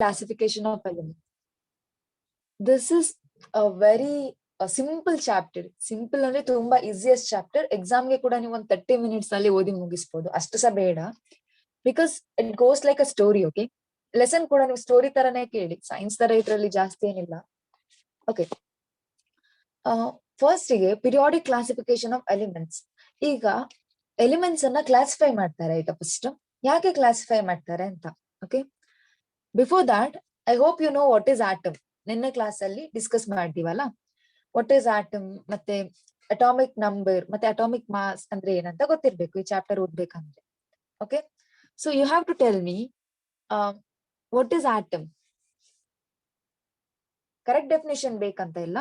classification of elements. This is a very simple chapter. Simple ಅಂದ್ರೆ ತುಂಬಾ easiest chapter. Exam ಗೆ ಕೂಡ ನೀವು ಒಂದು 30 minutes ಅಲ್ಲಿ ಓದಿ ಮುಗಿಸಬಹುದು. ಅಷ್ಟು ಸಹ ಬೇಡ. Because it goes like a story, okay? Lesson ಕೂಡ ನೀವು ಸ್ಟೋರಿ ತರನೇ ಕೇಳಿ. ಸೈನ್ಸ್ ತರ ಇದ್ರಲ್ಲಿ ಜಾಸ್ತಿ ಏನಿಲ್ಲ. Okay. ಫಸ್ಟ್ ಗೆ ಪಿರಿಯಾಡಿಕ್ ಕ್ಲಾಸಿಫಿಕೇಶನ್ ಆಫ್ ಎಲಿಮೆಂಟ್ಸ್. ಈಗ ಎಲಿಮೆಂಟ್ಸ್ ಅನ್ನ ಕ್ಲಾಸಿಫೈ ಮಾಡ್ತಾರೆ ಆಯ್ತಾ ಫಸ್ಟ್. ಯಾಕೆ ಕ್ಲಾಸಿಫೈ ಮಾಡ್ತಾರೆ ಅಂತ. Okay, before that I hope you know what is atom. ನಿನ್ನೆ ಕ್ಲಾಸ್ ಅಲ್ಲಿ ಡಿಸ್ಕಸ್ ಮಾಡ್ತೀವಲ್ಲ, ವಾಟ್ ಇಸ್ ಆಟಮ್, ಮತ್ತೆ ಅಟಾಮಿಕ್ ನಂಬರ್, ಮತ್ತೆ ಅಟಾಮಿಕ್ ಮಾಸ್ ಅಂದ್ರೆ ಏನಂತ ಗೊತ್ತಿರ್ಬೇಕು ಈ ಚಾಪ್ಟರ್ ಓದ್ಬೇಕಂದ್ರೆ. Okay, so you have to tell me what is atom. Correct definition ಬೇಕಂತ ಇಲ್ಲ,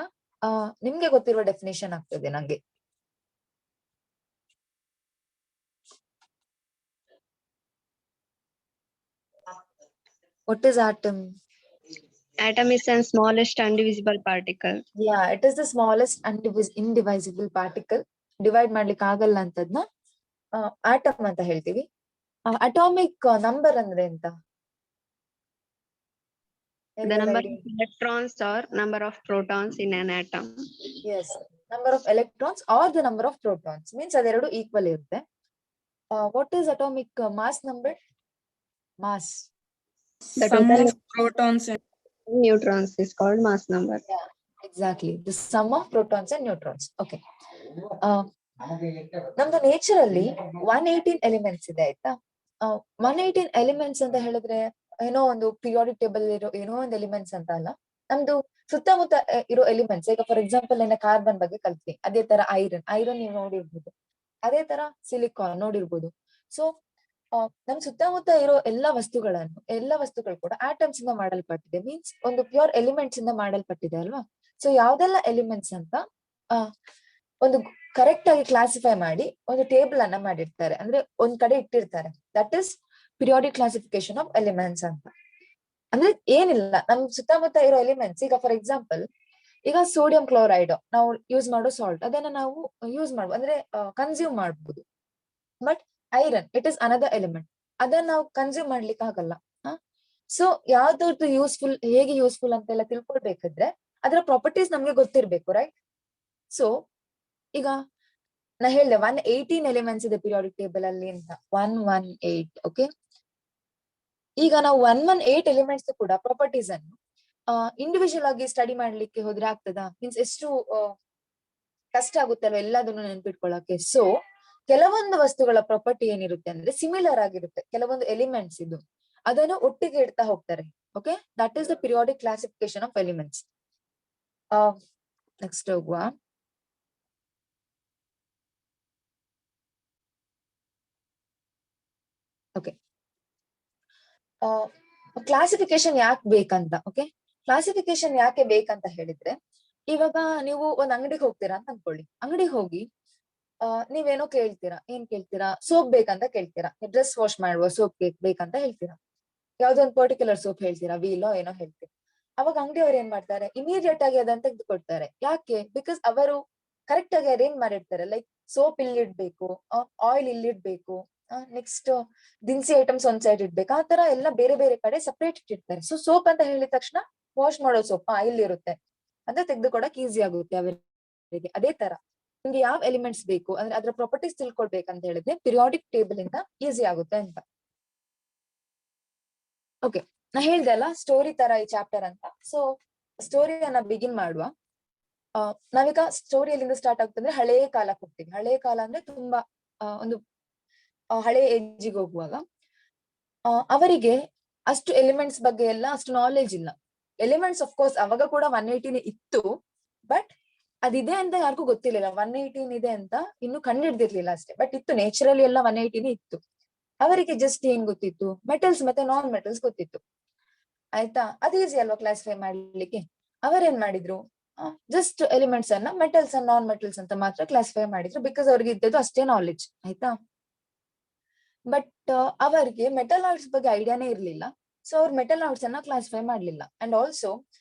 ನಿಮ್ಗೆ ಗೊತ್ತಿರುವ ಡೆಫಿನೇಷನ್ ಆಗ್ತದೆ ನಂಗೆ. What is atom? Atom is the smallest indivisible particle. Yeah, it is the smallest indivisible particle. Divide ಮಾಡ್ಲಿಕ್ಕೆ ಆಗಲ್ಲ ಅಂತದ್ನ atom ಅಂತ ಹೇಳ್ತೀವಿ. ಅಟಾಮಿಕ್ ನಂಬರ್ ಅಂದ್ರೆ ಎಂತ? The number of electrons or number of protons in an atom. Yes, number of electrons or the number of protons means ಅದೆರಡು equal ಇರುತ್ತೆ. What is atomic mass number? Mass. The Sum total of protons and neutrons is called mass number. Yeah, exactly. The sum of protons and neutrons. Okay. ನಮ್ದು nature ಅಲ್ಲಿ 118 elements ಇದೆ ಆಯ್ತಾ. 118 elements ಅಂತ ಹೇಳಿದ್ರೆ ಏನೋ ಒಂದು ಪಿರಿಯಾಡಿಕ್ ಟೇಬಲ್ ಇರೋ ಏನೋ ಒಂದು ಎಲಿಮೆಂಟ್ಸ್ ಅಂತ ಅಲ್ಲ. ನಮ್ದು ಸುತ್ತಮುತ್ತ ಇರೋ ಎಲಿಮೆಂಟ್ಸ್, ಈಗ ಫಾರ್ ಎಕ್ಸಾಂಪಲ್ ನನ್ನ ಕಾರ್ಬನ್ ಬಗ್ಗೆ ಕಲ್ತ್ವಿ, ಅದೇ ತರ ಐರನ್ ನೀವು ನೋಡಿರ್ಬೋದು, ಅದೇ ತರ ಸಿಲಿಕಾನ್ ನೋಡಿರ್ಬೋದು. ಸೊ ನಮ್ ಸುತ್ತಮುತ್ತ ಇರೋ ಎಲ್ಲಾ ವಸ್ತುಗಳು ಕೂಡ ಆಟಮ್ಸ್ ಇಂದ ಮಾಡಲ್ಪಟ್ಟಿದೆ. ಮೀನ್ಸ್ ಒಂದು ಪ್ಯೂರ್ ಎಲಿಮೆಂಟ್ಸ್ ಇಂದ ಮಾಡಲ್ಪಟ್ಟಿದೆ ಅಲ್ವಾ. ಸೊ ಯಾವ್ದೆಲ್ಲ ಎಲಿಮೆಂಟ್ಸ್ ಅಂತ ಒಂದು ಕರೆಕ್ಟ್ ಆಗಿ ಕ್ಲಾಸಿಫೈ ಮಾಡಿ ಒಂದು ಟೇಬಲ್ ಅನ್ನ ಮಾಡಿರ್ತಾರೆ, ಅಂದ್ರೆ ಒಂದ್ ಕಡೆ ಇಟ್ಟಿರ್ತಾರೆ. That is periodic classification of elements ಅಂತ. ಅಂದ್ರೆ ಏನಿಲ್ಲ, ನಮ್ ಸುತ್ತಮುತ್ತ ಇರೋ ಎಲಿಮೆಂಟ್ಸ್, ಈಗ ಫಾರ್ ಎಕ್ಸಾಂಪಲ್ ಈಗ ಸೋಡಿಯಂ ಕ್ಲೋರೈಡ್ ನಾವು ಯೂಸ್ ಮಾಡೋ ಸಾಲ್ಟ್, ಅದನ್ನ ನಾವು ಯೂಸ್ ಮಾಡ್ಬೋದು ಅಂದ್ರೆ ಕನ್ಸ್ಯೂಮ್ ಮಾಡ್ಬೋದು. But iron it is another element, ಅದನ್ನ ನಾವು ಕನ್ಸ್ಯೂಮ್ ಮಾಡ್ಲಿಕ್ಕೆ ಆಗಲ್ಲ. ಸೊ ಯಾವ್ದು ಯೂಸ್ಫುಲ್, ಹೇಗೆ ಯೂಸ್ಫುಲ್ ಅಂತೆಲ್ಲ ತಿಳ್ಕೊಳ್ಬೇಕಾದ್ರೆ ಅದರ ಪ್ರಾಪರ್ಟೀಸ್ ನಮ್ಗೆ ಗೊತ್ತಿರ್ಬೇಕು, ರೈಟ್? ಸೊ ಈಗ ನಾ ಹೇಳ್ದೆ 118 ಎಲಿಮೆಂಟ್ಸ್ ಇದೆ ಪಿರಿಯಾಡಿಕ್ ಟೇಬಲ್ ಅಲ್ಲಿ ಅಂತ. 118. ಓಕೆ, ಈಗ ನಾವು 118 ಎಲಿಮೆಂಟ್ಸ್ ಕೂಡ ಪ್ರಾಪರ್ಟೀಸ್ ಅನ್ನು ಇಂಡಿವಿಜುವಲ್ ಆಗಿ ಸ್ಟಡಿ ಮಾಡ್ಲಿಕ್ಕೆ ಹೋದ್ರೆ ಆಗ್ತದಾ? ಮೀನ್ಸ್ ಎಷ್ಟು ಕಷ್ಟ ಆಗುತ್ತಲ್ವ ಎಲ್ಲದನ್ನು ನೆನ್ಪಿಟ್ಕೊಳ್ಳಕ್ಕೆ. ಸೊ ಕೆಲವೊಂದು ವಸ್ತುಗಳ ಪ್ರಾಪರ್ಟಿ ಏನಿರುತ್ತೆ ಅಂದ್ರೆ ಸಿಮಿಲರ್ ಆಗಿರುತ್ತೆ. ಕೆಲವೊಂದು ಎಲಿಮೆಂಟ್ಸ್ ಇದು ಅದನ್ನು ಒಟ್ಟಿಗೆ ಇಡ್ತಾ ಹೋಗ್ತಾರೆ. Okay, that is the periodic classification of elements. Next ಹೋಗುವ. ಓಕೆ, ಕ್ಲಾಸಿಫಿಕೇಶನ್ ಯಾಕೆ ಬೇಕಂತ. ಓಕೆ, ಕ್ಲಾಸಿಫಿಕೇಶನ್ ಯಾಕೆ ಬೇಕಂತ ಹೇಳಿದ್ರೆ, ಇವಾಗ ನೀವು ಒಂದ್ ಅಂಗಡಿಗೆ ಹೋಗ್ತೀರಾ ಅಂತ ಅನ್ಕೊಳ್ಳಿ. ಅಂಗಡಿಗೆ ಹೋಗಿ ನೀವೇನೋ ಕೇಳ್ತೀರಾ. ಏನ್ ಕೇಳ್ತೀರಾ? ಸೋಪ್ ಬೇಕಂತ ಕೇಳ್ತೀರಾ. ಡ್ರೆಸ್ ವಾಶ್ ಮಾಡುವ ಸೋಪ್ ಬೇಕಂತ ಹೇಳ್ತೀರಾ. ಯಾವ್ದೋ ಒಂದು ಪರ್ಟಿಕ್ಯುಲರ್ ಸೋಪ್ ಹೇಳ್ತೀರಾ, ವೀಲೋ ಏನೋ ಹೇಳ್ತೀರಾ. ಅವಾಗ ಅಂಗಡಿಯವ್ರು ಏನ್ ಮಾಡ್ತಾರೆ, ಇಮಿಡಿಯೇಟ್ ಆಗಿ ಅದನ್ನ ತೆಗೆದು ಕೊಡ್ತಾರೆ. ಯಾಕೆ? ಬಿಕಾಸ್ ಅವರು ಕರೆಕ್ಟ್ ಆಗಿ ಅರೇಂಜ್ ಮಾಡಿರ್ತಾರೆ. ಲೈಕ್ ಸೋಪ್ ಇಲ್ಲಿಡ್ಬೇಕು, ಆಯಿಲ್ ಇಲ್ಲಿಡ್ಬೇಕು, ನೆಕ್ಸ್ಟ್ ದಿನಸಿ ಐಟಮ್ಸ್ ಒಂದ್ ಸೈಡ್ ಇಡ್ಬೇಕು, ಆ ತರ ಎಲ್ಲ ಬೇರೆ ಬೇರೆ ಕಡೆ ಸಪರೇಟ್ ಇಟ್ಟಿರ್ತಾರೆ. ಸೊ ಸೋಪ್ ಅಂತ ಹೇಳಿದ ತಕ್ಷಣ ವಾಶ್ ಮಾಡೋ ಸೋಪ್ ಇಲ್ಲಿ ಇರುತ್ತೆ ಅಂತ ತೆಗೆದುಕೊಡಕ್ ಈಸಿ ಆಗುತ್ತೆ ಅವರಿಗೆ. ಅದೇ ತರ ನಿಮ್ಗೆ ಯಾವ ಎಲಿಮೆಂಟ್ಸ್ ಬೇಕು ಅಂದ್ರೆ ಅದ್ರ ಪ್ರಾಪರ್ಟೀಸ್ ತಿಳ್ಕೊಳ್ಬೇಕಂತ ಹೇಳಿದ್ರೆ ಪಿರಿಯಾಡಿಕ್ ಟೇಬಲ್ ಇಂದ ಈಸಿ ಆಗುತ್ತೆ ಅಂತ. ಓಕೆ, ನಾ ಹೇಳ್ದೆ ಅಲ್ಲ ಸ್ಟೋರಿ ತರ ಈ ಚಾಪ್ಟರ್ ಅಂತ. ಸೊ ಸ್ಟೋರಿಯನ್ನ ಬಿಗಿನ್ ಮಾಡುವ. ನಾವೀಗ ಸ್ಟೋರಿ ಎಲ್ಲಿಂದ ಸ್ಟಾರ್ಟ್ ಆಗ್ತಂದ್ರೆ ಹಳೆಯ ಕಾಲಕ್ಕೆ ಹೋಗ್ತೀವಿ. ಹಳೆಯ ಕಾಲ ಅಂದ್ರೆ ತುಂಬಾ ಒಂದು ಹಳೆ ಏಜಿಗೆ ಹೋಗುವಾಗ ಅವರಿಗೆ ಅಷ್ಟು ಎಲಿಮೆಂಟ್ಸ್ ಬಗ್ಗೆ ಎಲ್ಲ ಅಷ್ಟು ನಾಲೆಜ್ ಇಲ್ಲ. ಎಲಿಮೆಂಟ್ಸ್ ಆಫ್ ಕೋರ್ಸ್ ಅವಾಗ ಕೂಡ 118 ಇತ್ತು, ಬಟ್ ಅದಿದೆ ಅಂತ ಯಾರಿಗೂ ಗೊತ್ತಿರ್ಲಿಲ್ಲ. 118 ಇದೆ ಅಂತ ಇನ್ನು ಕಂಡಿಡ್ದಿರ್ಲಿಲ್ಲ ಅಷ್ಟೇ, ಬಟ್ ಇತ್ತು. ನೇಚರಲಿ ಎಲ್ಲ 118 ಇತ್ತು. ಅವರಿಗೆ ಜಸ್ಟ್ ಏನ್ ಗೊತ್ತಿತ್ತು? ಮೆಟಲ್ಸ್ ಮತ್ತೆ ನಾನ್ ಮೆಟಲ್ಸ್ ಗೊತ್ತಿತ್ತು ಆಯ್ತಾ. ಅದು ಈಸಿ ಅಲ್ವಾ ಕ್ಲಾಸಿಫೈ ಮಾಡ್ಲಿಕ್ಕೆ. ಅವರೇನ್ ಮಾಡಿದ್ರು, ಜಸ್ಟ್ ಎಲಿಮೆಂಟ್ಸ್ ಅನ್ನ ಮೆಟಲ್ಸ್ ಅಂಡ್ ನಾನ್ ಮೆಟಲ್ಸ್ ಅಂತ ಮಾತ್ರ ಕ್ಲಾಸಿಫೈ ಮಾಡಿದ್ರು. ಬಿಕಾಸ್ ಅವ್ರಿಗೆ ಇದ್ದದ್ದು ಅಷ್ಟೇ ನಾಲೆಜ್ ಆಯ್ತಾ. ಬಟ್ ಅವರಿಗೆ ಮೆಟಲ್ ಆರ್ಟ್ಸ್ ಬಗ್ಗೆ ಐಡಿಯಾನೇ ಇರ್ಲಿಲ್ಲ. ಸೊ ಅವ್ರು ಮೆಟಲ್ ಆರ್ಟ್ಸ್ ಅನ್ನ ಕ್ಲಾಸಿಫೈ ಮಾಡ್ಲಿಲ್ಲ. And also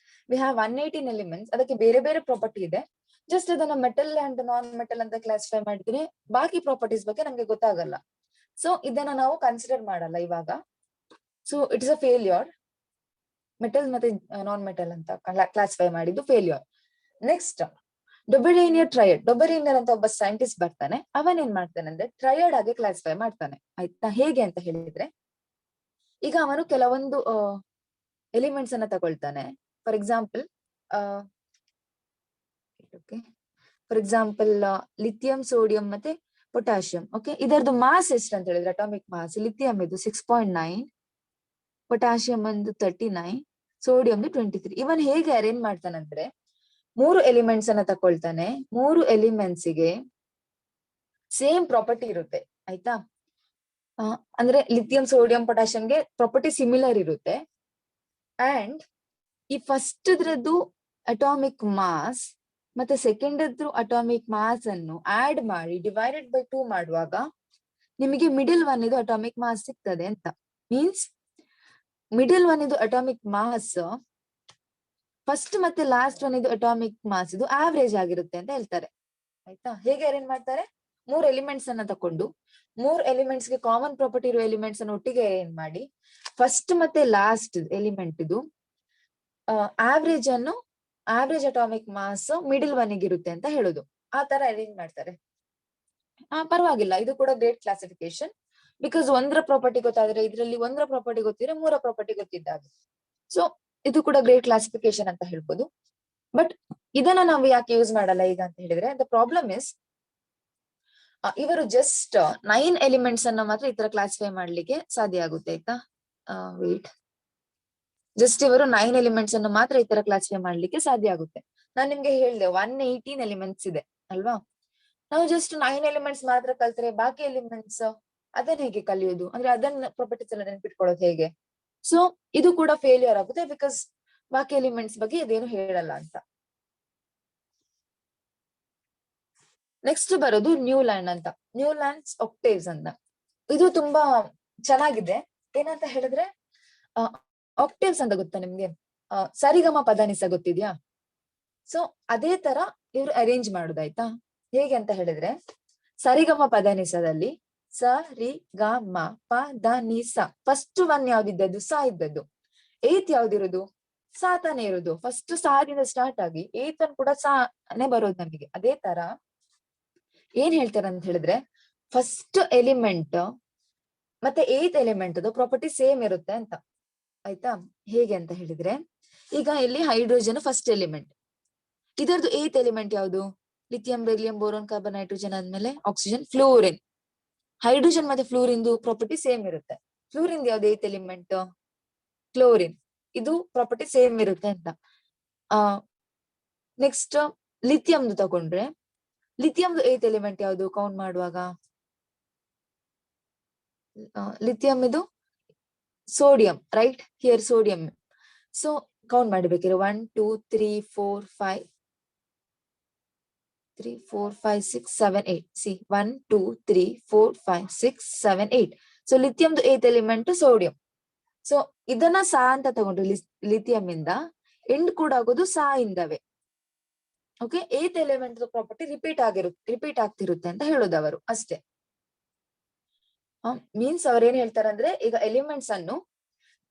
we have 118 elements, ಅದಕ್ಕೆ ಬೇರೆ ಬೇರೆ ಪ್ರಾಪರ್ಟಿ ಇದೆ. ಜಸ್ಟ್ ಅದನ್ನ ಮೆಟಲ್ ಅಂಡ್ ನಾನ್ ಮೆಟಲ್ ಅಂತ ಕ್ಲಾಸಿಫೈ ಮಾಡಿದ್ರೆ ಬಾಕಿ ಪ್ರಾಪರ್ಟೀಸ್ ಬಗ್ಗೆ ನಮ್ಗೆ ಗೊತ್ತಾಗಲ್ಲ. ಸೊ ಇದನ್ನ ನಾವು ಕನ್ಸಿಡರ್ ಮಾಡಲ್ಲ ಇವಾಗ. So it's a failure. Metal ಮತ್ತೆ ನಾನ್ ಮೆಟಲ್ ಅಂತ ಕ್ಲಾಸಿಫೈ ಮಾಡಿದ್ದು ಫೇಲ್ಯೂರ್. ನೆಕ್ಸ್ಟ್ ಡೊಬೆರೇನಿಯರ್ ಟ್ರಯಡ್. ಡೊಬೆರೇನಿಯರ್ ಅಂತ ಒಬ್ಬ ಸೈಂಟಿಸ್ಟ್ ಬರ್ತಾನೆ, ಅವನ್ ಏನ್ ಮಾಡ್ತಾನೆ ಅಂದ್ರೆ ಟ್ರಯಡ್ ಆಗಿ ಕ್ಲಾಸಿಫೈ ಮಾಡ್ತಾನೆ. ಆಯ್ತಾ, ಹೇಗೆ ಅಂತ ಹೇಳಿದ್ರೆ ಈಗ ಅವನು ಕೆಲವೊಂದು ಎಲಿಮೆಂಟ್ಸ್ ಅನ್ನ ತಗೊಳ್ತಾನೆ. ಫಾರ್ ಎಕ್ಸಾಂಪಲ್ ಲಿಥಿಯಂ, ಸೋಡಿಯಂ ಮತ್ತೆ ಪೊಟ್ಯಾಷಿಯಂ. ಓಕೆ, ಇದರದ್ದು ಮಾಸ್ ಎಷ್ಟು ಅಂತ ಹೇಳಿದ್ರೆ ಅಟಾಮಿಕ್ ಮಾಸ್ ಲಿಥಿಯಂ ಇದು 6.9, ಪೊಟ್ಯಾಷಿಯಂ ಒಂದು 39, ಸೋಡಿಯಂ 23. ಇವನ್ ಹೇಗೆ ಅರೇಂಜ್ ಮಾಡ್ತಾನಂದ್ರೆ 3 ಎಲಿಮೆಂಟ್ಸ್ ಅನ್ನ ತಕೊಳ್ತಾನೆ. 3 ಎಲಿಮೆಂಟ್ಸ್ ಗೆ ಸೇಮ್ ಪ್ರಾಪರ್ಟಿ ಇರುತ್ತೆ. ಆಯ್ತಾ, ಅಂದ್ರೆ ಲಿಥಿಯಂ, ಸೋಡಿಯಂ, ಪೊಟ್ಯಾಷಿಯಂಗೆ ಪ್ರಾಪರ್ಟಿ ಸಿಮಿಲರ್ ಇರುತ್ತೆ. ಅಂಡ್ ಈ ಫಸ್ಟ್ ಇದ್ರದ್ದು ಅಟಾಮಿಕ್ ಮಾಸ್ ಮತ್ತೆ ಸೆಕೆಂಡ್ ಇದ್ರು ಅಟಾಮಿಕ್ ಮಾಸ್ ಅನ್ನು ಆಡ್ ಮಾಡಿ ಡಿವೈಡೆಡ್ ಬೈ 2 ಮಾಡುವಾಗ ನಿಮಗೆ ಮಿಡಲ್ ಒನ್ ಇದು ಅಟಾಮಿಕ್ ಮಾಸ್ ಸಿಗ್ತದೆ ಅಂತ. ಮೀನ್ಸ್ ಮಿಡಲ್ ಒನ್ ಇದು ಅಟಾಮಿಕ್ ಮಾಸ್ ಫಸ್ಟ್ ಮತ್ತೆ ಲಾಸ್ಟ್ ಒನ್ ಇದು ಅಟಾಮಿಕ್ ಮಾಸ್ ಇದು ಆವರೇಜ್ ಆಗಿರುತ್ತೆ ಅಂತ ಹೇಳ್ತಾರೆ. ಆಯ್ತಾ, ಹೇಗೆ ಅರೇಂಜ್ ಮಾಡ್ತಾರೆ? 3 ಎಲಿಮೆಂಟ್ಸ್ ಅನ್ನ ತಕೊಂಡು 3 ಎಲಿಮೆಂಟ್ಸ್ ಗೆ ಕಾಮನ್ ಪ್ರಾಪರ್ಟಿ ಇರೋ ಎಲಿಮೆಂಟ್ಸ್ ಅನ್ನು ಒಟ್ಟಿಗೆ ಅರೇಂಜ್ ಮಾಡಿ ಫಸ್ಟ್ ಮತ್ತೆ ಲಾಸ್ಟ್ ಎಲಿಮೆಂಟ್ ಇದು average atomic mass middle one ಗೆ ಇರುತ್ತೆ ಅಂತ ಹೇಳುದು. ಆ ತರ ಅರೇಂಜ್ ಮಾಡ್ತಾರೆ. ಪರವಾಗಿಲ್ಲ, ಇದು ಕೂಡ ಗ್ರೇಟ್ ಕ್ಲಾಸಿಫಿಕೇಶನ್. ಬಿಕಾಸ್ ಒಂದರ ಪ್ರಾಪರ್ಟಿ ಗೊತ್ತಾದ್ರೆ, ಇದರಲ್ಲಿ ಒಂದರ ಪ್ರಾಪರ್ಟಿ ಗೊತ್ತಿದ್ರೆ 3ರ ಪ್ರಾಪರ್ಟಿ ಗೊತ್ತಿದ್ದಾಗ, ಸೊ ಇದು ಕೂಡ ಗ್ರೇಟ್ ಕ್ಲಾಸಿಫಿಕೇಶನ್ ಅಂತ ಹೇಳ್ಬೋದು. ಬಟ್ ಇದನ್ನ ನಾವು ಯಾಕೆ ಯೂಸ್ ಮಾಡಲ್ಲ ಈಗ ಅಂತ ಹೇಳಿದ್ರೆ, ದ ಪ್ರಾಬ್ಲಮ್ ಇಸ್ ಇವರು ಜಸ್ಟ್ 9 ಎಲಿಮೆಂಟ್ಸ್ ಅನ್ನ ಮಾತ್ರ ಈ ತರ ಕ್ಲಾಸಿಫೈ ಮಾಡ್ಲಿಕ್ಕೆ ಸಾಧ್ಯ ಆಗುತ್ತೆ. ಆಯ್ತಾ, ವೇಟ್, ಜಸ್ಟ್ ಇವರು 9 ಎಲಿಮೆಂಟ್ಸ್ ಅನ್ನು ಮಾತ್ರ ಈ ತರ ಕ್ಲಾಸಿಫೈ ಮಾಡ್ಲಿಕ್ಕೆ ಸಾಧ್ಯ ಆಗುತ್ತೆ. ನಾನ್ ನಿಮ್ಗೆ ಹೇಳ್ದೆ 118 ಎಲಿಮೆಂಟ್ಸ್ ಇದೆ ಅಲ್ವಾ. ನಾವು ಜಸ್ಟ್ 9 ಎಲಿಮೆಂಟ್ಸ್ ಮಾತ್ರ ಕಲ್ತ್ರೆ ಬಾಕಿ ಎಲಿಮೆಂಟ್ಸ್ ಅದನ್ನ ಹೇಗೆ ಕಲಿಯೋದು? ಅಂದ್ರೆ ಅದನ್ನ ಪ್ರಾಪರ್ಟೀಸ್ ಎಲ್ಲ ನೆನ್ಪಿಟ್ಕೊಳ್ಳೋದು ಹೇಗೆ? ಸೊ ಇದು ಕೂಡ ಫೇಲ್ಯೂರ್ ಆಗುತ್ತೆ, ಬಿಕಾಸ್ ಬಾಕಿ ಎಲಿಮೆಂಟ್ಸ್ ಬಗ್ಗೆ ಇದೇನು ಹೇಳಲ್ಲ ಅಂತ. ನೆಕ್ಸ್ಟ್ ಬರೋದು ನ್ಯೂಲ್ಯಾಂಡ್ ಅಂತ. ನ್ಯೂಲ್ಯಾಂಡ್ಸ್ ಆಕ್ಟೇವ್ಸ್ ಅಂತ. ಇದು ತುಂಬಾ ಚೆನ್ನಾಗಿದೆ. ಏನಂತ ಹೇಳಿದ್ರೆ ಆಕ್ಟೇವ್ಸ್ ಅಂತ ಗೊತ್ತಾ ನಿಮ್ಗೆ? ಸರಿಗಮ ಪದನಿಸ ಗೊತ್ತಿದ್ಯಾ? ಸೊ ಅದೇ ತರ ಇವ್ರು ಅರೇಂಜ್ ಮಾಡುದಾಯ್ತಾ. ಹೇಗೆ ಅಂತ ಹೇಳಿದ್ರೆ ಸರಿಗಮ ಪದನಿಸದಲ್ಲಿ ಸ ರಿ ಗ ಮ ಪ ದ ನಿ ಸ. ಫಸ್ಟ್ ಒನ್ ಯಾವ್ದಿದ್ದದ್ದು? ಸ ಇದ್ದದ್ದು. 8th ಯಾವ್ದಿರೋದು? ಸಾ ತಾನೇ ಇರೋದು. ಫಸ್ಟ್ ಸಾದಿಂದ ಸ್ಟಾರ್ಟ್ ಆಗಿ 8th ಒನ್ ಕೂಡ ಸಾನೇ ಬರೋದು ನಮಗೆ. ಅದೇ ತರ ಏನ್ ಹೇಳ್ತಾರೆ ಅಂತ ಹೇಳಿದ್ರೆ ಫಸ್ಟ್ ಎಲಿಮೆಂಟ್ ಮತ್ತೆ 8th ಎಲಿಮೆಂಟ್ ಪ್ರಾಪರ್ಟಿ ಸೇಮ್ ಇರುತ್ತೆ ಅಂತ. ಆಯ್ತಾ, ಹೇಗೆ ಅಂತ ಹೇಳಿದ್ರೆ ಈಗ ಇಲ್ಲಿ ಹೈಡ್ರೋಜನ್ ಫಸ್ಟ್ ಎಲಿಮೆಂಟ್, ಇದರದ್ದು 8th ಎಲಿಮೆಂಟ್ ಯಾವುದು? Lithium, beryllium, boron, carbon, nitrogen ಆದ್ಮೇಲೆ ಆಕ್ಸಿಜನ್, ಫ್ಲೋರಿನ್. ಹೈಡ್ರೋಜನ್ ಮತ್ತೆ ಫ್ಲೋರಿನ್ ಪ್ರಾಪರ್ಟಿ ಸೇಮ್ ಇರುತ್ತೆ. ಫ್ಲೋರಿನ್ ಯಾವ್ದು 8th ಎಲಿಮೆಂಟ್? ಕ್ಲೋರಿನ್. ಇದು ಪ್ರಾಪರ್ಟಿ ಸೇಮ್ ಇರುತ್ತೆ ಅಂತ. ನೆಕ್ಸ್ಟ್ ಲಿಥಿಯಂದು ತಗೊಂಡ್ರೆ ಲಿಥಿಯಂದು 8th ಎಲಿಮೆಂಟ್ ಯಾವುದು ಕೌಂಟ್ ಮಾಡುವಾಗ? ಲಿಥಿಯಂ ಇದು sodium, right? Here sodium. So count ಮಾಡಬೇಕಿರೋ 1 2 3 4 5 3 4 5 6 7 8. ಸಿ 1 2 3 4 5 6 7 8. ಸೊ ಲಿಥಿಯಂದು 8th ಎಲಿಮೆಂಟ್ ಸೋಡಿಯಂ. ಸೊ ಇದನ್ನ ಸಾ ಅಂತ ತಗೊಂಡ್ರೆ ಲಿಥಿಯಂ ಇಂದ ಎಂಡ್ ಕೂಡ ಆಗೋದು ಸಾ ಇಂದವೇ. Okay, 8th element property repeat ಆಗ್ತಿರುತ್ತೆ ಅಂತ ಹೇಳೋದು ಅವರು ಅಷ್ಟೇ. ಮೀನ್ಸ್ ಅವ್ರ ಏನ್ ಹೇಳ್ತಾರೆ ಅಂದ್ರೆ ಈಗ ಎಲಿಮೆಂಟ್ಸ್ ಅನ್ನು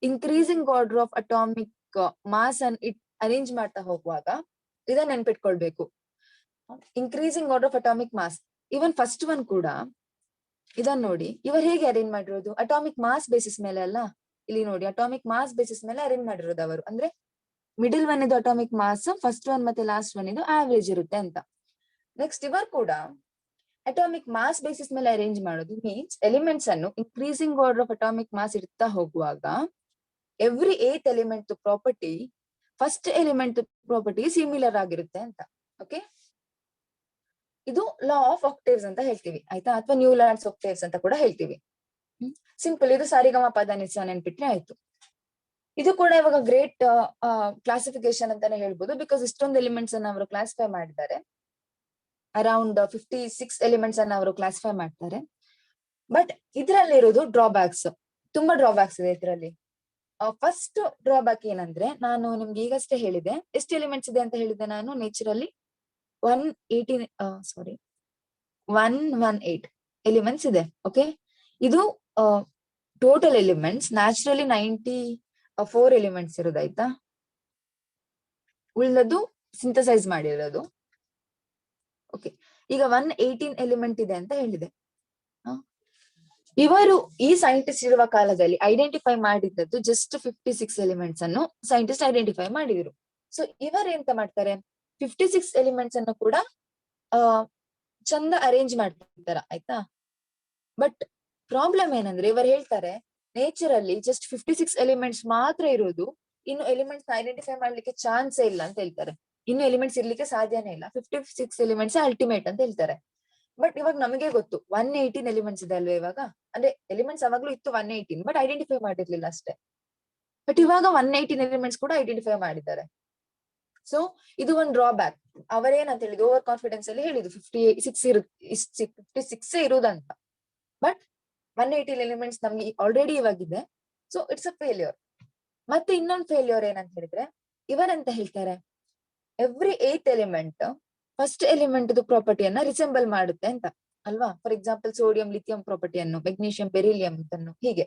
increasing order of atomic mass ಅನ್ನು ಅರೇಂಜ್ ಮಾಡ್ತಾ ಹೋಗುವಾಗ ಇದನ್ನ ನೆನ್ಪಿಟ್ಕೊಳ್ಬೇಕು. Increasing order of atomic mass. Even first one ಕೂಡ ಇದನ್ನ ನೋಡಿ, ಇವರು ಹೇಗೆ ಅರೇಂಜ್ ಮಾಡಿರೋದು? ಅಟಾಮಿಕ್ ಮಾಸ್ ಬೇಸಿಸ್ ಮೇಲೆ ಅಲ್ಲ. ಇಲ್ಲಿ ನೋಡಿ, ಅಟಾಮಿಕ್ ಮಾಸ್ ಬೇಸಿಸ್ ಮೇಲೆ ಅರೇಂಜ್ ಮಾಡಿರೋದು ಅವರು. ಅಂದ್ರೆ ಮಿಡಲ್ ಒನ್ ಇದು ಅಟಾಮಿಕ್ ಮಾಸ್, ಫಸ್ಟ್ ಒನ್ ಮತ್ತೆ ಲಾಸ್ಟ್ ಒನ್ ಇದು ಆವರೇಜ್ ಇರುತ್ತೆ ಅಂತ. ನೆಕ್ಸ್ಟ್ ಇವರು ಕೂಡ ಅಟಾಮಿಕ್ ಮಾಸ್ ಬೇಸಿಸ್ ಮೇಲೆ ಅರೇಂಜ್ ಮಾಡೋದು. ಮೀನ್ಸ್ ಎಲಿಮೆಂಟ್ಸ್ ಅನ್ನು increasing order of atomic mass ಇಡ್ತಾ ಹೋಗುವಾಗ every 8th element property first element property similar ಆಗಿರುತ್ತೆ ಅಂತ. ಓಕೆ, ಇದು ಲಾ ಆಫ್ ಆಕ್ಟೇವ್ಸ್ ಅಂತ ಹೇಳ್ತೀವಿ. ಆಯ್ತಾ, ಅಥವಾ ನ್ಯೂಲ್ಯಾಂಡ್ಸ್ ಆಕ್ಟೇವ್ಸ್ ಅಂತ ಕೂಡ ಹೇಳ್ತೀವಿ. ಸಿಂಪಲ್, ಇದು ಸಾರಿಗಮ ಪದನಿಸ ನೆನ್ಪಿಟ್ರೆ ಆಯ್ತು. ಇದು ಕೂಡ ಇವಾಗ ಗ್ರೇಟ್ ಕ್ಲಾಸಿಫಿಕೇಶನ್ ಅಂತಾನೆ ಹೇಳ್ಬೋದು. ಬಿಕಾಸ್ ಇಷ್ಟೊಂದು ಎಲಿಮೆಂಟ್ಸ್ ಅನ್ನ ಅವರು ಕ್ಲಾಸಿಫೈ ಮಾಡಿದ್ದಾರೆ. ಅರೌಂಡ್ 56 ಎಲಿಮೆಂಟ್ಸ್ ಅನ್ನ ಅವರು ಕ್ಲಾಸಿಫೈ ಮಾಡ್ತಾರೆ. ಬಟ್ ಇದರಲ್ಲಿ ಇರೋದು ಡ್ರಾಬ್ಯಾಕ್ಸ್, ತುಂಬಾ ಡ್ರಾಬ್ಯಾಕ್ಸ್ ಇದೆ ಇದರಲ್ಲಿ. ಫಸ್ಟ್ ಡ್ರಾಬ್ಯಾಕ್ ಏನಂದ್ರೆ, ನಾನು ನಿಮ್ಗೆ ಈಗಷ್ಟೇ ಹೇಳಿದೆ ಎಷ್ಟು ಎಲಿಮೆಂಟ್ಸ್ ಇದೆ ಅಂತ ಹೇಳಿದೆ ನಾನು. ನೇಚರಲ್ಲಿ 118 ಎಲಿಮೆಂಟ್ಸ್ ಇದೆ. ಓಕೆ, ಇದು ಟೋಟಲ್ ಎಲಿಮೆಂಟ್ಸ್. ನ್ಯಾಚುರಲಿ 4 ಎಲಿಮೆಂಟ್ಸ್ ಇರೋದಾಯ್ತಾ, ಉಳಿದದ್ದು ಸಿಂಥಸೈಸ್ ಮಾಡಿರೋದು. ಓಕೆ, ಈಗ 118 ಎಲಿಮೆಂಟ್ ಇದೆ ಅಂತ ಹೇಳಿದೆ. ಇವರು ಈ ಸೈಂಟಿಸ್ಟ್ ಇರುವ ಕಾಲದಲ್ಲಿ ಐಡೆಂಟಿಫೈ ಮಾಡಿದ್ದದ್ದು ಜಸ್ಟ್ 56 ಎಲಿಮೆಂಟ್ಸ್ ಅನ್ನು ಸೈಂಟಿಸ್ಟ್ ಐಡೆಂಟಿಫೈ ಮಾಡಿದ್ರು. ಸೊ ಇವರು ಎಂತ ಮಾಡ್ತಾರೆ, 56 ಎಲಿಮೆಂಟ್ಸ್ ಅನ್ನು ಕೂಡ ಚಂದ ಅರೇಂಜ್ ಮಾಡ್ತಿರ್ತಾರ ಆಯ್ತಾ. ಬಟ್ ಪ್ರಾಬ್ಲಮ್ ಏನಂದ್ರೆ ಇವರು ಹೇಳ್ತಾರೆ ನೇಚರ್ ಅಲ್ಲಿ ಜಸ್ಟ್ 56 ಎಲಿಮೆಂಟ್ಸ್ ಮಾತ್ರ ಇರೋದು, ಇನ್ನು ಎಲಿಮೆಂಟ್ಸ್ ಐಡೆಂಟಿಫೈ ಮಾಡ್ಲಿಕ್ಕೆ ಚಾನ್ಸೇ ಇಲ್ಲ ಅಂತ ಹೇಳ್ತಾರೆ. ಇನ್ನು ಎಲಿಮೆಂಟ್ಸ್ ಇರ್ಲಿಕ್ಕೆ ಸಾಧ್ಯನೇ ಇಲ್ಲ, 56 ಎಲಿಮೆಂಟ್ಸ್ ಅಲ್ಟಿಮೇಟ್ ಅಂತ ಹೇಳ್ತಾರೆ. ಬಟ್ ಇವಾಗ ನಮಗೆ ಗೊತ್ತು 118 ಎಲಿಮೆಂಟ್ಸ್ ಇದೆ ಅಲ್ವಾ ಇವಾಗ, ಅಂದ್ರೆ ಎಲಿಮೆಂಟ್ಸ್ ಅವಾಗ್ಲೂ ಇತ್ತು 118, ಬಟ್ ಐಡೆಂಟಿಫೈ ಮಾಡಿರ್ಲಿಲ್ಲ ಅಷ್ಟೇ. ಬಟ್ ಇವಾಗ 118 ಎಲಿಮೆಂಟ್ಸ್ ಕೂಡ ಐಡೆಂಟಿಫೈ ಮಾಡಿದ್ದಾರೆ. ಸೊ ಇದು ಒಂದು ಡ್ರಾಬ್ಯಾಕ್. ಅವರೇನಂತ ಹೇಳಿದ್ರು, ಓವರ್ ಕಾನ್ಫಿಡೆನ್ಸ್ ಅಲ್ಲಿ ಹೇಳಿದ್ರು 56 ಇರುವುದಂತ. ಬಟ್ 118 ಎಲಿಮೆಂಟ್ಸ್ ನಮ್ಗೆ ಆಲ್ರೆಡಿ ಇವಾಗಿದೆ. So it's a failure. ಮತ್ತೆ ಇನ್ನೊಂದು ಫೇಲ್ಯೂರ್ ಏನಂತ ಹೇಳಿದ್ರೆ, ಇವರೆಂತ ಹೇಳ್ತಾರೆ, every 8th element first element ಪ್ರಾಪರ್ಟಿಯನ್ನ ರಿಸೆಂಬಲ್ ಮಾಡುತ್ತೆ ಅಂತ ಅಲ್ವಾ. ಫಾರ್ ಎಕ್ಸಾಂಪಲ್ ಸೋಡಿಯಂ ಲಿಥಿಯಂ ಪ್ರಾಪರ್ಟಿಯನ್ನು, ಮೆಗ್ನೀಷಿಯಂ ಬೆರಿಲಿಯಂ ಅನ್ನು, ಹೀಗೆ.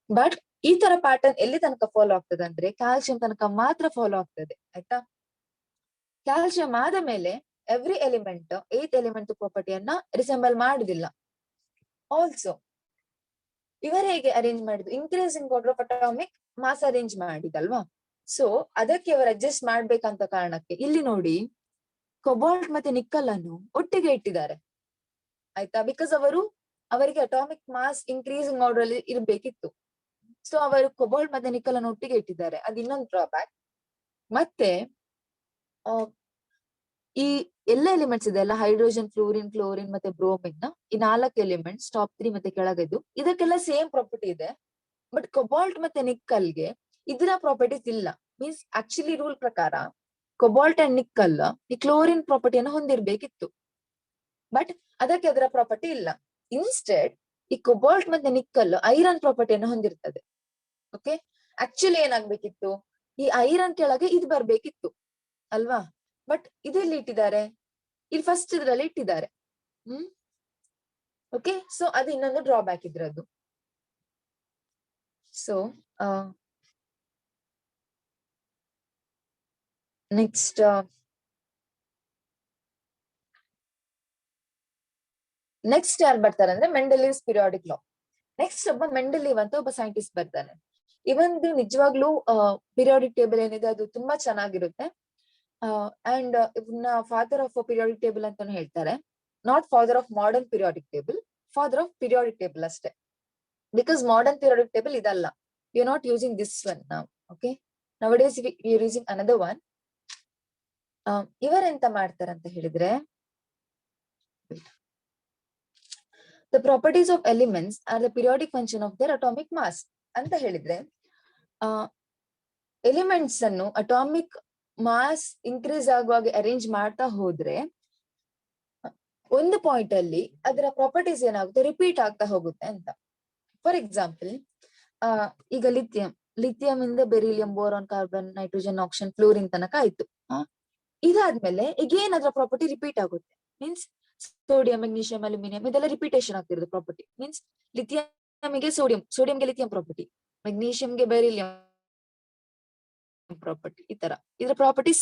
ಬಟ್ ಈ ತರ ಪ್ಯಾಟರ್ನ್ ಎಲ್ಲಿ ತನಕ ಫಾಲೋ ಆಗ್ತದೆ ಅಂದ್ರೆ ಕ್ಯಾಲ್ಸಿಯಂ ತನಕ ಮಾತ್ರ ಫಾಲೋ ಆಗ್ತದೆ ಆಯ್ತಾ. ಕ್ಯಾಲ್ಸಿಯಂ ಆದ ಮೇಲೆ ಎವ್ರಿ ಎಲಿಮೆಂಟ್ 8th ಎಲಿಮೆಂಟ್ ಪ್ರಾಪರ್ಟಿಯನ್ನ ರಿಸೆಂಬಲ್ ಮಾಡುದಿಲ್ಲ. ಆಲ್ಸೋ ಇವರು ಹೇಗೆ ಅರೇಂಜ್ ಮಾಡಿದ್ರು, increasing order of atomic mass arrange ಮಾಡಿದಲ್ವಾ. ಸೊ ಅದಕ್ಕೆ ಅವರು ಅಡ್ಜಸ್ಟ್ ಮಾಡ್ಬೇಕಂತ ಕಾರಣಕ್ಕೆ ಇಲ್ಲಿ ನೋಡಿ ಕೊಬಾಲ್ಟ್ ಮತ್ತೆ ನಿಕ್ಕಲ್ ಅನ್ನು ಒಟ್ಟಿಗೆ ಇಟ್ಟಿದ್ದಾರೆ ಆಯ್ತಾ. ಬಿಕಾಸ್ ಅವರಿಗೆ ಅಟಾಮಿಕ್ ಮಾಸ್ ಇನ್ಕ್ರೀಸಿಂಗ್ ಆರ್ಡರ್ ಅಲ್ಲಿ ಇರ್ಬೇಕಿತ್ತು. ಸೊ ಅವರು ಕೊಬಾಲ್ಟ್ ಮತ್ತೆ ನಿಕ್ಕಲ್ ಅನ್ನು ಒಟ್ಟಿಗೆ ಇಟ್ಟಿದ್ದಾರೆ, ಅದು ಇನ್ನೊಂದು ಡ್ರಾಬ್ಯಾಕ್. ಮತ್ತೆ ಈ ಎಲ್ಲ ಎಲಿಮೆಂಟ್ಸ್ ಇದೆ ಅಲ್ಲ, ಹೈಡ್ರೋಜನ್, ಫ್ಲೋರಿನ್, ಕ್ಲೋರಿನ್ ಮತ್ತೆ ಬ್ರೋಮಿನ್, ಈ 4 ಎಲಿಮೆಂಟ್ಸ್ ಟಾಪ್ 3 ಮತ್ತೆ ಕೆಳಗದು, ಇದಕ್ಕೆಲ್ಲ ಸೇಮ್ ಪ್ರಾಪರ್ಟಿ ಇದೆ. ಬಟ್ ಕೊಬಾಲ್ಟ್ ಮತ್ತೆ ನಿಕ್ಕಲ್ಗೆ ಇದರ ಪ್ರಾಪರ್ಟೀಸ್ ಇಲ್ಲ. ಮೀನ್ಸ್ ಆಕ್ಚುಲಿ ರೂಲ್ ಪ್ರಕಾರ ಕೊಬಾಲ್ಟ್ ಅಂಡ್ ನಿಕ್ಕಲ್ ಈ ಕ್ಲೋರಿನ್ ಪ್ರಾಪರ್ಟಿಯನ್ನು ಹೊಂದಿರ್ಬೇಕಿತ್ತು, ಬಟ್ ಅದಕ್ಕೆ ಅದರ ಪ್ರಾಪರ್ಟಿ ಇಲ್ಲ. ಇನ್ಸ್ಟೆಡ್ ಈ ಕೊಬಾಲ್ಟ್ ಮತ್ತೆ ನಿಕ್ಕಲ್ ಐರನ್ ಪ್ರಾಪರ್ಟಿಯನ್ನು ಹೊಂದಿರ್ತದೆ. ಓಕೆ, ಆಕ್ಚುಲಿ ಏನಾಗ್ಬೇಕಿತ್ತು, ಈ ಐರನ್ ಕೆಳಗೆ ಇದು ಬರ್ಬೇಕಿತ್ತು ಅಲ್ವಾ. ಬಟ್ ಇದೆಲ್ಲಿ ಇಟ್ಟಿದ್ದಾರೆ, ಇಲ್ಲಿ ಫಸ್ಟ್ ಇದ್ರಲ್ಲಿ ಇಟ್ಟಿದ್ದಾರೆ. ಓಕೆ, ಸೊ ಅದು ಇನ್ನೊಂದು ಡ್ರಾಬ್ಯಾಕ್ ಇದ್ರದ್ದು. ಸೊ ನೆಕ್ಸ್ಟ್ ಯಾರು ಬರ್ತಾರೆ ಅಂದ್ರೆ ಮೆಂಡೆಲಿವ್ಸ್ ಪಿರಿಯಾಡಿಕ್ ಲಾ. ನೆಕ್ಸ್ಟ್ ಒಬ್ಬ ಮೆಂಡೆಲಿವ್ ಅಂತ ಒಬ್ಬ ಸೈಂಟಿಸ್ಟ್ ಬರ್ತಾನೆ. ಇವಂದು ನಿಜವಾಗ್ಲೂ ಪಿರಿಯಾಡಿಕ್ ಟೇಬಲ್ ಏನಿದೆ ಅದು ತುಂಬಾ ಚೆನ್ನಾಗಿರುತ್ತೆ. ಅಂಡ್ ಇವನ್ನ ಫಾದರ್ ಆಫ್ ಪಿರಿಯಾಡಿಕ್ ಟೇಬಲ್ ಅಂತಾನು ಹೇಳ್ತಾರೆ. Not father of modern periodic table, father of periodic table ಅಷ್ಟೇ. ಬಿಕಾಸ್ ಮಾಡರ್ನ್ ಪಿರಿಯಾಡಿಕ್ ಟೇಬಲ್ ಇದಲ್ಲ, you are not using this one now. Okay, nowadays we are using another one. ಇವರೆಂತ ಮಾಡ್ತಾರಂತ ಹೇಳಿದ್ರೆ, the properties of elements are the periodic function of their atomic mass ಅಂತ ಹೇಳಿದ್ರೆ, elements ಅನ್ನು atomic mass increase ಆಗುವಾಗ arrange ಮಾಡ್ತಾ ಹೋದ್ರೆ ಒಂದು ಪಾಯಿಂಟ್ ಅಲ್ಲಿ ಅದರ ಪ್ರಾಪರ್ಟೀಸ್ ಏನಾಗುತ್ತೆ, ರಿಪೀಟ್ ಆಗ್ತಾ ಹೋಗುತ್ತೆ ಅಂತ. ಫಾರ್ ಎಕ್ಸಾಂಪಲ್ ಈಗ ಲಿಥಿಯಂ ಇಂದ beryllium, boron, carbon, nitrogen, oxygen, fluorine ತನಕ ಆಯ್ತು. ಇದಾದ್ಮೇಲೆ ಈಗೇನ್ ಅದರ ಪ್ರಾಪರ್ಟಿ ರಿಪೀಟ್ ಆಗುತ್ತೆ. ಮೀನ್ಸ್ ಸೋಡಿಯಂ, ಮೆಗ್ನೀಷಿಯಂ, ಅಲ್ಯೂಮಿನಿಯಂ ಇದೆಲ್ಲ ರಿಪಿಟೇಷನ್ ಆಗ್ತಿರೋದು ಪ್ರಾಪರ್ಟಿ. ಮೀನ್ಸ್ ಲಿಥಿಯಂಗೆ ಸೋಡಿಯಂಗೆ ಲಿಥಿಯಂ ಪ್ರಾಪರ್ಟಿ, ಮೆಗ್ನೀಷಿಯಂಗೆ ಬೆರಿಲಿಯಂ ಪ್ರಾಪರ್ಟಿ, ಈ ತರ ಇದರ ಪ್ರಾಪರ್ಟಿ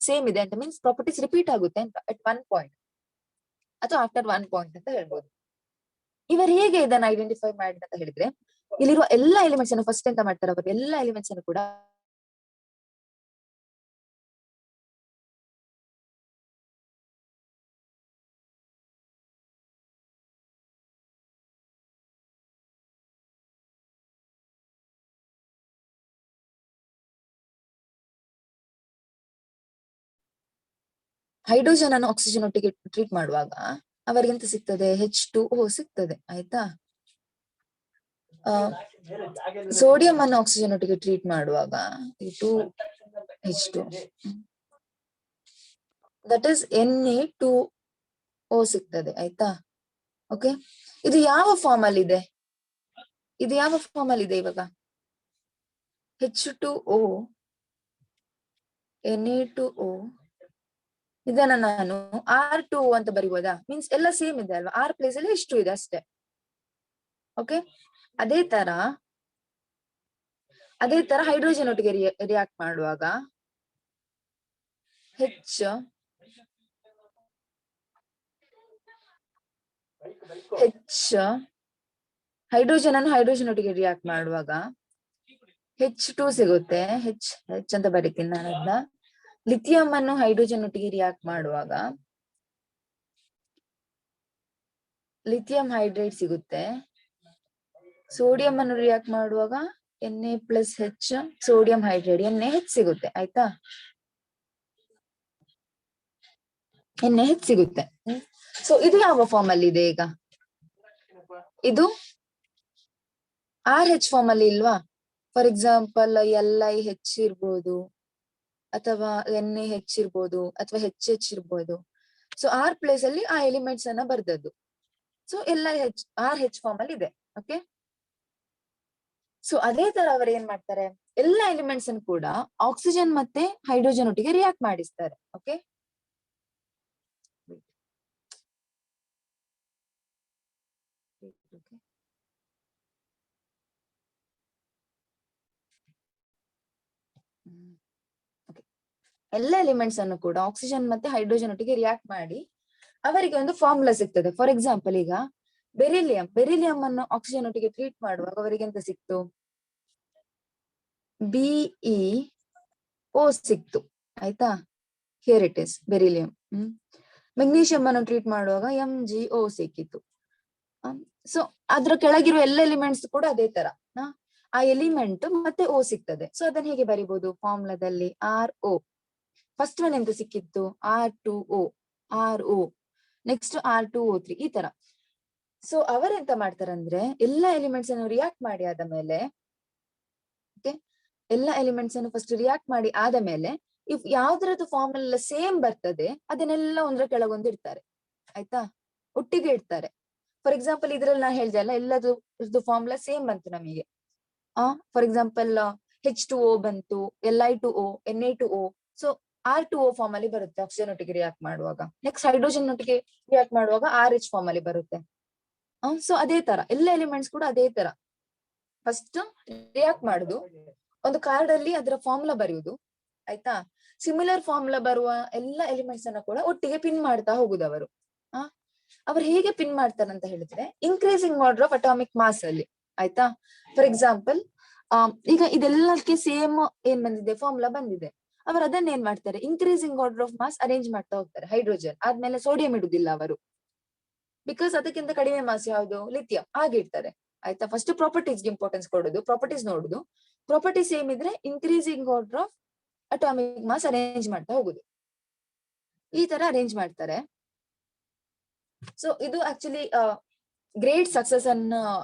ಸೇಮ್ ಇದೆ ಅಂತ. ಮೀನ್ಸ್ ಪ್ರಾಪರ್ಟೀಸ್ ರಿಪೀಟ್ ಆಗುತ್ತೆ ಅಂತ ಅಟ್ ಒನ್ ಪಾಯಿಂಟ್ ಅಥವಾ ಆಫ್ಟರ್ ಒನ್ ಪಾಯಿಂಟ್ ಅಂತ ಹೇಳ್ಬೋದು. ಇವರು ಹೇಗೆ ಇದನ್ನ ಐಡೆಂಟಿಫೈ ಮಾಡಿದ ಅಂತ ಹೇಳಿದ್ರೆ, ಇಲ್ಲಿರುವ ಎಲ್ಲಾ ಎಲಿಮೆಂಟ್ಸ್ ಅನ್ನು ಫಸ್ಟ್ ಎಂತ ಮಾಡ್ತಾರೆ, ಅವರು ಎಲ್ಲಾ ಎಲಿಮೆಂಟ್ಸ್ ಅನ್ನು ಕೂಡ ಹೈಡ್ರೋಜನ್ ಅನ್ನು ಆಕ್ಸಿಜನ್ ಒಟ್ಟಿಗೆ ಟ್ರೀಟ್ ಮಾಡುವಾಗ ಅವರಿಗೆಂತ ಸಿಗ್ತದೆ, H2O ಸಿಗ್ತದೆ ಆಯ್ತಾ. ಸೋಡಿಯಂ ಅನ್ನು ಆಕ್ಸಿಜನ್ ಒಟ್ಟಿಗೆ ಟ್ರೀಟ್ ಮಾಡುವಾಗ 2H2 ದಟ್ ಇಸ್ Na2O ಸಿಗ್ತದೆ ಆಯ್ತಾ. ಓಕೆ, ಇದು ಯಾವ ಫಾರ್ಮ್ ಅಲ್ಲಿ ಇದೆ, ಇವಾಗ H2O Na2O ಇದನ್ನ ನಾನು R2 ಅಂತ ಬರಿಬೋದಾ. ಮೀನ್ಸ್ ಎಲ್ಲ ಸೇಮ್ ಇದೆ ಅಲ್ವಾ, R ಪ್ಲೇಸ್ ಅಲ್ಲಿ H2 ಇದೆ ಅಷ್ಟೇ. ಓಕೆ, ಅದೇ ತರ ಅದೇ ತರ ಹೈಡ್ರೋಜನ್ ಒಟ್ಟಿಗೆ ರಿಯಾಕ್ಟ್ ಮಾಡುವಾಗ ಹೈಡ್ರೋಜನ್ ಅನ್ನು ಹೈಡ್ರೋಜನ್ ಒಟ್ಟಿಗೆ ರಿಯಾಕ್ಟ್ ಮಾಡುವಾಗ H2 ಸಿಗುತ್ತೆ. H ಅಂತ ಬರೀತೀನಿ ನಾನು ಅದನ್ನ. ಲಿಥಿಯಂ ಅನ್ನು ಹೈಡ್ರೋಜನ್ ಒಟ್ಟಿಗೆ ರಿಯಾಕ್ಟ್ ಮಾಡುವಾಗ ಲಿಥಿಯಂ ಹೈಡ್ರೈಡ್ ಸಿಗುತ್ತೆ. ಸೋಡಿಯಂ ಅನ್ನು ರಿಯಾಕ್ಟ್ ಮಾಡುವಾಗ Na+H ಸೋಡಿಯಂ ಹೈಡ್ರೈಡ್ NaH ಸಿಗುತ್ತೆ. ಆಯ್ತಾ, NaH ಸಿಗುತ್ತೆ. ಸೊ ಇದು ಯಾವ ಫಾರ್ಮ್ ಅಲ್ಲಿ ಇದೆ? ಈಗ ಇದು RH ಫಾರ್ಮ್ ಅಲ್ಲಿ ಇಲ್ವಾ? ಫಾರ್ ಎಕ್ಸಾಂಪಲ್ LiH ಇರ್ಬೋದು, ಅಥವಾ NaH ಇರ್ಬೋದು, ಅಥವಾ HH ಇರ್ಬೋದು. ಸೊ R ಪ್ಲೇಸ್ ಅಲ್ಲಿ ಆ ಎಲಿಮೆಂಟ್ಸ್ ಅನ್ನ ಬರ್ದದ್ದು. ಸೊ RH ಫಾರ್ಮ್ ಅಲ್ಲಿ ಇದೆ. ಓಕೆ, ಸೊ ಅದೇ ತರ ಅವರು ಏನ್ ಮಾಡ್ತಾರೆ, ಎಲ್ಲಾ ಎಲಿಮೆಂಟ್ಸ್ ಅನ್ನು ಕೂಡ ಆಕ್ಸಿಜನ್ ಮತ್ತೆ ಹೈಡ್ರೋಜನ್ ಒಟ್ಟಿಗೆ ರಿಯಾಕ್ಟ್ ಮಾಡಿಸ್ತಾರೆ. ಓಕೆ, ಎಲ್ಲ ಎಲಿಮೆಂಟ್ಸ್ ಅನ್ನು ಕೂಡ ಆಕ್ಸಿಜನ್ ಮತ್ತೆ ಹೈಡ್ರೋಜನ್ ಒಟ್ಟಿಗೆ ರಿಯಾಕ್ಟ್ ಮಾಡಿ ಅವರಿಗೆ ಒಂದು ಫಾರ್ಮುಲಾ ಸಿಗ್ತದೆ. ಫಾರ್ ಎಕ್ಸಾಂಪಲ್ ಈಗ ಬೆರಿಲಿಯಂ ಅನ್ನು ಆಕ್ಸಿಜನ್ ಒಟ್ಟಿಗೆ ಟ್ರೀಟ್ ಮಾಡುವಾಗ ಅವರಿಗೆ ಎಂತ ಸಿಕ್ತು? BeO ಸಿಕ್ತು. ಆಯ್ತಾ, here it is beryllium. Magnesium ಅನ್ನು ಟ್ರೀಟ್ ಮಾಡುವಾಗ MgO ಸಿಕ್ಕಿತ್ತು. ಸೊ ಅದ್ರ ಕೆಳಗಿರುವ ಎಲ್ಲ ಎಲಿಮೆಂಟ್ಸ್ ಕೂಡ ಅದೇ ತರ ಆ ಎಲಿಮೆಂಟ್ ಮತ್ತೆ O ಸಿಗ್ತದೆ. ಸೊ ಅದನ್ನ ಹೇಗೆ ಬರಿಬಹುದು ಫಾರ್ಮುಲಾದಲ್ಲಿ? RO. ಫಸ್ಟ್ ಒನ್ ಎಂತ ಸಿಕ್ಕಿತ್ತು? R2O, RO, ನೆಕ್ಸ್ಟ್ R2O3, ಈ ತರ. ಸೊ ಅವರೆಂತ ಮಾಡ್ತಾರಂದ್ರೆ ಎಲ್ಲಾ ಎಲಿಮೆಂಟ್ಸ್ ಅನ್ನು ರಿಯಾಕ್ಟ್ ಮಾಡಿ ಆದ ಮೇಲೆ, ಎಲ್ಲಾ ಎಲಿಮೆಂಟ್ಸ್ ಅನ್ನು ಫಸ್ಟ್ ರಿಯಾಕ್ಟ್ ಮಾಡಿ ಆದ ಮೇಲೆ ಇಫ್ ಯಾವ್ದ್ರದ್ದು ಫಾರ್ಮುಲಾ ಸೇಮ್ ಬರ್ತದೆ ಅದನ್ನೆಲ್ಲ ಒಂದ್ರ ಕೆಳಗೊಂದು ಇಡ್ತಾರೆ. ಆಯ್ತಾ, ಒಟ್ಟಿಗೆ ಇಡ್ತಾರೆ. ಫಾರ್ ಎಕ್ಸಾಂಪಲ್ ಇದ್ರಲ್ಲಿ ನಾನು ಹೇಳ್ದೆ ಅಲ್ಲ, ಎಲ್ಲದು ಫಾರ್ಮುಲಾ ಸೇಮ್ ಬಂತು ನಮಗೆ. ಫಾರ್ ಎಕ್ಸಾಂಪಲ್ H2O ಬಂತು, Li2O, Na2O. So R2O form ಅಲ್ಲಿ ಬರುತ್ತೆ ಆಕ್ಸಿಜನ್ ಒಟ್ಟಿಗೆ ರಿಯಾಕ್ಟ್ ಮಾಡುವಾಗ. ನೆಕ್ಸ್ಟ್ ಹೈಡ್ರೋಜನ್ ಒಟ್ಟಿಗೆ ರಿಯಾಕ್ಟ್ ಮಾಡುವಾಗ RH ಫಾರ್ಮ್ ಅಲ್ಲಿ ಬರುತ್ತೆ. ಸೊ ಅದೇ ತರ ಎಲ್ಲ ಎಲಿಮೆಂಟ್ಸ್ ಕೂಡ ಅದೇ ತರ ಫಸ್ಟ್ ರಿಯಾಕ್ಟ್ ಮಾಡುದು, ಒಂದು ಕಾರ್ಡ್ ಅಲ್ಲಿ ಅದರ ಫಾರ್ಮುಲಾ ಬರೆಯುವುದು. ಆಯ್ತಾ, ಸಿಮಿಲರ್ ಫಾರ್ಮುಲಾ ಬರುವ ಎಲ್ಲ ಎಲಿಮೆಂಟ್ಸ್ ಅನ್ನ ಕೂಡ ಒಟ್ಟಿಗೆ ಪಿನ್ ಮಾಡ್ತಾ ಹೋಗುದು ಅವರು. ಅವ್ರು ಹೇಗೆ ಪಿನ್ ಮಾಡ್ತಾರೆ ಅಂತ ಹೇಳಿದ್ರೆ increasing order of atomic mass ಅಲ್ಲಿ. ಆಯ್ತಾ, ಫಾರ್ ಎಕ್ಸಾಂಪಲ್ ಈಗ ಇದೆಲ್ಲಕ್ಕೆ ಸೇಮ್ ಏನ್ ಬಂದಿದೆ, ಫಾರ್ಮುಲಾ ಬಂದಿದೆ. ಅವರು ಅದನ್ನ ಏನ್ ಮಾಡ್ತಾರೆ, increasing order of mass arrange ಮಾಡ್ತಾ ಹೋಗ್ತಾರೆ. ಹೈಡ್ರೋಜನ್ ಆದ್ಮೇಲೆ ಸೋಡಿಯಂ ಇಡುದಿಲ್ಲ ಅವರು, ಬಿಕಾಸ್ ಅದಕ್ಕಿಂತ ಕಡಿಮೆ ಮಾಸ್ ಯಾವುದು, ಲಿಥಿಯಂ, ಹಾಗೆ ಇಡ್ತಾರೆ. ಆಯ್ತಾ, ಫಸ್ಟ್ ಪ್ರಾಪರ್ಟೀಸ್ಗೆ ಇಂಪಾರ್ಟೆನ್ಸ್ ಕೊಡುದು, ಪ್ರಾಪರ್ಟೀಸ್ ನೋಡುದು. ಪ್ರಾಪರ್ಟಿ ಸೇಮ್ ಇದ್ರೆ increasing order of atomic mass arrange ಮಾಡ್ತಾ ಹೋಗುದು. ಈ ತರ ಅರೇಂಜ್ ಮಾಡ್ತಾರೆ. ಸೊ ಇದು ಆಕ್ಚುಲಿ ಗ್ರೇಟ್ ಸಕ್ಸಸ್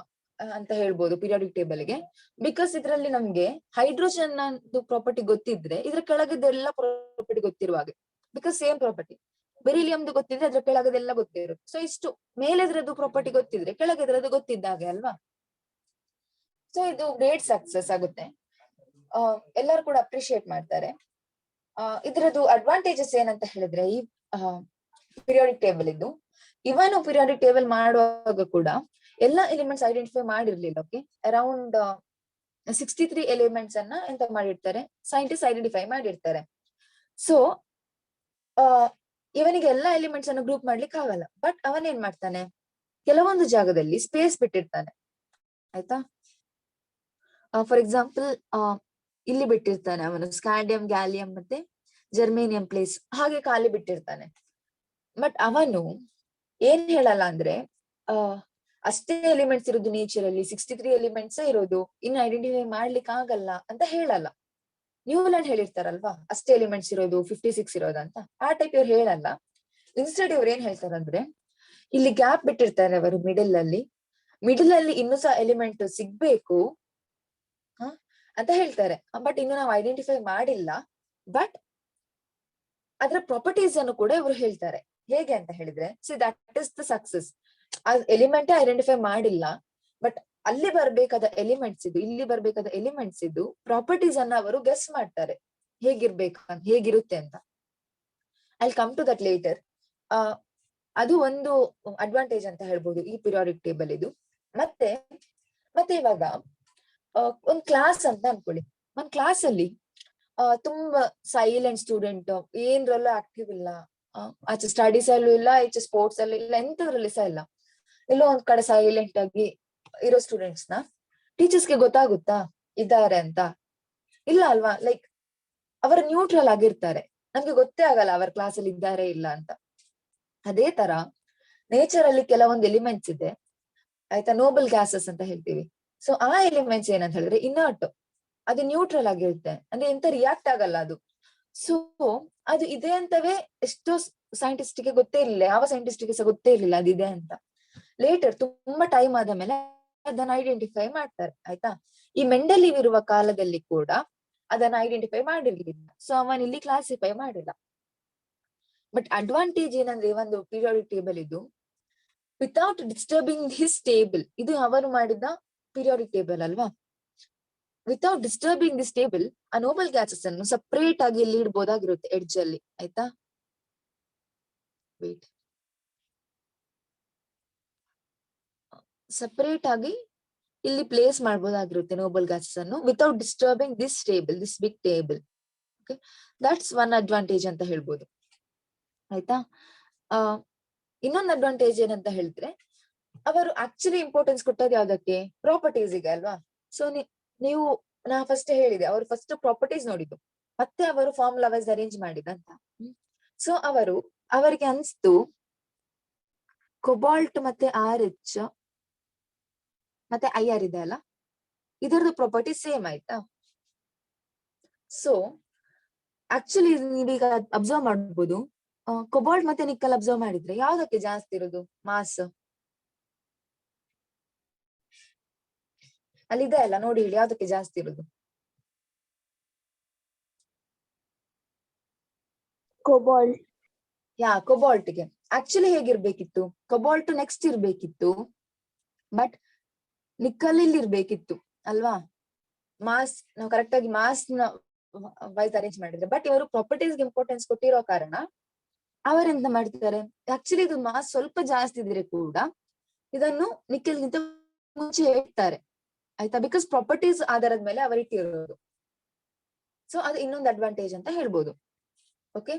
ಅಂತ ಹೇಳ್ಬೋದು ಪೀರಿಯಾಡಿಕ್ ಟೇಬಲ್ ಗೆ. ಬಿಕಾಸ್ ಇದರಲ್ಲಿ ನಮ್ಗೆ ಹೈಡ್ರೋಜನ್ ಪ್ರಾಪರ್ಟಿ ಗೊತ್ತಿದ್ರೆ ಇದ್ರ ಕೆಳಗದೆಲ್ಲ ಪ್ರಾಪರ್ಟಿ ಗೊತ್ತಿರುವ ಹಾಗೆ. Because same property. ಬೆರಿಲಿಯಂದು ಗೊತ್ತಿದ್ರೆ ಅದ್ರ ಕೆಳಗದೆಲ್ಲ ಗೊತ್ತಿರುತ್ತೆ. ಸೊ ಇಷ್ಟು ಮೇಲೆದ್ರದ್ದು ಪ್ರಾಪರ್ಟಿ ಗೊತ್ತಿದ್ರೆ ಕೆಳಗೆದ್ರದ್ದು ಗೊತ್ತಿದ್ದ ಹಾಗೆ ಅಲ್ವಾ. ಸೊ ಇದು ಗ್ರೇಟ್ ಸಕ್ಸಸ್ ಆಗುತ್ತೆ, ಎಲ್ಲರೂ ಕೂಡ ಅಪ್ರಿಶಿಯೇಟ್ ಮಾಡ್ತಾರೆ. ಇದ್ರದ್ದು ಅಡ್ವಾಂಟೇಜಸ್ ಏನಂತ ಹೇಳಿದ್ರೆ, ಈ ಪೀರಿಯಾಡಿಕ್ ಟೇಬಲ್ ಇದ್ದು ಇವನು ಪೀರಿಯಾಡಿಕ್ ಟೇಬಲ್ ಮಾಡುವಾಗ ಕೂಡ ಎಲ್ಲಾ ಎಲಿಮೆಂಟ್ಸ್ ಐಡೆಂಟಿಫೈ ಮಾಡಿರ್ಲಿಲ್ಲ. ಓಕೆ, ಅರೌಂಡ್ 63 ಎಲಿಮೆಂಟ್ಸ್ ಅನ್ನ ಎಂತ ಮಾಡಿರ್ತಾರೆ, ಸೈಂಟಿಸ್ಟ್ ಐಡೆಂಟಿಫೈ ಮಾಡಿರ್ತಾರೆ. ಸೊ ಇವನಿಗೆ ಎಲ್ಲಾ ಎಲಿಮೆಂಟ್ಸ್ ಅನ್ನು ಗ್ರೂಪ್ ಮಾಡ್ಲಿಕ್ಕೆ ಆಗಲ್ಲ. ಬಟ್ ಅವನೇನ್ ಮಾಡ್ತಾನೆ, ಕೆಲವೊಂದು ಜಾಗದಲ್ಲಿ ಸ್ಪೇಸ್ ಬಿಟ್ಟಿರ್ತಾನೆ. ಆಯ್ತಾ, ಫಾರ್ ಎಕ್ಸಾಂಪಲ್ ಇಲ್ಲಿ ಬಿಟ್ಟಿರ್ತಾನೆ ಅವನು ಸ್ಕ್ಯಾಂಡಿಯಂ, ಗ್ಯಾಲಿಯಂ ಮತ್ತೆ ಜರ್ಮೇನಿಯಂ ಪ್ಲೇಸ್ ಹಾಗೆ ಖಾಲಿ ಬಿಟ್ಟಿರ್ತಾನೆ. ಬಟ್ ಅವನು ಏನ್ ಹೇಳಲ್ಲ ಅಂದ್ರೆ ಅಷ್ಟೇ ಎಲಿಮೆಂಟ್ಸ್ ಇರೋದು ನೇಚರ್ ಅಲ್ಲಿ, 63 ಎಲಿಮೆಂಟ್ಸ್ ಇರೋದು, ಇನ್ನು ಐಡೆಂಟಿಫೈ ಮಾಡ್ಲಿಕ್ಕೆ ಆಗಲ್ಲ ಅಂತ ಹೇಳಲ್ಲ. ನ್ಯೂಲ್ಯಾಂಡ್ ಹೇಳಿರ್ತಾರಲ್ವಾ ಅಷ್ಟೇ ಎಲಿಮೆಂಟ್ಸ್ ಇರೋದು, 56 ಇರೋದಂತ. ಆ ಟೈಪ್ ಇವ್ರು ಹೇಳಲ್ಲ. ಇನ್ಸ್ಟೆಡ್ ಇವ್ರು ಏನ್ ಹೇಳ್ತಾರಂದ್ರೆ ಇಲ್ಲಿ ಗ್ಯಾಪ್ ಬಿಟ್ಟಿರ್ತಾರೆ ಅವರು ಮಿಡಲ್ ಅಲ್ಲಿ ಇನ್ನೂ ಸಹ ಎಲಿಮೆಂಟ್ ಸಿಗ್ಬೇಕು ಅಂತ ಹೇಳ್ತಾರೆ. ಬಟ್ ಇನ್ನು ನಾವು ಐಡೆಂಟಿಫೈ ಮಾಡಿಲ್ಲ. ಬಟ್ ಅದರ ಪ್ರಾಪರ್ಟೀಸ್ ಅನ್ನು ಕೂಡ ಇವರು ಹೇಳ್ತಾರೆ. ಹೇಗೆ ಅಂತ ಹೇಳಿದ್ರೆ, see that is the success. ಆ ಎಲಿಮೆಂಟ್ ಐಡೆಂಟಿಫೈ ಮಾಡಿಲ್ಲ, ಬಟ್ ಅಲ್ಲಿ ಬರ್ಬೇಕಾದ ಎಲಿಮೆಂಟ್ಸ್ ಇದು, ಇಲ್ಲಿ ಬರ್ಬೇಕಾದ ಎಲಿಮೆಂಟ್ಸ್ ಇದು ಪ್ರಾಪರ್ಟೀಸ್ ಅನ್ನ ಅವರು ಗೆಸ್ ಮಾಡ್ತಾರೆ ಹೇಗಿರುತ್ತೆ ಅಂತ. I come to that later. ಅದು ಒಂದು ಅಡ್ವಾಂಟೇಜ್ ಅಂತ ಹೇಳ್ಬೋದು ಈ ಪೀರಿಯಾಡಿಕ್ ಟೇಬಲ್ ಇದು. ಮತ್ತೆ ಇವಾಗ ಒಂದ್ ಕ್ಲಾಸ್ ಅಂತ ಅನ್ಕೊಳ್ಳಿ. ಒಂದ್ ಕ್ಲಾಸ್ ಅಲ್ಲಿ ತುಂಬಾ ಸೈಲೆಂಟ್ ಸ್ಟೂಡೆಂಟ್, ಏನ್ರಲ್ಲೂ ಆಕ್ಟಿವ್ ಇಲ್ಲ, ಆಚೆ ಸ್ಟಡೀಸ್ ಅಲ್ಲೂ ಇಲ್ಲ, ಈಚೆ ಸ್ಪೋರ್ಟ್ಸ್ ಅಲ್ಲೂ ಇಲ್ಲ, ಎಂತದ್ರಲ್ಲಿ ಸಹ ಇಲ್ಲ, ಎಲ್ಲೋ ಒಂದ್ ಕಡೆ ಸೈಲೆಂಟ್ ಆಗಿ ಇರೋ ಸ್ಟೂಡೆಂಟ್ಸ್ ನ ಟೀಚರ್ಸ್ಗೆ ಗೊತ್ತಾಗುತ್ತಾ ಇದ್ದಾರೆ ಅಂತ? ಇಲ್ಲ ಅಲ್ವಾ? ಲೈಕ್ ಅವರು ನ್ಯೂಟ್ರಲ್ ಆಗಿರ್ತಾರೆ, ನಮ್ಗೆ ಗೊತ್ತೇ ಆಗಲ್ಲ ಅವ್ರ ಕ್ಲಾಸ್ ಅಲ್ಲಿ ಇದ್ದಾರೆ ಇಲ್ಲ ಅಂತ. ಅದೇ ತರ ನೇಚರ್ ಅಲ್ಲಿ ಕೆಲವೊಂದು ಎಲಿಮೆಂಟ್ಸ್ ಇದೆ ಆಯ್ತಾ, ನೋಬಲ್ ಗ್ಯಾಸಸ್ ಅಂತ ಹೇಳ್ತೀವಿ. ಸೊ ಆ ಎಲಿಮೆಂಟ್ಸ್ ಏನಂತ ಹೇಳಿದ್ರೆ ಇನ್ನರ್ಟ್, ಅದು ನ್ಯೂಟ್ರಲ್ ಆಗಿರುತ್ತೆ, ಅಂದ್ರೆ ಎಂತ ರಿಯಾಕ್ಟ್ ಆಗಲ್ಲ ಅದು. ಸೊ ಅದು ಇದೆ ಅಂತವೇ ಎಷ್ಟೋ ಸೈಂಟಿಸ್ಟ್ಗೆ ಗೊತ್ತೇ ಇರ್ಲಿಲ್ಲ, ಯಾವ ಸೈಂಟಿಸ್ಟ್ಗೆ ಸಹ ಗೊತ್ತೇ ಇರ್ಲಿಲ್ಲ ಅದಿದೆ ಅಂತ. ಲೇಟರ್ ತುಂಬಾ ಟೈಮ್ ಆದ ಮೇಲೆ ಅದನ್ನ ಐಡೆಂಟಿಫೈ ಮಾಡ್ತಾರೆ ಆಯ್ತಾ. ಈ ಮೆಂಡಲಿವ್ ಇರುವ ಕಾಲದಲ್ಲಿ ಕೂಡ ಅದನ್ನ ಐಡೆಂಟಿಫೈ ಮಾಡಿರ್ಲಿಲ್ಲ, ಸೊ ಅವನ್ ಇಲ್ಲಿ ಕ್ಲಾಸಿಫೈ ಮಾಡಿಲ್ಲ. ಬಟ್ ಅಡ್ವಾಂಟೇಜ್ ಏನಂದ್ರೆ ಒಂದು ಪೀರಿಯಾಡಿಕ್ ಟೇಬಲ್ ಇದು ವಿತೌಟ್ ಡಿಸ್ಟರ್ಬಿಂಗ್ ಹಿಸ್ ಟೇಬಲ್, ಇದು ಅವರು ಮಾಡಿದ ಪೀರಿಯಾಡಿಕ್ ಟೇಬಲ್ ಅಲ್ವಾ. ವಿತೌಟ್ ಡಿಸ್ಟರ್ಬಿಂಗ್ ದಿಸ್ ಟೇಬಲ್ ಆ ನೋಬಲ್ ಗ್ಯಾಸಸ್ ಅನ್ನು ಸಪರೇಟ್ ಆಗಿ ಇಲ್ಲಿ ಇಡ್ಬೋದಾಗಿರುತ್ತೆ ಎಡ್ಜ್ ಅಲ್ಲಿ ಆಯ್ತಾ. ವೇಟ್, ಸಪರೇಟ್ ಆಗಿ ಇಲ್ಲಿ ಪ್ಲೇಸ್ ಮಾಡ್ಬೋದಾಗಿರುತ್ತೆ ನೋಬಲ್ ಗ್ಯಾಸಸ್ ಅನ್ನು without disturbing this table, this big table. Okay, that's one advantage ಅಂತ ಹೇಳ್ಬೋದು ಆಯ್ತಾ. ಇನ್ನೊಂದು ಅಡ್ವಾಂಟೇಜ್ ಏನಂತ ಹೇಳಿದ್ರೆ, ಅವರು ಆಕ್ಚುಲಿ ಇಂಪಾರ್ಟೆನ್ಸ್ ಕೊಟ್ಟದ್ದು ಯಾವ್ದಕ್ಕೆ? ಪ್ರಾಪರ್ಟೀಸ್ಗೆ ಅಲ್ವಾ. ಸೊ ನೀವು ನಾ ಫಸ್ಟ್ ಹೇಳಿದೆ, ಅವರು ಫಸ್ಟ್ ಪ್ರಾಪರ್ಟೀಸ್ ನೋಡಿದ್ದು, ಮತ್ತೆ ಅವರು ಫಾರ್ಮುಲಾ ವೈಸ್ ಅರೇಂಜ್ ಮಾಡಿದಂತ. ಸೊ ಅವರಿಗೆ ಅನ್ಸ್ತು ಕೊಬಾಲ್ಟ್ ಮತ್ತೆ RH ಮತ್ತೆ IR ಇದೆ ಅಲ್ಲ, ಇದರದ್ದು ಪ್ರಾಪರ್ಟಿ ಸೇಮ್ ಆಯ್ತಾ. ಸೊ ಆಕ್ಚುಲಿ ನೀವೀಗ ಅಬ್ಸರ್ವ್ ಮಾಡ್ಬೋದು, ಕೊಬಾಲ್ಟ್ ಮತ್ತೆ ನಿಕ್ಕಲ್ ಅಬ್ಸರ್ವ್ ಮಾಡಿದ್ರೆ ಯಾವ್ದಕ್ಕೆ ಜಾಸ್ತಿ ಇರೋದು ಮಾಸ್? ಅಲ್ಲಿದೆ ಅಲ್ಲ, ನೋಡಿ ಹೇಳಿ ಯಾವ್ದಕ್ಕೆ ಜಾಸ್ತಿ ಇರೋದು? ಕೋಬಾಲ್ಟ್. ಕೊಬಾಲ್ಟ್ಗೆ. ಆಕ್ಚುಲಿ ಹೇಗಿರ್ಬೇಕಿತ್ತು? ಕೊಬಾಲ್ಟ್ ನೆಕ್ಸ್ಟ್ ಇರ್ಬೇಕಿತ್ತು, ಬಟ್ ನಿಕ್ಕಲ್ ಇಲ್ಲಿ ಇರ್ಬೇಕಿತ್ತು ಅಲ್ವಾ. ಮಾಸ್ ನಾವು ಕರೆಕ್ಟ್ ಆಗಿ ಮಾಸ್ ನ ವೈಸ್ ಅರೇಂಜ್ ಮಾಡಿದ್ರೆ, ಬಟ್ ಇವರು ಪ್ರಾಪರ್ಟೀಸ್ಗೆ ಇಂಪಾರ್ಟೆನ್ಸ್ ಕೊಟ್ಟಿರೋ ಕಾರಣ ಅವರೆಂತ ಮಾಡ್ತಿದ್ದಾರೆ, ಆಕ್ಚುಲಿ ಇದು ಮಾಸ್ ಸ್ವಲ್ಪ ಜಾಸ್ತಿ ಇದ್ರೆ ಕೂಡ ಇದನ್ನು ನಿಕ್ಕಲ್ಗಿಂತ ಮುಂಚೆ ಇಡ್ತಾರೆ ಆಯ್ತಾ, ಬಿಕಾಸ್ ಪ್ರಾಪರ್ಟೀಸ್ ಆಧಾರದ ಮೇಲೆ ಅವರು ಇಟ್ಟಿರೋದು. ಸೊ ಅದು ಇನ್ನೊಂದು ಅಡ್ವಾಂಟೇಜ್ ಅಂತ ಹೇಳ್ಬೋದು. Okay,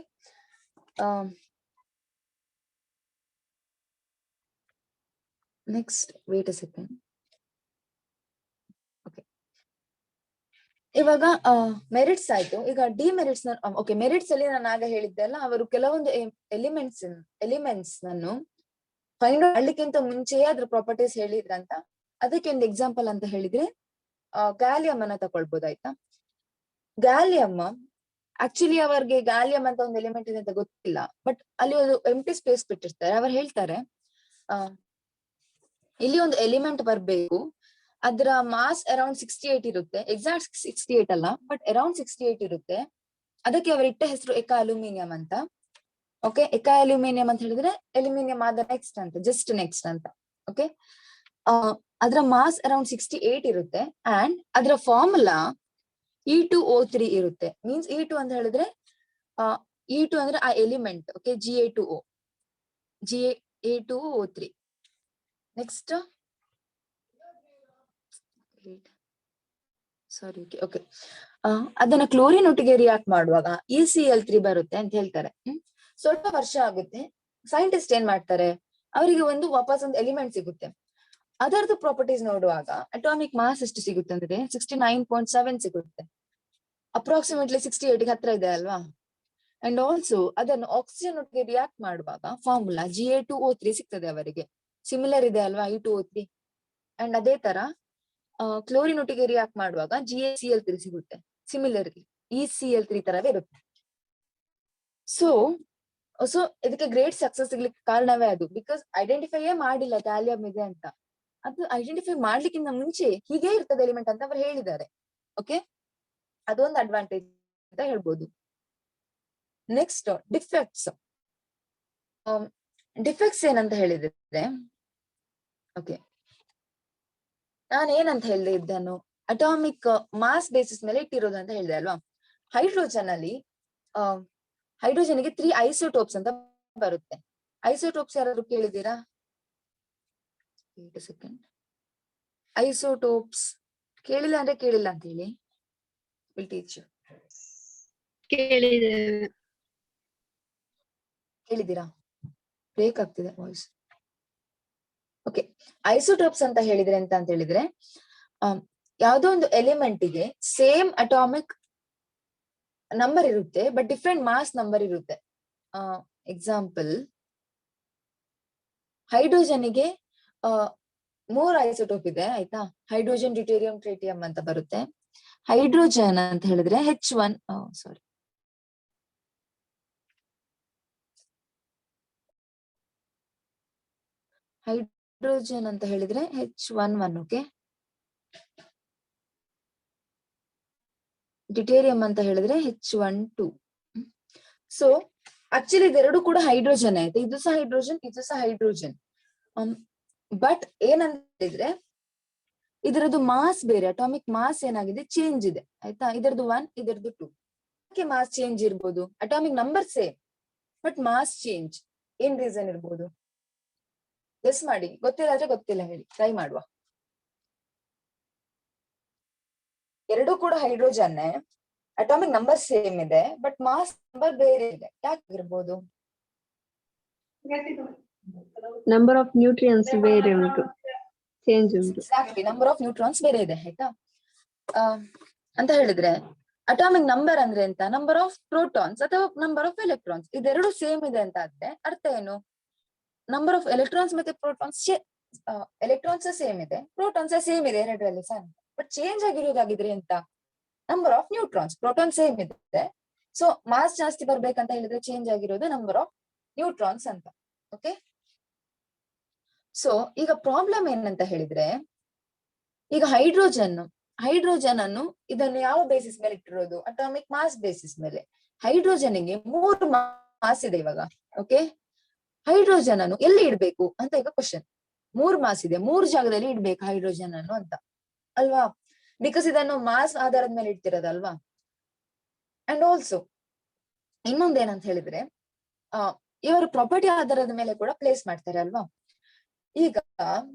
next wait a second. Okay, ಇವಾಗ ಮೆರಿಟ್ಸ್ ಆಯ್ತು. ಈಗ ಡಿಮೆರಿಟ್ಸ್ ಓಕೆ, ಮೆರಿಟ್ಸ್ ಅಲ್ಲಿ ನಾನು ಆಗ ಹೇಳಿದ್ದೆ ಅಲ್ಲ, ಅವರು ಕೆಲವೊಂದು ಎಲಿಮೆಂಟ್ಸ್ ನನ್ನು ಫೈಂಡ್ ಔಟ್ ಮಾಡ್ಲಿಕ್ಕಿಂತ ಮುಂಚೆಯೇ ಅದ್ರ ಪ್ರಾಪರ್ಟೀಸ್ ಹೇಳಿದ್ರಂತ. ಅದಕ್ಕೆ ಒಂದು ಎಕ್ಸಾಂಪಲ್ ಅಂತ ಹೇಳಿದ್ರೆ ಗ್ಯಾಲಿಯಂ ಅನ್ನ ತಕೊಳ್ಬೋದಾಯ್ತಾ. ಗ್ಯಾಲಿಯಂ ಆಕ್ಚುಲಿ ಅವರಿಗೆ ಗ್ಯಾಲಿಯಂ ಅಂತ ಒಂದು ಎಲಿಮೆಂಟ್ ಇದೆ ಅಂತ ಗೊತ್ತಿಲ್ಲ, ಬಟ್ ಅಲ್ಲಿ ಒಂದು ಎಂಟಿ ಸ್ಪೇಸ್ ಬಿಟ್ಟಿರ್ತಾರೆ. ಅವ್ರು ಹೇಳ್ತಾರೆ ಇಲ್ಲಿ ಒಂದು ಎಲಿಮೆಂಟ್ ಬರ್ಬೇಕು, ಅದರ ಮಾಸ್ ಅರೌಂಡ್ 68 ಇರುತ್ತೆ, ಎಕ್ಸಾಕ್ಟ್ 68 ಅಲ್ಲ, ಬಟ್ ಅರೌಂಡ್ 68 ಇರುತ್ತೆ. ಅದಕ್ಕೆ ಅವರು ಇಟ್ಟ ಹೆಸರು ಎಕಾ ಅಲ್ಯೂಮಿನಿಯಂ ಅಂತ. ಓಕೆ, ಎಕಾ ಅಲ್ಯೂಮಿನಿಯಂ ಅಂತ ಹೇಳಿದ್ರೆ ಅಲ್ಯೂಮಿನಿಯಂ ಆದ ನೆಕ್ಸ್ಟ್ ಅಂತ, ಜಸ್ಟ್ ನೆಕ್ಸ್ಟ್ ಅಂತ. ಓಕೆ, ಅದರ ಮಾಸ್ ಅರೌಂಡ್ 68 ಇರುತ್ತೆ ಅಂಡ್ ಅದರ ಫಾರ್ಮುಲಾ E2O3 ಇರುತ್ತೆ. ಮೀನ್ಸ್ E2 ಅಂತ ಹೇಳಿದ್ರೆ E2 ಅಂದ್ರೆ ಆ ಎಲಿಮೆಂಟ್. Okay, Ga2O3. ನೆಕ್ಸ್ಟ್ ಸಾರಿ, ಓಕೆ, ಅದನ್ನ ಕ್ಲೋರಿನ್ ಒಟ್ಟಿಗೆ ರಿಯಾಕ್ಟ್ ಮಾಡುವಾಗ ECl3 ಬರುತ್ತೆ ಅಂತ ಹೇಳ್ತಾರೆ. ಸ್ವಲ್ಪ ವರ್ಷ ಆಗುತ್ತೆ, ಸೈಂಟಿಸ್ಟ್ ಏನ್ ಮಾಡ್ತಾರೆ, ಅವರಿಗೆ ವಾಪಸ್ ಒಂದು ಎಲಿಮೆಂಟ್ ಸಿಗುತ್ತೆ. ಅದರದ್ದು ಪ್ರಾಪರ್ಟೀಸ್ ನೋಡುವಾಗ ಅಟಾಮಿಕ್ ಮಾಸ್ ಎಷ್ಟು ಸಿಗುತ್ತೆ ಅಂದ್ರೆ 69.7 ಸಿಗುತ್ತೆ, ಅಪ್ರಾಕ್ಸಿಮೇಟ್ಲಿ 68 ಹತ್ರ ಇದೆ ಅಲ್ವಾ. ಅಂಡ್ ಆಲ್ಸೋ ಅದನ್ನು ಆಕ್ಸಿಜನ್ ಒಟ್ಟಿಗೆ ರಿಯಾಕ್ಟ್ ಮಾಡುವಾಗ ಫಾರ್ಮುಲಾ Ga2O3 ಸಿಗ್ತದೆ ಅವರಿಗೆ. ಸಿಮಿಲರ್ ಇದೆ ಅಲ್ವಾ E2O3. ಅಂಡ್ ಅದೇ ತರ ಕ್ಲೋರಿನ್ ಒಟ್ಟಿಗೆ ರಿಯಾಕ್ಟ್ ಮಾಡುವಾಗ GaCl3 ಸಿಗುತ್ತೆ, ಸಿಮಿಲರ್ ECl3 ತರವೇ ಇರುತ್ತೆ. ಸೊ ಇದಕ್ಕೆ ಗ್ರೇಟ್ ಸಕ್ಸಸ್ ಸಿಗ್ಲಿಕ್ಕೆ ಕಾರಣವೇ ಅದು, ಬಿಕಾಸ್ ಐಡೆಂಟಿಫೈಯೇ ಮಾಡಿಲ್ಲ ಗ್ಯಾಲಿಯಂ ಇದೆ ಅಂತ. ಅದು ಐಡೆಂಟಿಫೈ ಮಾಡ್ಲಿಕ್ಕಿಂತ ಮುಂಚೆ ಹೀಗೆ ಇರ್ತದೆ ಎಲಿಮೆಂಟ್ ಅಂತ ಅವರು ಹೇಳಿದ್ದಾರೆ. ಓಕೆ, ಅದೊಂದು ಅಡ್ವಾಂಟೇಜ್ ಅಂತ ಹೇಳ್ಬೋದು. ನೆಕ್ಸ್ಟ್ ಡಿಫೆಕ್ಟ್ಸ್ ಏನಂತ ಹೇಳಿದ್ರೆ, ಓಕೆ, ನಾನು ಏನಂತ ಹೇಳಿದೆ, ಇದನ್ನು ಅಟಾಮಿಕ್ ಮಾಸ್ ಬೇಸಿಸ್ ಮೇಲೆ ಇಟ್ಟಿರೋದು ಅಂತ ಹೇಳಿದೆ ಅಲ್ವಾ. ಹೈಡ್ರೋಜನ್ಗೆ 3 ಐಸೋಟೋಪ್ಸ್ ಅಂತ ಬರುತ್ತೆ. ಐಸೋಟೋಪ್ಸ್ ಯಾರಾದ್ರೂ ಕೇಳಿದ್ದೀರಾ? ಸೆಕೆಂಡ್, ಐಸೋಟೋಪ್ಸ್ ಕೇಳಿಲ್ಲ ಅಂದ್ರೆ ಕೇಳಿಲ್ಲ ಅಂತ ಹೇಳಿ. Will teach you. ಕೇಳಿದ್ದೇವೆ. ಕೇಳಿದ್ದೀರಾ? ಬ್ರೇಕ್ ಆಗ್ತಿದೆ ವಾಯ್ಸ್. ಓಕೆ, ಐಸೋಟೋಪ್ಸ್ ಅಂತ ಹೇಳಿದ್ರೆ ಎಂತ ಅಂತ ಹೇಳಿದ್ರೆ ಯಾವ್ದೋ ಒಂದು ಎಲಿಮೆಂಟಿಗೆ ಸೇಮ್ ಅಟಾಮಿಕ್ ನಂಬರ್ ಇರುತ್ತೆ ಬಟ್ ಡಿಫ್ರೆಂಟ್ ಮಾಸ್ ನಂಬರ್ ಇರುತ್ತೆ. ಎಕ್ಸಾಂಪಲ್, ಹೈಡ್ರೋಜನ್ಗೆ 3 ಐಸೋಟೋಪ್ ಇದೆ ಆಯ್ತಾ. ಹೈಡ್ರೋಜನ್, ಡ್ಯೂಟೇರಿಯಂ, ಟ್ರಿಟಿಯಂ ಅಂತ ಬರುತ್ತೆ. ಹೈಡ್ರೋಜನ್ ಅಂತ ಹೇಳಿದ್ರೆ H1, ಸಾರಿ, ಹೈಡ್ರೋಜನ್ ಅಂತ ಹೇಳಿದ್ರೆ H11, ಓಕೆ. ಡ್ಯೂಟೇರಿಯಂ ಅಂತ ಹೇಳಿದ್ರೆ H12. ಸೊ ಆಕ್ಚುಲಿ ಇದೆರಡು ಕೂಡ ಹೈಡ್ರೋಜನ್ ಆಯ್ತು. ಇದು ಸಹ ಹೈಡ್ರೋಜನ್, ಇದು ಸಹ ಹೈಡ್ರೋಜನ್. ಬಟ್ ಏನಂತ ಹೇಳಿದ್ರೆ ಇದರದ್ದು ಮಾಸ್ ಬೇರೆ, ಅಟಾಮಿಕ್ ಮಾಸ್ ಏನಾಗಿದೆ, ಚೇಂಜ್ ಇದೆ ಆಯ್ತಾ. ಇದರದ್ದು 1, ಇದರದ್ದು 2. ಮಾಸ್ ಚೇಂಜ್ ಇರ್ಬೋದು, atomic number same but mass change. ಏನ್ ರೀಸನ್ ಇರ್ಬೋದು? ಗೆಸ್ ಮಾಡಿ. ಗೊತ್ತಿಲ್ಲ ಆದ್ರೆ ಗೊತ್ತಿಲ್ಲ ಹೇಳಿ, ಟ್ರೈ ಮಾಡುವ. ಎರಡೂ ಕೂಡ ಹೈಡ್ರೋಜನ್, ಅಟಾಮಿಕ್ ನಂಬರ್ ಸೇಮ್ ಇದೆ ಬಟ್ ಮಾಸ್ ನಂಬರ್ ಬೇರೆ ಇದೆ. ಯಾಕಿರ್ಬೋದು? ನಂಬರ್ ಆಫ್ ನ್ಯೂಟ್ರಿಯನ್ಸ್ ಬೇರೆ ಉಂಟು, ಚೇಂಜ್ ಉಂಟು. ಎಕ್ಸಾಕ್ಟ್ಲಿ, ನಂಬರ್ ಆಫ್ ನ್ಯೂಟ್ರಾನ್ಸ್ ಬೇರೆ ಇದೆ ಆಯ್ತಾ. ಅಂತ ಹೇಳಿದ್ರೆ ಅಟಾಮಿಕ್ ನಂಬರ್ ಅಂದ್ರೆ ಎಂತ? ನಂಬರ್ ಆಫ್ ಪ್ರೋಟಾನ್ಸ್ ಅಥವಾ ನಂಬರ್ ಆಫ್ ಎಲೆಕ್ಟ್ರಾನ್ಸ್, ಇದೆರಡು ಸೇಮ್ ಇದೆ ಅಂತ ಆದ್ರೆ ಅರ್ಥ ಏನು? ನಂಬರ್ ಆಫ್ ಎಲೆಕ್ಟ್ರಾನ್ಸ್ ಮತ್ತೆ ಪ್ರೋಟಾನ್ಸ್, ಎಲೆಕ್ಟ್ರಾನ್ಸ್ ಸೇಮ್ ಇದೆ, ಪ್ರೋಟಾನ್ಸ್ ಸೇಮ್ ಇದೆ ಎರಡರಲ್ಲಿ ಸಹ. ಬಟ್ ಚೇಂಜ್ ಆಗಿರೋದಾಗಿದ್ರೆ ಎಂತ? Number of neutrons. Proton same ಇದೆ, ಸೊ ಮಾಸ್ ಜಾಸ್ತಿ ಬರ್ಬೇಕಂತ ಹೇಳಿದ್ರೆ ಚೇಂಜ್ ಆಗಿರೋದು ನಂಬರ್ ಆಫ್ ನ್ಯೂಟ್ರಾನ್ಸ್ ಅಂತ. ಓಕೆ, ಸೊ ಈಗ ಪ್ರಾಬ್ಲಮ್ ಏನಂತ ಹೇಳಿದ್ರೆ, ಈಗ ಹೈಡ್ರೋಜನ್ ಅನ್ನು ಇದನ್ನು ಯಾವ ಬೇಸಿಸ್ ಮೇಲೆ ಇಟ್ಟಿರೋದು? ಅಟಾಮಿಕ್ ಮಾಸ್ ಬೇಸಿಸ್ ಮೇಲೆ. ಹೈಡ್ರೋಜನ್ಗೆ 3 ಮಾಸ್ ಇದೆ ಇವಾಗ. ಓಕೆ, ಹೈಡ್ರೋಜನ್ ಅನ್ನು ಎಲ್ಲಿ ಇಡ್ಬೇಕು ಅಂತ ಈಗ ಕ್ವಶನ್. 3 ಮಾಸ್ ಇದೆ, 3 ಜಾಗದಲ್ಲಿ ಇಡ್ಬೇಕು ಹೈಡ್ರೋಜನ್ ಅನ್ನು ಅಂತ ಅಲ್ವಾ. ಬಿಕಾಸ್ ಇದನ್ನು ಮಾಸ್ ಆಧಾರದ ಮೇಲೆ ಇಡ್ತಿರೋದಲ್ವಾ. ಅಂಡ್ ಆಲ್ಸೋ ಇನ್ನೊಂದೇನಂತ ಹೇಳಿದ್ರೆ ಇವರು ಪ್ರಾಪರ್ಟಿ ಆಧಾರದ ಮೇಲೆ ಕೂಡ ಪ್ಲೇಸ್ ಮಾಡ್ತಾರೆ ಅಲ್ವಾ. ಈಗ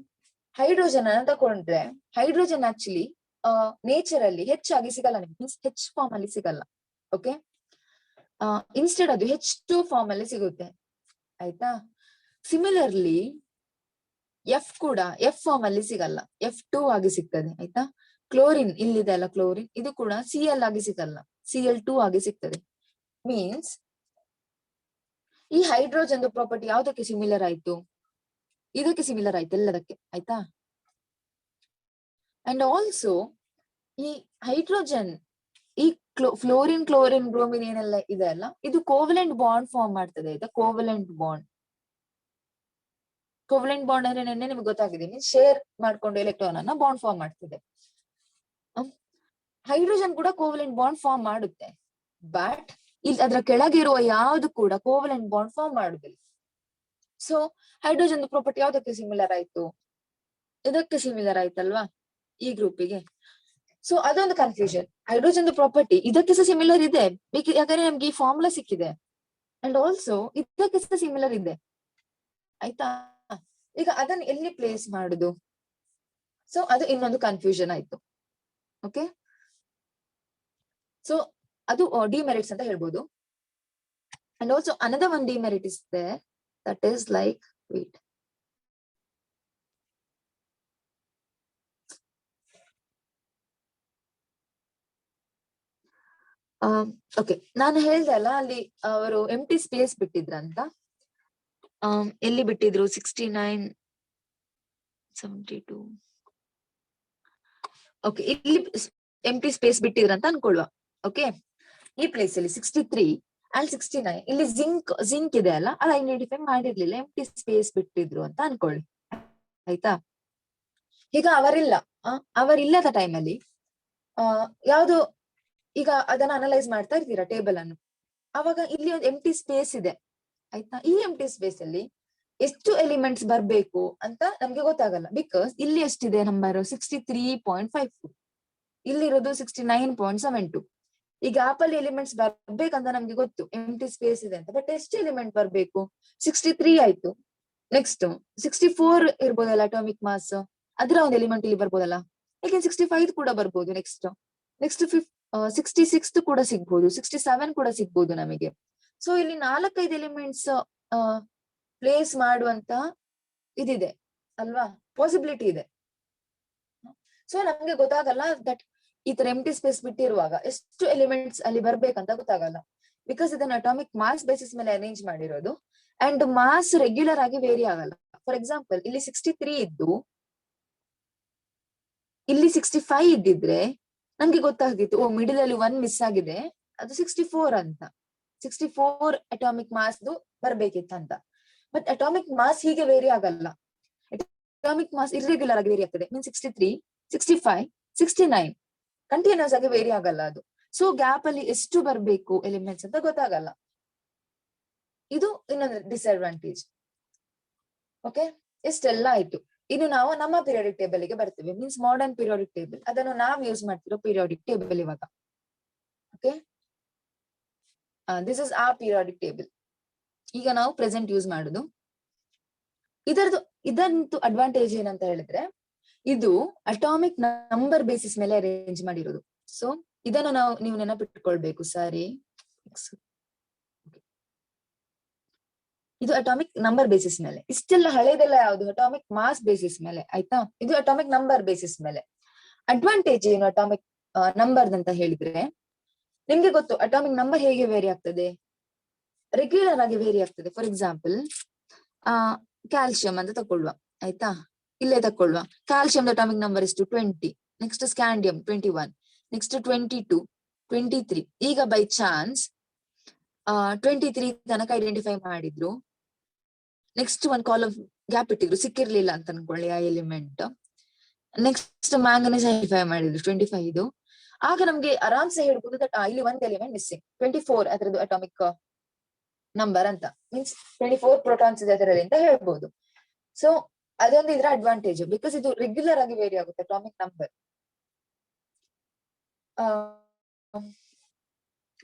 ಹೈಡ್ರೋಜನ್ ಅನ್ನ ತಗೊಂಡ್ರೆ, ಹೈಡ್ರೋಜನ್ ಆಕ್ಚುಲಿ ನೇಚರ್ ಅಲ್ಲಿ ಹೆಚ್ಚಾಗಿ ಸಿಗಲ್ಲ ನಿಮ್ಗೆ, ಮೀನ್ಸ್ H ಫಾರ್ಮ್ ಅಲ್ಲಿ ಸಿಗಲ್ಲ. ಓಕೆ, ಇನ್ಸ್ಟೆಡ್ ಅದು H2 ಫಾರ್ಮ್ ಅಲ್ಲಿ ಸಿಗುತ್ತೆ ಆಯ್ತಾ. ಸಿಮಿಲರ್ಲಿ F ಕೂಡ F ಫಾರ್ಮ್ ಅಲ್ಲಿ ಸಿಗಲ್ಲ, F2 ಆಗಿ ಸಿಗ್ತದೆ ಆಯ್ತಾ. ಕ್ಲೋರಿನ್ ಇಲ್ಲಿದೆ ಅಲ್ಲ, ಕ್ಲೋರಿನ್ ಇದು ಕೂಡ Cl ಆಗಿ ಸಿಗಲ್ಲ, Cl2 ಆಗಿ ಸಿಗ್ತದೆ. ಮೀನ್ಸ್ ಈ ಹೈಡ್ರೋಜನ್ ಪ್ರಾಪರ್ಟಿ ಯಾವ್ದಕ್ಕೆ ಸಿಮಿಲರ್ ಆಯ್ತು? ಇದಕ್ಕೆ ಸಿಮಿಲರ್ ಆಯ್ತು ಎಲ್ಲದಕ್ಕೆ ಆಯ್ತಾ. ಅಂಡ್ ಆಲ್ಸೋ ಈ ಹೈಡ್ರೋಜನ್, ಈ ಫ್ಲೋರಿನ್, ಕ್ಲೋರಿನ್, ಬ್ರೋಮಿನ್ ಏನೆಲ್ಲ ಇದೆ ಅಲ್ಲ, ಇದು ಕೋವಲೆಂಟ್ ಬಾಂಡ್ ಫಾರ್ಮ್ ಮಾಡ್ತದೆ ಆಯ್ತಾ. ಕೋವಲೆಂಟ್ ಬಾಂಡ್ ಅಂದ್ರೆ ನೆನ್ನೆ ನಿಮ್ಗೆ ಗೊತ್ತಾಗಿದೆ, ಮೀನ್ಸ್ ಶೇರ್ ಮಾಡ್ಕೊಂಡು ಎಲೆಕ್ಟ್ರಾನ್ ಅನ್ನ ಬಾಂಡ್ ಫಾರ್ಮ್ ಮಾಡ್ತದೆ. ಹೈಡ್ರೋಜನ್ ಕೂಡ ಕೋವಲೆಂಟ್ ಬಾಂಡ್ ಫಾರ್ಮ್ ಮಾಡುತ್ತೆ, ಬಟ್ ಇಲ್ಲಿ ಅದರ ಕೆಳಗಿರುವ ಯಾವ್ದು ಕೂಡ ಕೋವಲೆಂಟ್ ಬಾಂಡ್ ಫಾರ್ಮ್ ಮಾಡುದಿಲ್ಲ. ಸೊ ಹೈಡ್ರೋಜನ್ ಪ್ರಾಪರ್ಟಿ ಯಾವ್ದಕ್ಕೆ ಸಿಮಿಲರ್ ಆಯ್ತು? ಇದಕ್ಕೆ ಸಿಮಿಲರ್ ಆಯ್ತಲ್ವಾ, ಈ ಗ್ರೂಪಿಗೆ. ಸೊ ಅದೊಂದು ಕನ್ಫ್ಯೂಷನ್. ಹೈಡ್ರೋಜನ್ ಪ್ರಾಪರ್ಟಿ ಇದಕ್ಕೆ ಸಹ ಸಿಮಿಲರ್ ಇದೆ, ಯಾಕಂದ್ರೆ ನಮ್ಗೆ ಈ ಫಾರ್ಮುಲಾ ಸಿಕ್ಕಿದೆ. ಅಂಡ್ ಆಲ್ಸೋ ಇದಕ್ಕೆ ಸಹ ಸಿಮಿಲರ್ ಇದೆ ಆಯ್ತಾ. ಈಗ ಅದನ್ನ ಎಲ್ಲಿ ಪ್ಲೇಸ್ ಮಾಡುದು? ಸೊ ಅದು ಇನ್ನೊಂದು ಕನ್ಫ್ಯೂಷನ್ ಆಯ್ತು. ಓಕೆ, ಸೊ ಅದು ಡಿಮೆರಿಟ್ಸ್ ಅಂತ ಹೇಳ್ಬೋದು. And also another one demerit is there, that is like wait. Okay, ನಾನು ಹೇಳ್ದೆ ಅಲ್ಲ ಅಲ್ಲಿ ಅವರು ಎಂಟಿ ಸ್ಪೇಸ್ ಬಿಟ್ಟಿದ್ರಂತ. ಎಲ್ಲಿ ಬಿಟ್ಟಿದ್ರು? 69, 72. ಓಕೆ, ಇಲ್ಲಿ ಎಂಟಿ ಸ್ಪೇಸ್ ಬಿಟ್ಟಿದ್ರಂತ ಅನ್ಕೊಳ್ಳುವ. ಓಕೆ, ಈ ಪ್ಲೇಸ್ ಅಲ್ಲಿ 63 ಅಂಡ್ 69 ಇಲ್ಲಿ ಜಿಂಕ್ ಇದೆ ಅಲ್ಲ, ಅದು ಐಡೆಂಟಿಫೈ ಮಾಡಿರ್ಲಿಲ್ಲ, ಎಂಟಿ ಸ್ಪೇಸ್ ಬಿಟ್ಟಿದ್ರು ಅಂತ ಅನ್ಕೊಳ್ಳಿ ಆಯ್ತಾ. ಈಗ ಅವರಿಲ್ಲದ ಟೈಮಲ್ಲಿ ಯಾವ್ದು, ಈಗ ಅದನ್ನ ಅನಲೈಸ್ ಮಾಡ್ತಾ ಇರ್ತೀರಾ ಟೇಬಲ್ ಅನ್ನು, ಅವಾಗ ಇಲ್ಲಿ ಒಂದು ಎಂಟಿ ಸ್ಪೇಸ್ ಇದೆ ಆಯ್ತಾ. ಈ ಎಂಟಿ ಸ್ಪೇಸ್ ಅಲ್ಲಿ ಎಷ್ಟು ಎಲಿಮೆಂಟ್ಸ್ ಬರ್ಬೇಕು ಅಂತ ನಮ್ಗೆ ಗೊತ್ತಾಗಲ್ಲ, ಬಿಕಾಸ್ ಇಲ್ಲಿ ಎಷ್ಟಿದೆ ನಂಬರ್ 63.54, ಇಲ್ಲಿರೋದು 69.72. ಈ ಗ್ಯಾಪ್ ಅಲ್ಲಿ ಎಲಿಮೆಂಟ್ಸ್ ಬರ್ಬೇಕಂತ ನಮ್ಗೆ ಗೊತ್ತು, ಎಂಟಿ ಸ್ಪೇಸ್ ಇದೆ ಅಂತ. ಬಟ್ ಎಷ್ಟು ಎಲಿಮೆಂಟ್ ಬರ್ಬೇಕು? 63 ಆಯ್ತು. ನೆಕ್ಸ್ಟ್ 64 ಇರ್ಬೋದಲ್ಲ ಅಟಾಮಿಕ್ ಮಾಸ್, ಅದರ ಒಂದು ಎಲಿಮೆಂಟ್ ಇಲ್ಲಿ ಬರ್ಬೋದಲ್ಲ. ಈಗ 65 ಕೂಡ ಬರ್ಬೋದು. ನೆಕ್ಸ್ಟ್ 66 ಕೂಡ ಸಿಗ್ಬೋದು, 67 ಕೂಡ ಸಿಗ್ಬೋದು ನಮಗೆ. ಸೊ ಇಲ್ಲಿ 4-5 ಎಲಿಮೆಂಟ್ಸ್ ಪ್ಲೇಸ್ ಮಾಡುವಂತ ಇದಿದೆ ಅಲ್ವಾ, ಪಾಸಿಬಿಲಿಟಿ ಇದೆ. ಸೊ ನಮ್ಗೆ ಗೊತ್ತಾಗಲ್ಲ ದಟ್ ಈ ತರ ಎಂಟಿ ಸ್ಪೇಸ್ ಬಿಟ್ಟಿರುವಾಗ ಎಷ್ಟು ಎಲಿಮೆಂಟ್ಸ್ ಅಲ್ಲಿ ಬರ್ಬೇಕಂತ ಗೊತ್ತಾಗಲ್ಲ, ಬಿಕಾಸ್ ಇದನ್ನ ಅಟಾಮಿಕ್ ಮಾಸ್ ಬೇಸಿಸ್ ಮೇಲೆ ಅರೇಂಜ್ ಮಾಡಿರೋದು ಅಂಡ್ ಮಾಸ್ ರೆಗ್ಯುಲರ್ ಆಗಿ ವೇರಿ ಆಗಲ್ಲ. ಫಾರ್ ಎಕ್ಸಾಂಪಲ್ ಇಲ್ಲಿ 63 ಇದ್ದು ಇಲ್ಲಿ 65 ಇದ್ದಿದ್ರೆ ನಮ್ಗೆ ಗೊತ್ತಾಗಿತ್ತು, ಓ ಮಿಡಿಲ್ ಅಲ್ಲಿ 1 ಮಿಸ್ ಆಗಿದೆ, ಅದು 64 ಅಂತ. 64 ಅಟಾಮಿಕ್ ಮಾಸ್ ಬರ್ಬೇಕಿತ್ತಂತ. ಬಟ್ ಅಟಾಮಿಕ್ ಮಾಸ್ ಹೀಗೆ ವೇರಿ ಆಗಲ್ಲ, ಅಟಾಮಿಕ್ ಮಾಸ್ ಇರ್ರೆಗ್ಯುಲರ್ ಆಗಿ ವೇರಿ ಆಗ್ತದೆ. ಮೀನ್ 63, 65, 69 ಕಂಟಿನ್ಯೂಸ್ ಆಗಿ ವೇರಿ ಆಗಲ್ಲ ಅದು. ಸೊ ಗ್ಯಾಪ್ ಅಲ್ಲಿ ಎಷ್ಟು ಬರ್ಬೇಕು ಎಲಿಮೆಂಟ್ಸ್ ಅಂತ ಗೊತ್ತಾಗಲ್ಲ. ಇದು ಇನ್ನೊಂದು ಡಿಸ್ಅಡ್ವಾಂಟೇಜ್. ಓಕೆ, ಇಷ್ಟೆಲ್ಲ ಆಯ್ತು. ಇನ್ನು ನಾವು ನಮ್ಮ ಪೀರಿಯಾಡಿಕ್ ಟೇಬಲ್ ಗೆ ಬರ್ತೇವೆ, ಮೀನ್ಸ್ ಮಾಡರ್ನ್ ಪೀರಿಯಾಡಿಕ್ ಟೇಬಲ್. ಅದನ್ನು ನಾವು ಯೂಸ್ ಮಾಡ್ತಿರೋ ಪೀರಿಯಾಡಿಕ್ ಟೇಬಲ್ ಇವಾಗ. ಓಕೆ, ದಿಸ್ ಇಸ್ ಆ ಪೀರಿಯಾಡಿಕ್ ಟೇಬಲ್. ಈಗ ನಾವು ಪ್ರೆಸೆಂಟ್ ಯೂಸ್ ಮಾಡುದು. ಇದಂತೂ ಅಡ್ವಾಂಟೇಜ್ ಏನಂತ ಹೇಳಿದ್ರೆ, ಇದು ಅಟಾಮಿಕ್ ನಂಬರ್ ಬೇಸಿಸ್ ಮೇಲೆ ಅರೇಂಜ್ ಮಾಡಿರೋದು. ಸೊ ಇದನ್ನು ನೀವು ನೆನಪಿಟ್ಕೊಳ್ಬೇಕು. ಸಾರಿ, ಇದು ಅಟಾಮಿಕ್ ನಂಬರ್ ಬೇಸಿಸ್ ಮೇಲೆ. ಇಷ್ಟೆಲ್ಲ ಹಳೇದೆಲ್ಲ ಯಾವುದು? ಅಟಾಮಿಕ್ ಮಾಸ್ ಬೇಸಿಸ್ ಮೇಲೆ, ಆಯ್ತಾ? ಇದು ಅಟಾಮಿಕ್ ನಂಬರ್ ಬೇಸಿಸ್ ಮೇಲೆ. ಅಡ್ವಾಂಟೇಜ್ ಏನು ಅಟಾಮಿಕ್ ನಂಬರ್ ಅಂತ ಹೇಳಿದ್ರೆ, ನಿಮ್ಗೆ ಗೊತ್ತು ಅಟಾಮಿಕ್ ನಂಬರ್ ಹೇಗೆ ವೇರಿ ಆಗ್ತದೆ, ರೆಗ್ಯುಲರ್ ಆಗಿ ವೇರಿ ಆಗ್ತದೆ. ಫಾರ್ ಎಕ್ಸಾಂಪಲ್ ಕ್ಯಾಲ್ಸಿಯಂ ಅಂತ ತಕೊಳ್ಳುವ, ಆಯ್ತಾ? ಇಲ್ಲೇ ತಕೊಳ್ಳುವ. ಕ್ಯಾಲ್ಸಿಯಂ ಅಟಾಮಿಕ್ ನಂಬರ್ ಇಷ್ಟು 20, ನೆಕ್ಸ್ಟ್ ಸ್ಕ್ಯಾಂಡಿಯಂ 21, ನೆಕ್ಸ್ಟ್ 22, 23. ಈಗ ಬೈ ಚಾನ್ಸ್ 23 ತನಕ ಐಡೆಂಟಿಫೈ ಮಾಡಿದ್ರು, ನೆಕ್ಸ್ಟ್ ಒಂದು ಕಾಲಮ್ ಗ್ಯಾಪ್ ಇಟ್ಟಿದ್ರು, ಸಿಕ್ಕಿರ್ಲಿಲ್ಲ ಅಂತ ಅನ್ಕೊಳ್ಳಿ ಆ ಎಲಿಮೆಂಟ್. ನೆಕ್ಸ್ಟ್ ಮ್ಯಾಂಗನೀಸ್ ಐಡೆಂಟಿಫೈ ಮಾಡಿದ್ರು 25. ಆಗ ನಮ್ಗೆ ಆರಾಮ್ಸೆ ಹೇಳ್ಬೋದು ದಟ್ ಇಲ್ಲಿ ಒಂದು ಎಲಿಮೆಂಟ್ ಮಿಸ್ಸಿಂಗ್, 24 ಅದರದ್ದು ಅಟಾಮಿಕ್ ನಂಬರ್ ಅಂತ. ಮೀನ್ಸ್ 24 ಪ್ರೋಟಾನ್ಸ್ ಇದೆ ಅದರಲ್ಲಿ ಅಂತ ಹೇಳ್ಬೋದು. ಸೊ ಅದೊಂದು ಇದರ ಅಡ್ವಾಂಟೇಜ್, ಬಿಕಾಸ್ ಇದು ರೆಗ್ಯುಲರ್ ಆಗಿ ವೇರಿ ಆಗುತ್ತೆ ಅಟಾಮಿಕ್ ನಂಬರ್.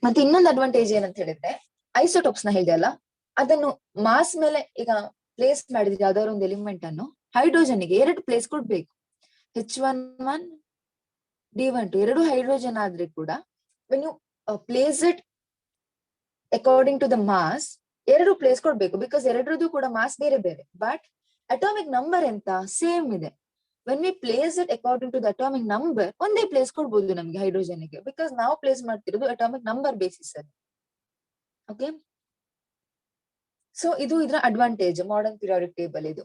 ಮತ್ತೆ ಇನ್ನೊಂದು ಅಡ್ವಾಂಟೇಜ್ ಏನಂತ ಹೇಳಿದ್ರೆ, ಐಸೋಟೋಪ್ಸ್ ನ ಹೇಳಿದೆ ಅಲ್ಲ, ಅದನ್ನು ಮಾಸ್ ಮೇಲೆ ಈಗ ಪ್ಲೇಸ್ ಮಾಡಿದ್ರೆ ಯಾವ್ದಾದ್ರು ಒಂದು ಎಲಿಮೆಂಟ್ ಅನ್ನು, ಹೈಡ್ರೋಜನ್ ಗೆ 2 ಪ್ಲೇಸ್ ಕೊಡ್ಬೇಕು. H11, D12 ಎರಡು ಹೈಡ್ರೋಜನ್ ಆದ್ರೆ ಕೂಡ when you place it according to the mass 2 place ಕೊಡ್ಬೇಕು, ಬಿಕಾಸ್ ಎರಡರದ್ದು ಕೂಡ ಮಾಸ್ ಬೇರೆ ಬೇರೆ. ಬಟ್ ಅಟಾಮಿಕ್ ನಂಬರ್ ಎಂತ ಸೇಮ್ ಇದೆ. When we place it according to the atomic number ಒಂದೇ ಪ್ಲೇಸ್ ಕೊಡ್ಬೋದು ನಮ್ಗೆ ಹೈಡ್ರೋಜನ್ ಗೆ, ಬಿಕಾಸ್ ನಾವು ಪ್ಲೇಸ್ ಮಾಡ್ತಿರೋದು ಅಟಾಮಿಕ್ ನಂಬರ್ ಬೇಸಿಸ್ ಅಲ್ಲಿ. ಓಕೆ, ಸೊ ಇದು ಇದರ ಅಡ್ವಾಂಟೇಜ್ ಮಾಡರ್ನ್ ಪೀರಿಯಾಡಿಕ್ ಟೇಬಲ್ ಇದು.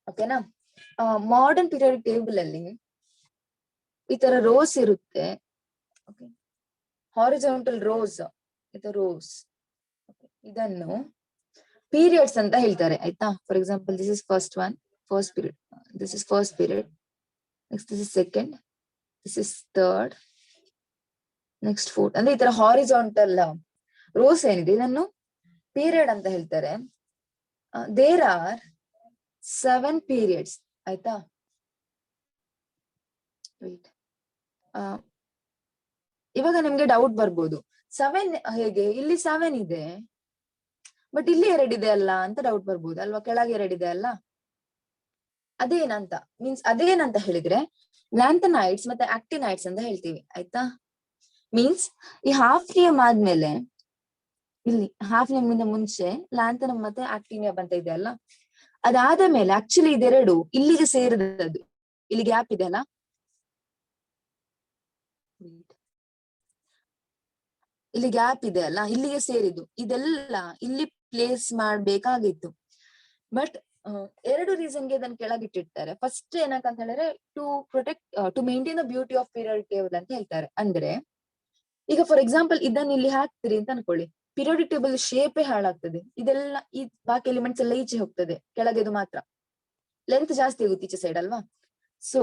ಓಕೆನಾ? ಮಾಡರ್ನ್ ಪೀರಿಯಾಡಿಕ್ ಟೇಬಲ್ ಅಲ್ಲಿ ಈ ತರ ರೋಸ್ ಇರುತ್ತೆ, ಹಾರಿಜಾಂಟಲ್ ರೋಸ್, ಇದು ರೋಸ್. ಇದನ್ನು ಪೀರಿಯಡ್ಸ್ ಅಂತ ಹೇಳ್ತಾರೆ, ಆಯ್ತಾ? For example this is first one, first period, this is first period, next this is second, this is third, next fourth. ಅಂದ್ರೆ ಈ ತರ ಹಾರಿಜಾಂಟಲ್ ರೋಸ್ ಏನಿದೆ ಇದನ್ನು ಪೀರಿಯಡ್ ಅಂತ ಹೇಳ್ತಾರೆ. ದೇರ್ ಆರ್ 7 ಪೀರಿಯಡ್ಸ್, ಆಯ್ತಾ? ಇವಾಗ ನಿಮ್ಗೆ ಡೌಟ್ ಬರ್ಬೋದು, 7 ಹೇಗೆ, ಇಲ್ಲಿ 7 ಇದೆ ಬಟ್ ಇಲ್ಲಿ 2 ಇದೆ ಅಲ್ಲ ಅಂತ ಡೌಟ್ ಬರ್ಬೋದು ಅಲ್ವಾ, ಕೆಳಗೆ 2 ಇದೆ ಅಲ್ಲ. ಅದೇನಂತ ಮೀನ್ಸ್ ಅದೇನಂತ ಹೇಳಿದ್ರೆ, ಲ್ಯಾಂಥನೈಡ್ಸ್ ಮತ್ತೆ ಆಕ್ಟಿನೈಡ್ಸ್ ಅಂತ ಹೇಳ್ತೀವಿ, ಆಯ್ತಾ? ಮೀನ್ಸ್ ಈ ಹಾಫ್ ನಿಯಮ್ ಆದ್ಮೇಲೆ, ಇಲ್ಲಿ ಹಾಫ್ ನಿಯಮ್ ಇಂದ ಮುಂಚೆ ಲ್ಯಾಂಥನಮ್ ಮತ್ತೆ ಆಕ್ಟಿನಿಯಮ್ ಅಂತ ಇದೆ ಅಲ್ಲ, ಅದಾದ ಮೇಲೆ ಆಕ್ಚುಲಿ ಇದೆರಡು ಇಲ್ಲಿಗೆ ಸೇರಿದದ್ದು. ಇಲ್ಲಿ ಗ್ಯಾಪ್ ಇದೆ ಅಲ್ಲ, ಇಲ್ಲಿ ಗ್ಯಾಪ್ ಇದೆ ಅಲ್ಲ, ಇಲ್ಲಿಗೆ ಸೇರಿದ್ದು. ಇದೆಲ್ಲ ಇಲ್ಲಿ ಪ್ಲೇಸ್ ಮಾಡ್ಬೇಕಾಗಿತ್ತು, ಬಟ್ 2 ರೀಸನ್ಗೆ ಇದನ್ನ ಕೆಳಗಿಟ್ಟಿರ್ತಾರೆ. ಫಸ್ಟ್ ಏನಕ್ಕಂತ ಹೇಳಿದ್ರೆ, to maintain the beauty of periodic table ಅಂತ ಹೇಳ್ತಾರೆ. ಅಂದ್ರೆ ಈಗ ಫಾರ್ ಎಕ್ಸಾಂಪಲ್ ಇದನ್ನ ಇಲ್ಲಿ ಹಾಕ್ತಿರಿ ಅಂತ ಅನ್ಕೊಳ್ಳಿ, ಪೀರಿಯಾಡಿಕ್ ಟೇಬಲ್ ಶೇಪೇ ಹಾಳಾಗ್ತದೆ. ಇದೆಲ್ಲ ಈ ಬಾಕಿ ಎಲಿಮೆಂಟ್ಸ್ ಎಲ್ಲ ಈಚೆ ಹೋಗ್ತದೆ, ಕೆಳಗೆದು ಮಾತ್ರ ಲೆಂತ್ ಜಾಸ್ತಿ ಆಗುತ್ತೆ ಈಚೆ ಸೈಡ್ ಅಲ್ವಾ. ಸೊ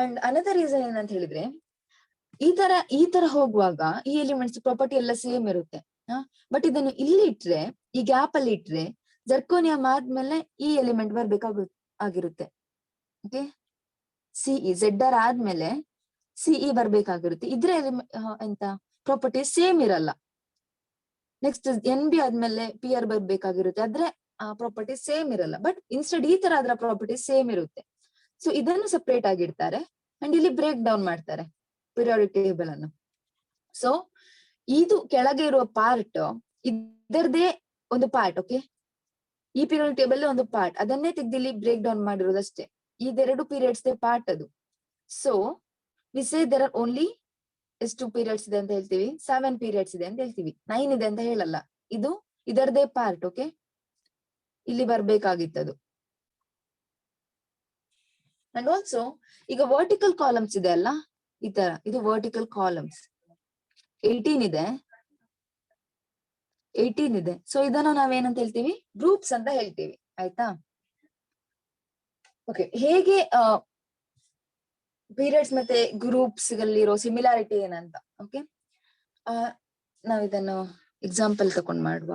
ಅಂಡ್ ಅನದರ್ ರೀಸನ್ ಏನಂತ ಹೇಳಿದ್ರೆ, ಈ ತರ ಹೋಗುವಾಗ ಈ ಎಲಿಮೆಂಟ್ಸ್ ಪ್ರಾಪರ್ಟಿ ಎಲ್ಲ ಸೇಮ್ ಇರುತ್ತೆ. ಬಟ್ ಇದನ್ನು ಇಲ್ಲಿ ಇಟ್ರೆ, ಈ ಗ್ಯಾಪ್ ಅಲ್ಲಿ ಇಟ್ರೆ, ಜರ್ಕೋನಿಯಂ ಆದ್ಮೇಲೆ ಈ ಎಲಿಮೆಂಟ್ ಬರ್ಬೇಕಾಗಿರುತ್ತೆ. ಓಕೆ, ಸಿಇ ZR ಆದ್ಮೇಲೆ ಸಿಇ ಬರ್ಬೇಕಾಗಿರುತ್ತೆ. ಇದ್ರ ಎಂತ ಪ್ರಾಪರ್ಟೀಸ್ ಸೇಮ್ ಇರಲ್ಲ. ನೆಕ್ಸ್ಟ್ NB ಆದ್ಮೇಲೆ PR ಬರ್ಬೇಕಾಗಿರುತ್ತೆ, ಆದ್ರೆ ಪ್ರಾಪರ್ಟೀಸ್ ಸೇಮ್ ಇರಲ್ಲ. ಬಟ್ ಇನ್ಸ್ಟೆಡ್ ಈ ತರ ಅದರ ಪ್ರಾಪರ್ಟೀಸ್ ಸೇಮ್ ಇರುತ್ತೆ. ಸೊ ಇದನ್ನು ಸಪರೇಟ್ ಆಗಿಡ್ತಾರೆ ಅಂಡ್ ಇಲ್ಲಿ ಬ್ರೇಕ್ ಡೌನ್ ಮಾಡ್ತಾರೆ. ಪಿರಿಯಾಡಿಕ್ ಟೇಬಲ್ ಅನ್ನು. ಸೊ ಇದು ಕೆಳಗೆ ಇರುವ ಪಾರ್ಟ್ ಇದರದೇ ಒಂದು ಪಾರ್ಟ್. ಓಕೆ, ಈ ಪೀರಿಯಡ್ ಟೇಬಲ್ ಒಂದು ಪಾರ್ಟ್, ಅದನ್ನೇ ತೆಗ್ದಿಲ್ಲಿ ಬ್ರೇಕ್ ಡೌನ್ ಮಾಡಿರೋದಷ್ಟೇ. ಇದೆರಡು ಪೀರಿಯಡ್ಸ್ ಪಾರ್ಟ್ ಅದು. So we say there are only ಎಷ್ಟು ಪೀರಿಯಡ್ಸ್ ಇದೆ ಅಂತ ಹೇಳ್ತೀವಿ, 7 ಪೀರಿಯಡ್ಸ್ ಇದೆ ಅಂತ ಹೇಳ್ತೀವಿ, 9 ಇದೆ ಅಂತ ಹೇಳಲ್ಲ. ಇದು ಇದರದೇ ಪಾರ್ಟ್. ಓಕೆ, ಇಲ್ಲಿ ಬರ್ಬೇಕಾಗಿತ್ತದು. ಅಂಡ್ ಆಲ್ಸೋ ಈಗ ವರ್ಟಿಕಲ್ ಕಾಲಮ್ಸ್ ಇದೆ ಅಲ್ಲ, ಈ ತರ, ಇದು ವರ್ಟಿಕಲ್ ಕಾಲಮ್ಸ್ 18 ಇದೆ. ಸೊ ಇದನ್ನು ನಾವೇನಂತ ಹೇಳ್ತೀವಿ, ಗ್ರೂಪ್ಸ್ ಅಂತ ಹೇಳ್ತೀವಿ. ಆಯ್ತಾ? ಓಕೆ, ಹೇಗೆ ಪೀರಿಯಡ್ಸ್ ಮತ್ತೆ ಗ್ರೂಪ್ಸ್ ಗಲ್ಲಿರೋ ಸಿಮಿಲಾರಿಟಿ ಏನಂತ. ಓಕೆ, ನಾವ್ ಇದನ್ನು ಎಕ್ಸಾಂಪಲ್ ತಕೊಂಡ್ ಮಾಡುವ.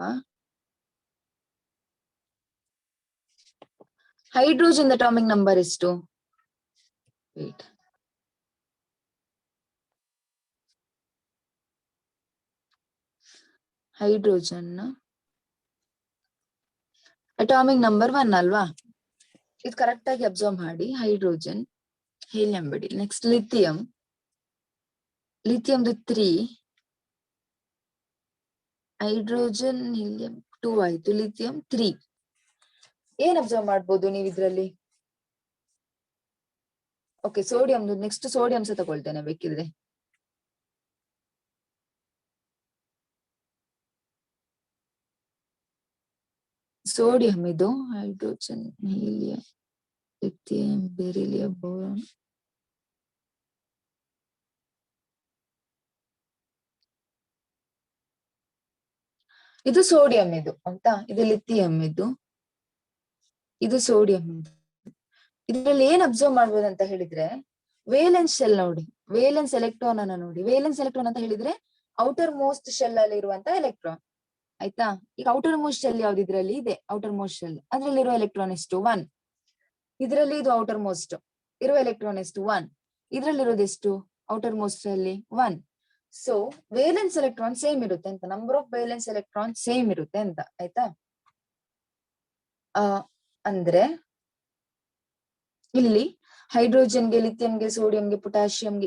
ಹೈಡ್ರೋಜನ್ ಅಟಾಮಿಕ್ ನಂಬರ್ ಎಷ್ಟು? ವೇಟ್, ಹೈಡ್ರೋಜನ್ ಅಟಾಮಿಕ್ ನಂಬರ್ 1 ಅಲ್ವಾ? ಇದು ಕರೆಕ್ಟ್ ಆಗಿ ಅಬ್ಸರ್ವ್ ಮಾಡಿ. ಹೈಡ್ರೋಜನ್, ಹೀಲಿಯಂ ಬಿಡಿ. ನೆಕ್ಸ್ಟ್ ಲಿಥಿಯಂದು 3, ಹೈಡ್ರೋಜನ್ ಹೀಲಿಯಂ 2 ಆಯ್ತು, ಲಿಥಿಯಂ 3. ಏನ್ ಅಬ್ಸರ್ವ್ ಮಾಡ್ಬೋದು ನೀವು ಇದ್ರಲ್ಲಿ? ಓಕೆ, ಸೋಡಿಯಂದು ನೆಕ್ಸ್ಟ್ ಸೋಡಿಯಂ ಸಹ ತಗೊಳ್ತೇನೆ ಬೇಕಿದ್ರೆ. ಸೋಡಿಯಂ ಇದು hydrogen, helium, lithium, beryllium, boron. ಇದು ಸೋಡಿಯಂ ಇದು ಆಯ್ತಾ, ಇದು ಲಿಥಿಯಂ ಇದು ಸೋಡಿಯಂ. ಇದ್ರಲ್ಲಿ ಏನ್ ಅಬ್ಸರ್ವ್ ಮಾಡ್ಬೋದು ಅಂತ ಹೇಳಿದ್ರೆ, ವೇಲೆನ್ಸ್ ಶೆಲ್ ನೋಡಿ, ವೇಲೆನ್ಸ್ ಎಲೆಕ್ಟ್ರಾನ್ ಅನ್ನ ನೋಡಿ. ವೇಲೆನ್ಸ್ ಎಲೆಕ್ಟ್ರಾನ್ ಅಂತ ಹೇಳಿದ್ರೆ ಔಟರ್ ಮೋಸ್ಟ್ ಶೆಲ್ ಅಲ್ಲಿ ಇರುವಂತ ಎಲೆಕ್ಟ್ರಾನ್. ಆಯ್ತಾ? ಈಗ ಔಟರ್ ಮೋಸ್ಟ್ ಶೆಲ್ ಯಾವ್ದು ಇದ್ರಲ್ಲಿ ಇದೆ, ಔಟರ್ ಮೋಸ್ಟ್ ಶೆಲ್, ಅದ್ರಲ್ಲಿರುವ ಎಲೆಕ್ಟ್ರಾನ್ ಎಷ್ಟು? 1. ಇದರಲ್ಲಿ ಇದು ಔಟರ್ ಮೋಸ್ಟ್ ಇರುವ ಎಲೆಕ್ಟ್ರಾನ್ ಎಷ್ಟು? 1. ಇದ್ರಲ್ಲಿರೋದು ಎಷ್ಟು ಔಟರ್ ಮೋಸ್ಟ್ ಅಲ್ಲಿ? 1. ಸೊ ವೇಲೆನ್ಸ್ ಎಲೆಕ್ಟ್ರಾನ್ ಸೇಮ್ ಇರುತ್ತೆ ಅಂತ, number of valence electron same ಇರುತ್ತೆ ಅಂತ. ಆಯ್ತಾ? ಅಂದ್ರೆ ಇಲ್ಲಿ ಹೈಡ್ರೋಜನ್ಗೆ, ಲಿಥಿಯಂಗೆ, ಸೋಡಿಯಂಗೆ, ಪೊಟ್ಯಾಷಿಯಂಗೆ,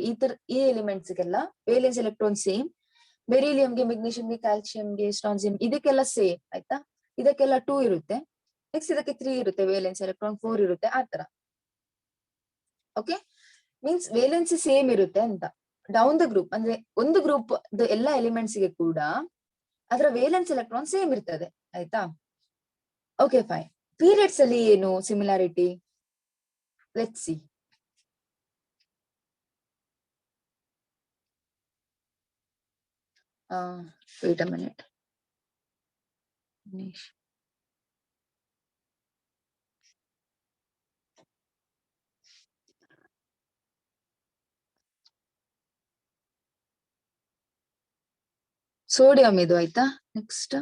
ಈ ಎಲಿಮೆಂಟ್ಸ್ಗೆಲ್ಲ ವೇಲೆನ್ಸ್ ಎಲೆಕ್ಟ್ರಾನ್ ಸೇಮ್. ಬೆರಿಲಿಯಂಗೆ, ಮೆಗ್ನೀಷಿಯಂಗೆ, ಕ್ಯಾಲ್ಸಿಯಂಗೆ, ಸ್ಟ್ರಾನ್ಸಿಯಂ, ಇದಕ್ಕೆಲ್ಲ ಸೇಮ್. ಆಯ್ತಾ? ಇದಕ್ಕೆಲ್ಲ 2 ಇರುತ್ತೆ. ನೆಕ್ಸ್ಟ್ ಇದಕ್ಕೆ 3 ಇರುತ್ತೆ ವೇಲೆನ್ಸ್ ಎಲೆಕ್ಟ್ರಾನ್, 4 ಇರುತ್ತೆ, ಆತರ. ಓಕೆ, ಮೀನ್ಸ್ ವೇಲೆನ್ಸ್ ಸೇಮ್ ಇರುತ್ತೆ ಅಂತ. ಡೌನ್ ದ ಗ್ರೂಪ್ ಅಂದ್ರೆ ಒಂದು ಗ್ರೂಪ್ ಎಲ್ಲ ಎಲಿಮೆಂಟ್ಸ್ ಗೆ ಕೂಡ ಅದರ ವೇಲೆನ್ಸ್ ಎಲೆಕ್ಟ್ರಾನ್ ಸೇಮ್ ಇರ್ತದೆ. ಆಯ್ತಾ? Okay, fine. ಪೀರಿಯಡ್ಸ್ ಅಲ್ಲಿ ಏನು similarity? Let's see. Wait a minute. Sodium ಇದು ಆಯ್ತಾ? ನೆಕ್ಸ್ಟ್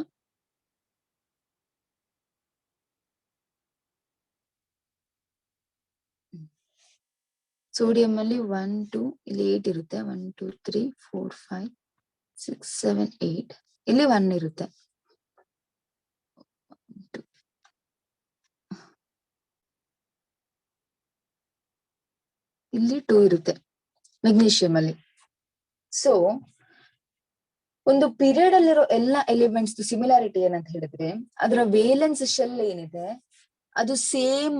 ಸೋಡಿಯಂ ಅಲ್ಲಿ 1 2 ಇಲ್ಲಿ 8 ಇರುತ್ತೆ. 1 2 3 4 5 6 7 8 ಇಲ್ಲಿ 1 ಇರುತ್ತೆ. ಇಲ್ಲಿ 2 ಇರುತ್ತೆ ಮೆಗ್ನೀಷಿಯಂ ಅಲ್ಲಿ. ಸೊ ಒಂದು ಪೀರಿಯಡ್ ಅಲ್ಲಿರೋ ಎಲ್ಲ ಎಲಿಮೆಂಟ್ಸ್ ಸಿಮಿಲಾರಿಟಿ ಏನಂತ ಹೇಳಿದ್ರೆ, ಅದರ ವೇಲೆನ್ಸ್ ಶೆಲ್ ಏನಿದೆ ಅದು ಸೇಮ್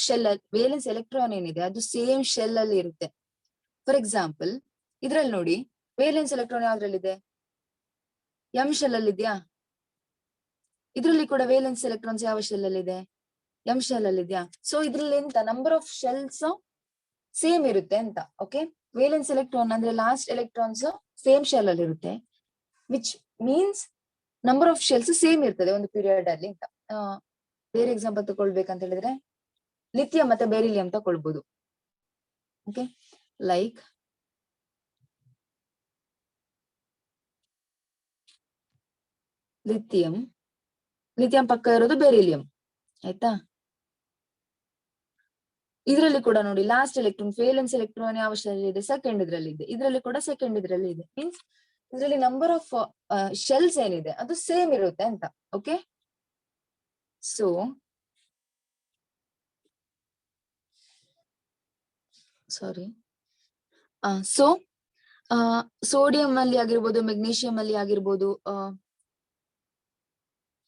ಶೆಲ್, ವೇಲೆನ್ಸ್ ಎಲೆಕ್ಟ್ರಾನ್ ಏನಿದೆ ಅದು ಸೇಮ್ ಶೆಲ್ ಅಲ್ಲಿ ಇರುತ್ತೆ. ಫಾರ್ ಎಕ್ಸಾಂಪಲ್ ಇದ್ರಲ್ಲಿ ನೋಡಿ, ವೇಲೆನ್ಸ್ ಎಲೆಕ್ಟ್ರಾನ್ ಯಾವ್ದ್ರಲ್ಲಿದೆ? ಎಂ ಶೆಲ್ ಅಲ್ಲಿ ಇದೆಯಾ? ಇದ್ರಲ್ಲಿ ಕೂಡ ವೇಲೆನ್ಸ್ ಎಲೆಕ್ಟ್ರಾನ್ಸ್ ಯಾವ ಶೆಲ್ ಅಲ್ಲಿ ಇದೆ? ಎಂ ಶೆಲ್ ಅಲ್ಲಿ ಇದೆಯಾ? ಸೊ ಇದ್ರಲ್ಲಿ ಎಂತ ನಂಬರ್ ಆಫ್ ಶೆಲ್ಸ್ ಸೇಮ್ ಇರುತ್ತೆ ಅಂತ. ಓಕೆ, ವೇಲೆನ್ಸ್ ಎಲೆಕ್ಟ್ರಾನ್ ಅಂದ್ರೆ ಲಾಸ್ಟ್ ಎಲೆಕ್ಟ್ರಾನ್ಸ್ ಸೇಮ್ ಶೆಲ್ ಅಲ್ಲಿ ಇರುತ್ತೆ, which means number of shells same ಇರ್ತದೆ ಒಂದು ಪೀರಿಯಡ್ ಅಲ್ಲಿ ಅಂತ. ಬೇರೆ ಎಕ್ಸಾಂಪಲ್ ತಗೊಳ್ಬೇಕಂತ ಹೇಳಿದ್ರೆ ಲಿಥಿಯಂ ಮತ್ತೆ ಬೆರಿಲಿಯಂ ತಗೊಳ್ಬಹುದು. ಓಕೆ, ಲೈಕ್ ಲಿಥಿಯಂ ಪಕ್ಕ ಇರೋದು ಬೆರಿಲಿಯಂ. ಆಯ್ತಾ? ಇದರಲ್ಲಿ ಕೂಡ ನೋಡಿ, ಲಾಸ್ಟ್ ಎಲೆಕ್ಟ್ರಾನ್ ವೇಲೆನ್ಸ್ ಎಲೆಕ್ಟ್ರಾನ್ ಯಾವ ಶೆಲ್ ಇದೆ? ಸೆಕೆಂಡ್ ಇದ್ರಲ್ಲಿ ಇದೆ. ಇದರಲ್ಲಿ ಕೂಡ ಸೆಕೆಂಡ್ ಇದ್ರಲ್ಲಿ ಇದೆ. ಮೀನ್ಸ್ ಇದರಲ್ಲಿ ನಂಬರ್ ಆಫ್ ಶೆಲ್ಸ್ ಏನಿದೆ ಅದು ಸೇಮ್ ಇರುತ್ತೆ ಅಂತ. Okay, so sorry, so sodium ಅಲ್ಲಿ ಆಗಿರ್ಬೋದು, ಮೆಗ್ನೀಷಿಯಂ ಅಲ್ಲಿ ಆಗಿರ್ಬೋದು,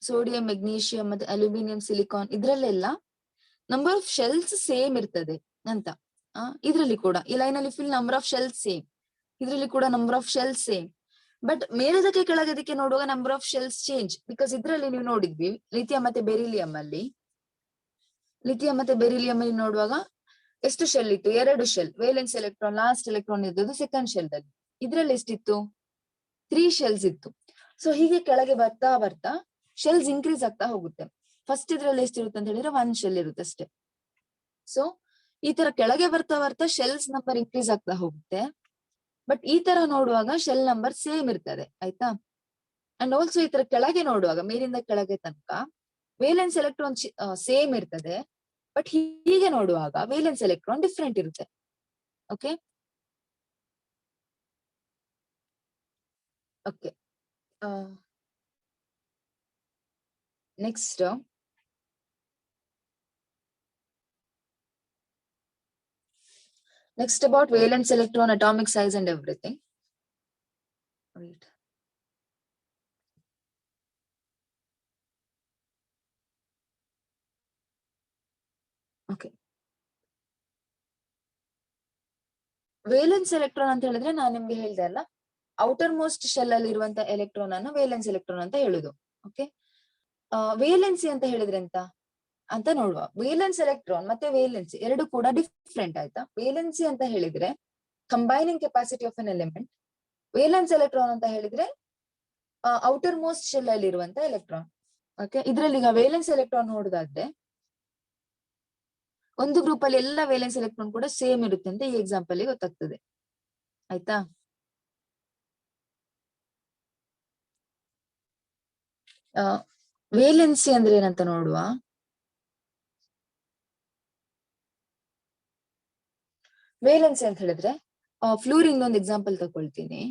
ಸೋಡಿಯಂ, ಮೆಗ್ನೀಷಿಯಂ ಮತ್ತೆ ಅಲ್ಯೂಮಿನಿಯಂ, ಸಿಲಿಕಾನ್ ಇದ್ರಲ್ಲೆಲ್ಲ ನಂಬರ್ ಆಫ್ ಶೆಲ್ಸ್ ಸೇಮ್ ಇರ್ತದೆ ಅಂತ. ಇದ್ರಲ್ಲಿ ಕೂಡ ಈ ಲೈನ್ ಅಲ್ಲಿ fill number of shells same, ಇದ್ರಲ್ಲಿ ಕೂಡ number of shells same. But ಮೇಲದಕ್ಕೆ ಕೆಳಗದಕ್ಕೆ ನೋಡುವಾಗ number of shells change. Because ಇದ್ರಲ್ಲಿ ನೀವು ನೋಡಿದ್ವಿ ಲಿಥಿಯಂ ಮತ್ತೆ ಬೆರಿಲಿಯಂ ಅಲ್ಲಿ, ನೋಡುವಾಗ ಎಷ್ಟು ಶೆಲ್ ಇತ್ತು? 2 shell. Valence electron, last electron ಇದ್ದದ್ದು ಸೆಕೆಂಡ್ ಶೆಲ್ ದಲ್ಲಿ. ಇದ್ರಲ್ಲಿ ಎಷ್ಟಿತ್ತು? 3 ಶೆಲ್ಸ್ ಇತ್ತು. ಸೊ ಹೀಗೆ ಕೆಳಗೆ ಬರ್ತಾ ಬರ್ತಾ ಶೆಲ್ಸ್ ಇನ್ಕ್ರೀಸ್ ಆಗ್ತಾ ಹೋಗುತ್ತೆ. ಫಸ್ಟ್ ಇದ್ರಲ್ಲಿ ಎಷ್ಟಿರುತ್ತೆ ಅಂತ ಹೇಳಿದ್ರೆ 1 ಶೆಲ್ ಇರುತ್ತೆ ಅಷ್ಟೇ. ಸೊ ಈ ತರ ಕೆಳಗೆ ಬರ್ತಾ ಬರ್ತಾ ಶೆಲ್ಸ್ ನಂಬರ್ ಇನ್ಕ್ರೀಸ್ ಆಗ್ತಾ ಹೋಗುತ್ತೆ. ಬಟ್ ಈ ತರ ನೋಡುವಾಗ ಶೆಲ್ ನಂಬರ್ ಸೇಮ್ ಇರ್ತದೆ, ಆಯ್ತಾ? ಅಂಡ್ ಆಲ್ಸೋ ಈ ತರ ಕೆಳಗೆ ನೋಡುವಾಗ, ಮೇಲಿಂದ ಕೆಳಗೆ ತನಕ ವೇಲೆನ್ಸ್ ಎಲೆಕ್ಟ್ರಾನ್ ಸೇಮ್ ಇರ್ತದೆ. ಬಟ್ ಹೀಗೆ ನೋಡುವಾಗ ವೇಲೆನ್ಸ್ ಎಲೆಕ್ಟ್ರಾನ್ ಡಿಫ್ರೆಂಟ್ ಇರುತ್ತೆ. Okay okay next about valence electron, atomic size and everything. Wait. Okay. Valence electron ಅಂತ ಹೇಳಿದ್ರೆ ನಾನು ನಿಮ್ಗೆ ಹೇಳ್ದೆ ಅಲ್ಲ, ಔಟರ್ ಮೋಸ್ಟ್ ಶೆಲ್ ಅಲ್ಲಿ ಇರುವಂತ ಎಲೆಕ್ಟ್ರಾನ್ ಅನ್ನು ವೇಲೆನ್ಸ್ ಎಲೆಕ್ಟ್ರಾನ್ ಅಂತ ಹೇಳುದು. ಓಕೆ, ವೇಲೆನ್ಸಿ ಅಂತ ಹೇಳಿದ್ರೆ ಎಂತ ಅಂತ ನೋಡುವ. ವೇಲೆನ್ಸ್ ಎಲೆಕ್ಟ್ರಾನ್ ಮತ್ತೆ ವೇಲೆನ್ಸಿ ಎರಡು ಕೂಡ ಡಿಫ್ರೆಂಟ್, ಆಯ್ತಾ? ವೇಲೆನ್ಸಿ ಅಂತ ಹೇಳಿದ್ರೆ combining capacity of N element. Valence electron ಅಂತ ಹೇಳಿದ್ರೆ ಔಟರ್ ಮೋಸ್ಟ್ ಶೆಲ್ ಅಲ್ಲಿ ಇರುವಂತ ಎಲೆಕ್ಟ್ರಾನ್. ಓಕೆ, ಇದ್ರಲ್ಲಿ ಈಗ ವೇಲೆನ್ಸ್ ಎಲೆಕ್ಟ್ರಾನ್ ನೋಡುದಾದ್ರೆ ಒಂದು ಗ್ರೂಪ್ ಅಲ್ಲಿ ಎಲ್ಲ ವೇಲೆನ್ಸ್ ಎಲೆಕ್ಟ್ರಾನ್ ಕೂಡ ಸೇಮ್ ಇರುತ್ತೆ ಅಂತ ಈ ಎಕ್ಸಾಂಪಲ್ ಗೊತ್ತಾಗ್ತದೆ, ಆಯ್ತಾ? ವೇಲೆನ್ಸಿ ಅಂದ್ರೆ ಏನಂತ ನೋಡುವ. ವೇಲೆನ್ಸಿ ಅಂತ ಹೇಳಿದ್ರೆ ಫ್ಲೂರಿನ್ ಒಂದು ಎಕ್ಸಾಂಪಲ್ ತಗೊಳ್ತೀನಿ,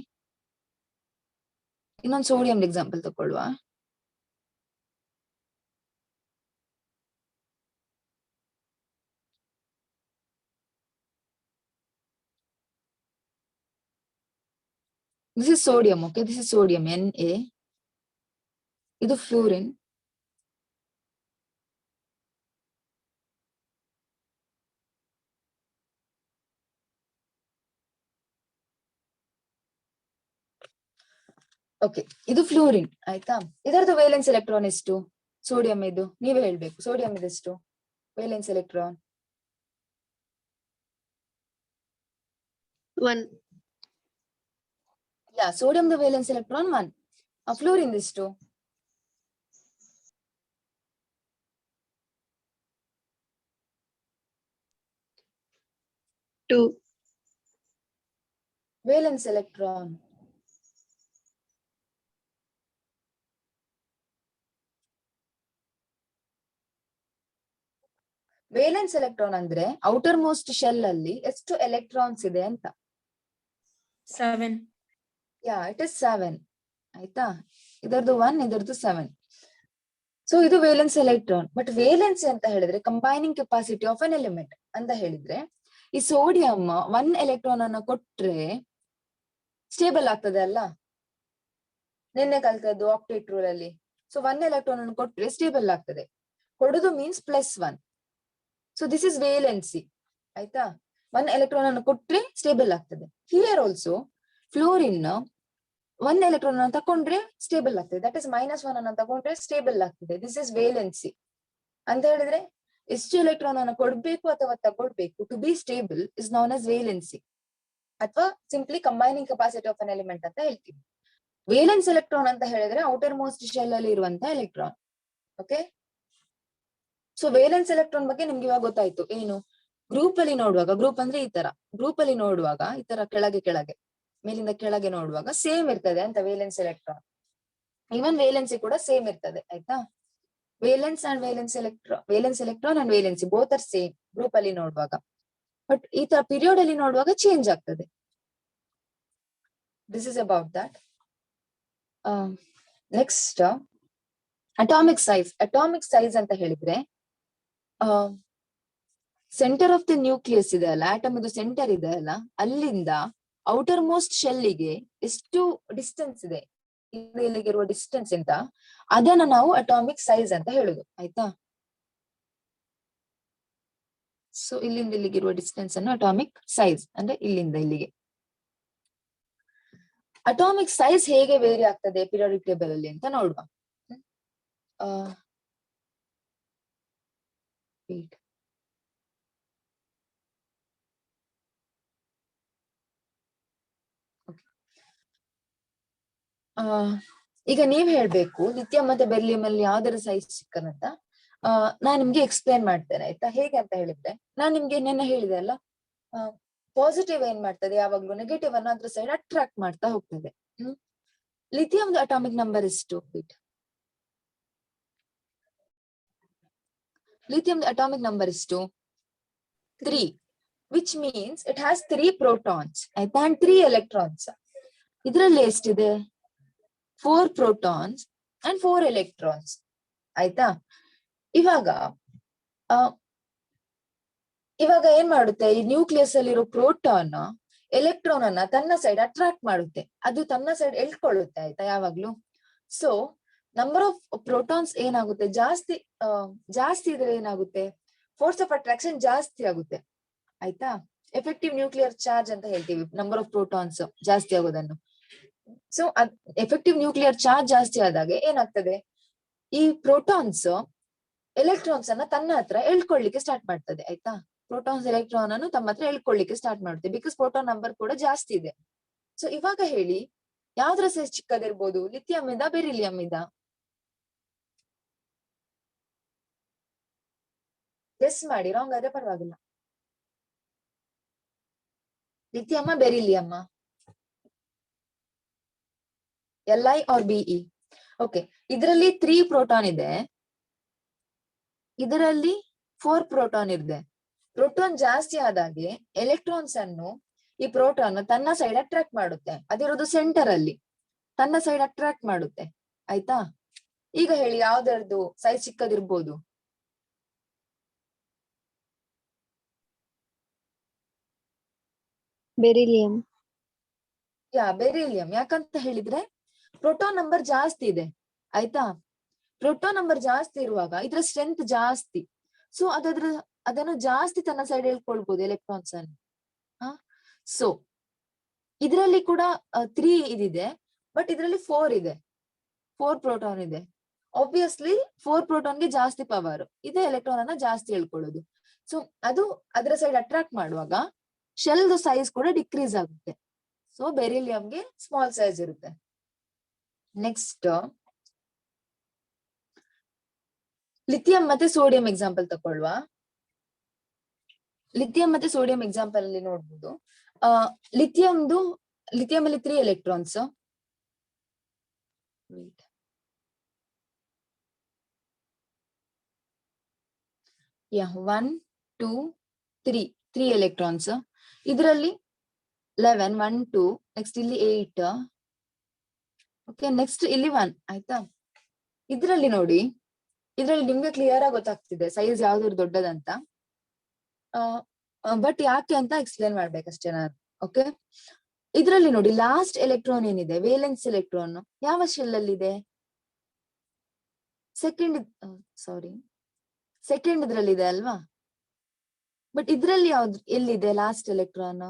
ಇನ್ನೊಂದು ಸೋಡಿಯಂ ಎಕ್ಸಾಂಪಲ್ ತಗೊಳ್ಳುವ. This is sodium, okay? This is sodium, Na. ಇದು ಫ್ಲೂರಿನ್. ಓಕೆ, ಇದು ಫ್ಲೂರಿನ್, ಆಯ್ತಾ? ಇದರದ್ದು ವೇಲೆನ್ಸ್ ಎಲೆಕ್ಟ್ರಾನ್ ಎಷ್ಟು? ಸೋಡಿಯಂ ಇದು ನೀವೇ ಹೇಳ್ಬೇಕು. ಸೋಡಿಯಂ ಇದೆಷ್ಟು ವೇಲೆನ್ಸ್ ಎಲೆಕ್ಟ್ರಾನ್? 1. ಯಾ, ಸೋಡಿಯಂ ವೇಲೆನ್ಸ್ ಎಲೆಕ್ಟ್ರಾನ್ 1. ಫ್ಲೂರಿನ್ ಎಷ್ಟು? 2. ವೇಲೆನ್ಸ್ ಎಲೆಕ್ಟ್ರಾನ್ ವೇಲೆನ್ಸ್ ಎಲೆಕ್ಟ್ರಾನ್ ಅಂದ್ರೆ ಔಟರ್ ಮೋಸ್ಟ್ ಶೆಲ್ ಅಲ್ಲಿ ಎಷ್ಟು ಎಲೆಕ್ಟ್ರಾನ್ಸ್ ಇದೆ ಅಂತ. 7. ಯಾ, ಇಟ್ ಇಸ್ 7, ಆಯ್ತಾ? ಇದರದ್ದು 1, ಇದರದ್ದು 7. ಸೊ ಇದು ವೇಲೆನ್ಸ್ ಎಲೆಕ್ಟ್ರಾನ್. ಬಟ್ ವೇಲೆನ್ಸಿ ಅಂತ ಹೇಳಿದ್ರೆ combining capacity of an element ಅಂತ ಹೇಳಿದ್ರೆ, ಈ ಸೋಡಿಯಂ 1 ಎಲೆಕ್ಟ್ರಾನ್ ಅನ್ನು ಕೊಟ್ರೆ ಸ್ಟೇಬಲ್ ಆಗ್ತದೆ ಅಲ್ಲ, ನಿನ್ನೆ ಕಲ್ತದ್ದು ಆಕ್ಟೇಟ್ ರೂಲ್ ಅಲ್ಲಿ. ಸೊ 1 ಎಲೆಕ್ಟ್ರಾನ್ ಅನ್ನು ಕೊಟ್ರೆ ಸ್ಟೇಬಲ್ ಆಗ್ತದೆ. ಕೊಡುದು means +1. So this is valency, ಆಯ್ತಾ? 1 ಎಲೆಕ್ಟ್ರಾನ್ ಅನ್ನು ಕೊಟ್ರೆ ಸ್ಟೇಬಲ್ ಆಗ್ತದೆ. ಹಿಯರ್ ಆಲ್ಸೋ ಫ್ಲೋರಿನ್ 1 ಎಲೆಕ್ಟ್ರಾನ್ ಅನ್ನು ತಕೊಂಡ್ರೆ ಸ್ಟೇಬಲ್ ಆಗ್ತದೆ, ದಟ್ ಇಸ್ -1 ಅನ್ನು ತಕೊಂಡ್ರೆ ಸ್ಟೇಬಲ್ ಆಗ್ತದೆ. ದಿಸ್ ಇಸ್ ವೇಲೆನ್ಸಿ ಅಂತ ಹೇಳಿದ್ರೆ ಎಷ್ಟು ಎಲೆಕ್ಟ್ರಾನ್ ಅನ್ನು ಕೊಡ್ಬೇಕು ಅಥವಾ ತಗೊಳ್ಬೇಕು to be stable is known as valency, or simply combining capacity of an element ಅಂತ ಹೇಳ್ತೀವಿ. ವೇಲೆನ್ಸ್ ಎಲೆಕ್ಟ್ರಾನ್ ಅಂತ ಹೇಳಿದ್ರೆ ಔಟರ್ ಮೋಸ್ಟ್ ಶೆಲ್ ಅಲ್ಲಿ ಇರುವಂತ electron. Okay, so valence electron ಬಗ್ಗೆ ನಿಮ್ಗೆ ಇವಾಗ ಗೊತ್ತಾಯ್ತು. ಏನು ಗ್ರೂಪ್ ಅಲ್ಲಿ ನೋಡುವಾಗ, ಗ್ರೂಪ್ ಅಂದ್ರೆ ಈ ತರ, ಗ್ರೂಪ್ ಅಲ್ಲಿ ನೋಡುವಾಗ ಈ ತರ ಕೆಳಗೆ ಕೆಳಗೆ ಮೇಲಿಂದ ಕೆಳಗೆ ನೋಡುವಾಗ ಸೇಮ್ ಇರ್ತದೆ ಅಂತ ವೇಲೆನ್ಸ್ ಎಲೆಕ್ಟ್ರಾನ್. ಈವನ್ ವೇಲೆನ್ಸಿ ಕೂಡ ಸೇಮ್ ಇರ್ತದೆ, ಆಯ್ತಾ? Valence and valence electron and valency both are same group ಅಲ್ಲಿ ನೋಡುವಾಗ. ಬಟ್ ಈ ತರ ಪೀರಿಯಡ್ ಅಲ್ಲಿ ನೋಡುವಾಗ ಚೇಂಜ್ ಆಗ್ತದೆ. This is about that. Next atomic size. Atomic size ಅಂತ ಹೇಳಿದ್ರೆ ಸೆಂಟರ್ ಆಫ್ ದ ನ್ಯೂಕ್ಲಿಯಸ್ ಇದೆ ಅಲ್ಲ, ಆಟಮ್ ಇದು ಸೆಂಟರ್ ಇದೆ ಅಲ್ಲ, ಅಲ್ಲಿಂದ ಔಟರ್ ಮೋಸ್ಟ್ ಶೆಲ್ಗೆ ಎಷ್ಟು ಡಿಸ್ಟೆನ್ಸ್ ಇದೆ, ಇಲ್ಲಿಗಿರುವ ಡಿಸ್ಟೆನ್ಸ್ ಅಂತ, ಅದನ್ನ ನಾವು ಅಟಾಮಿಕ್ ಸೈಜ್ ಅಂತ ಹೇಳುದು. ಆಯ್ತಾ? ಸೊ ಇಲ್ಲಿಂದ ಇಲ್ಲಿಗಿರುವ ಡಿಸ್ಟೆನ್ಸ್ ಅನ್ನು ಅಟಾಮಿಕ್ ಸೈಜ್ ಅಂದ್ರೆ ಇಲ್ಲಿಂದ ಇಲ್ಲಿಗೆ. ಅಟಾಮಿಕ್ ಸೈಜ್ ಹೇಗೆ ವೇರಿ ಆಗ್ತದೆ ಪಿರಿಯಾಡಿಕ್ ಟೇಬಲ್ ಅಲ್ಲಿ ಅಂತ ನೋಡುವ. ಈಗ ನೀವ್ ಹೇಳ್ಬೇಕು ಲಿಥಿಯಂ ಮತ್ತೆ ಬೆರಿಲಿಯಂ ಅಲ್ಲಿ ಯಾವ್ದರ ಸೈಜ್ ಚಿಕ್ಕದಂತ. ನಾನ್ ನಿಮ್ಗೆ ಎಕ್ಸ್ಪ್ಲೇನ್ ಮಾಡ್ತೇನೆ. ಆಯ್ತಾ? ಹೇಗೆ ಅಂತ ಹೇಳಿದ್ರೆ, ನಾನ್ ನಿಮ್ಗೆ ನೆನ್ನೆ ಹೇಳಿದೆ ಅಲ್ಲ, ಪಾಸಿಟಿವ್ ಏನ್ ಮಾಡ್ತದೆ, ಯಾವಾಗ್ಲೂ ನೆಗೆಟಿವ್ ಅನ್ನ ಅದ್ರ ಸೈಡ್ ಅಟ್ರಾಕ್ಟ್ ಮಾಡ್ತಾ ಹೋಗ್ತದೆ. ಲಿಥಿಯಂ ಅಟಾಮಿಕ್ ನಂಬರ್ ಎಷ್ಟು? ಲಿಥಿಯಂ ಅಟಾಮಿಕ್ ನಂಬರ್ ಎಷ್ಟು? 3, which means it has 3 protons. ಆಯ್ತಾ? and 3 electrons. ಇದ್ರಲ್ಲಿ ಎಷ್ಟಿದೆ? 4 protons and 4 electrons. ಆಯ್ತಾ? ಇವಾಗ ಏನ್ ಮಾಡುತ್ತೆ, ಈ ನ್ಯೂಕ್ಲಿಯಸ್ ಅಲ್ಲಿರೋ ಪ್ರೋಟಾನ್ ಎಲೆಕ್ಟ್ರಾನ್ ಅನ್ನ ತನ್ನ ಸೈಡ್ ಅಟ್ರಾಕ್ಟ್ ಮಾಡುತ್ತೆ, ಅದು ತನ್ನ ಸೈಡ್ ಎಳ್ಕೊಳ್ಳುತ್ತೆ. ಆಯ್ತಾ? ಯಾವಾಗ್ಲೂ. ಸೊ ನಂಬರ್ ಆಫ್ ಪ್ರೋಟಾನ್ಸ್ ಏನಾಗುತ್ತೆ, ಜಾಸ್ತಿ ಇದ್ರೆ ಏನಾಗುತ್ತೆ, ಫೋರ್ಸ್ ಆಫ್ ಅಟ್ರಾಕ್ಷನ್ ಜಾಸ್ತಿ ಆಗುತ್ತೆ. ಆಯ್ತಾ? ಎಫೆಕ್ಟಿವ್ ನ್ಯೂಕ್ಲಿಯರ್ ಚಾರ್ಜ್ ಅಂತ ಹೇಳ್ತೀವಿ ನಂಬರ್ ಆಫ್ ಪ್ರೋಟಾನ್ಸ್ ಜಾಸ್ತಿ ಆಗೋದನ್ನು. ಸೊ ಎಫೆಕ್ಟಿವ್ ನ್ಯೂಕ್ಲಿಯರ್ ಚಾರ್ಜ್ ಜಾಸ್ತಿ ಆದಾಗ ಏನಾಗ್ತದೆ, ಈ ಪ್ರೋಟಾನ್ಸ್ ಎಲೆಕ್ಟ್ರಾನ್ಸ್ ಅನ್ನ ತನ್ನ ಹತ್ರ ಎಳ್ಕೊಳ್ಳಿಕ್ಕೆ ಸ್ಟಾರ್ಟ್ ಮಾಡ್ತದೆ. ಆಯ್ತಾ? ಪ್ರೋಟಾನ್ಸ್ ಎಲೆಕ್ಟ್ರಾನ್ ಅನ್ನು ತಮ್ಮ ಹತ್ರ ಎಳ್ಕೊಳ್ಳಿಕ್ಕೆ ಸ್ಟಾರ್ಟ್ ಮಾಡುತ್ತೆ, ಬಿಕಾಸ್ ಪ್ರೋಟಾನ್ ನಂಬರ್ ಕೂಡ ಜಾಸ್ತಿ ಇದೆ. ಸೊ ಇವಾಗ ಹೇಳಿ, ಯಾವ್ದ್ರ ಸೈಜ್ ಚಿಕ್ಕದಿರ್ಬೋದು, ಲಿಥಿಯಂ ಇಂದ ಬೆರಿಲಿಯಂ ಇಂದ? ಗೆಸ್ ಮಾಡಿ, ರಾಂಗ್ ಆದ್ರೆ ಪರವಾಗಿಲ್ಲ. ಲಿಥಿಯಮ್ಮ ಬೆರಿಲಿಯಮ್ಮ? LI or BE? ಓಕೆ, ಇದರಲ್ಲಿ 3 ಪ್ರೋಟಾನ್ ಇದೆ, ಇದರಲ್ಲಿ 4 ಪ್ರೋಟಾನ್ ಇದೆ. ಪ್ರೋಟಾನ್ ಜಾಸ್ತಿ ಆದಾಗೆ ಎಲೆಕ್ಟ್ರಾನ್ಸ್ ಅನ್ನು ಈ ಪ್ರೋಟಾನ್ ತನ್ನ ಸೈಡ್ ಅಟ್ರಾಕ್ಟ್ ಮಾಡುತ್ತೆ, ಅದಿರೋದು ಸೆಂಟರ್ ಅಲ್ಲಿ, ತನ್ನ ಸೈಡ್ ಅಟ್ರಾಕ್ಟ್ ಮಾಡುತ್ತೆ. ಆಯ್ತಾ? ಈಗ ಹೇಳಿ, ಯಾವ್ದರದ್ದು ಸೈಜ್ ಚಿಕ್ಕದಿರ್ಬೋದು? ಬೆರಿಲಿಯಂ. ಬೆರಿಲಿಯಂ. ಯಾಕಂತ ಹೇಳಿದ್ರೆ ಪ್ರೋಟಾನ್ ನಂಬರ್ ಜಾಸ್ತಿ ಇದೆ. ಆಯ್ತಾ? ಪ್ರೋಟಾನ್ ನಂಬರ್ ಜಾಸ್ತಿ ಇರುವಾಗ ಇದ್ರ ಸ್ಟ್ರೆಂತ್ ಜಾಸ್ತಿ, ಸೊ ಅದನ್ನು ಜಾಸ್ತಿ ತನ್ನ ಸೈಡ್ ಹೇಳ್ಕೊಳ್ಬಹುದು ಎಲೆಕ್ಟ್ರಾನ್ಸ್ ಅನ್ನು. ಸೊ ಇದರಲ್ಲಿ ಕೂಡ 3 ಇದಿದೆ, ಬಟ್ ಇದರಲ್ಲಿ 4 ಇದೆ, 4 ಪ್ರೋಟಾನ್ ಇದೆ. ಆಬ್ವಿಯಸ್ಲಿ 4 ಪ್ರೋಟಾನ್ಗೆ ಜಾಸ್ತಿ ಪವರ್ ಇದೆ, ಎಲೆಕ್ಟ್ರಾನ್ ಅನ್ನ ಜಾಸ್ತಿ ಹೇಳ್ಕೊಳ್ಳೋದು. ಸೊ ಅದು ಅದರ ಸೈಡ್ ಅಟ್ರಾಕ್ಟ್ ಮಾಡುವಾಗ ಶೆಲ್ ಸೈಜ್ ಕೂಡ ಡಿಕ್ರೀಸ್ ಆಗುತ್ತೆ. ಸೊ ಬೆರಿಲಿಯಂಗೆ ಸ್ಮಾಲ್ ಸೈಜ್ ಇರುತ್ತೆ. ನೆಕ್ಸ್ಟ್ ಲಿಥಿಯಂ ಮತ್ತೆ ಸೋಡಿಯಂ ಎಕ್ಸಾಂಪಲ್ ತಗೊಳ್ವಾ? ಲಿಥಿಯಂ ಮತ್ತೆ ಸೋಡಿಯಂ ಎಕ್ಸಾಂಪಲ್ ಅಲ್ಲಿ ನೋಡ್ಬೋದು, ಲಿಥಿಯಂ ಅಲ್ಲಿ 3 ಎಲೆಕ್ಟ್ರಾನ್ಸ್. 1 2 3 ಎಲೆಕ್ಟ್ರಾನ್ಸ್. ಇದರಲ್ಲಿ 11 1 2, ನೆಕ್ಸ್ಟ್ ಇಲ್ಲಿ 8. ಓಕೆ, ನೆಕ್ಸ್ಟ್ ಇಲ್ಲಿ 1. ಆಯ್ತಾ? ಇದರಲ್ಲಿ ನೋಡಿ, ಇದ್ರಲ್ಲಿ ನಿಮ್ಗೆ ಕ್ಲಿಯರ್ ಆಗಿ ಗೊತ್ತಾಗ್ತಿದೆ ಸೈಜ್ ಯಾವ್ದು ದೊಡ್ಡದಂತ. ಬಟ್ ಯಾಕೆ ಅಂತ ಎಕ್ಸ್ಪ್ಲೇನ್ ಮಾಡ್ಬೇಕಷ್ಟೇ ನಾನು. ಓಕೆ, ಇದ್ರಲ್ಲಿ ನೋಡಿ, ಲಾಸ್ಟ್ ಎಲೆಕ್ಟ್ರಾನ್ ಏನಿದೆ, ವೇಲೆನ್ಸ್ ಎಲೆಕ್ಟ್ರಾನ್, ಯಾವ ಶೆಲ್ ಅಲ್ಲಿ ಇದೆ? ಸೆಕೆಂಡ್ ಇದ್ರಲ್ಲಿ ಇದೆ ಅಲ್ವಾ? ಬಟ್ ಇದ್ರಲ್ಲಿ ಎಲ್ಲಿದೆ ಲಾಸ್ಟ್ ಎಲೆಕ್ಟ್ರಾನ್?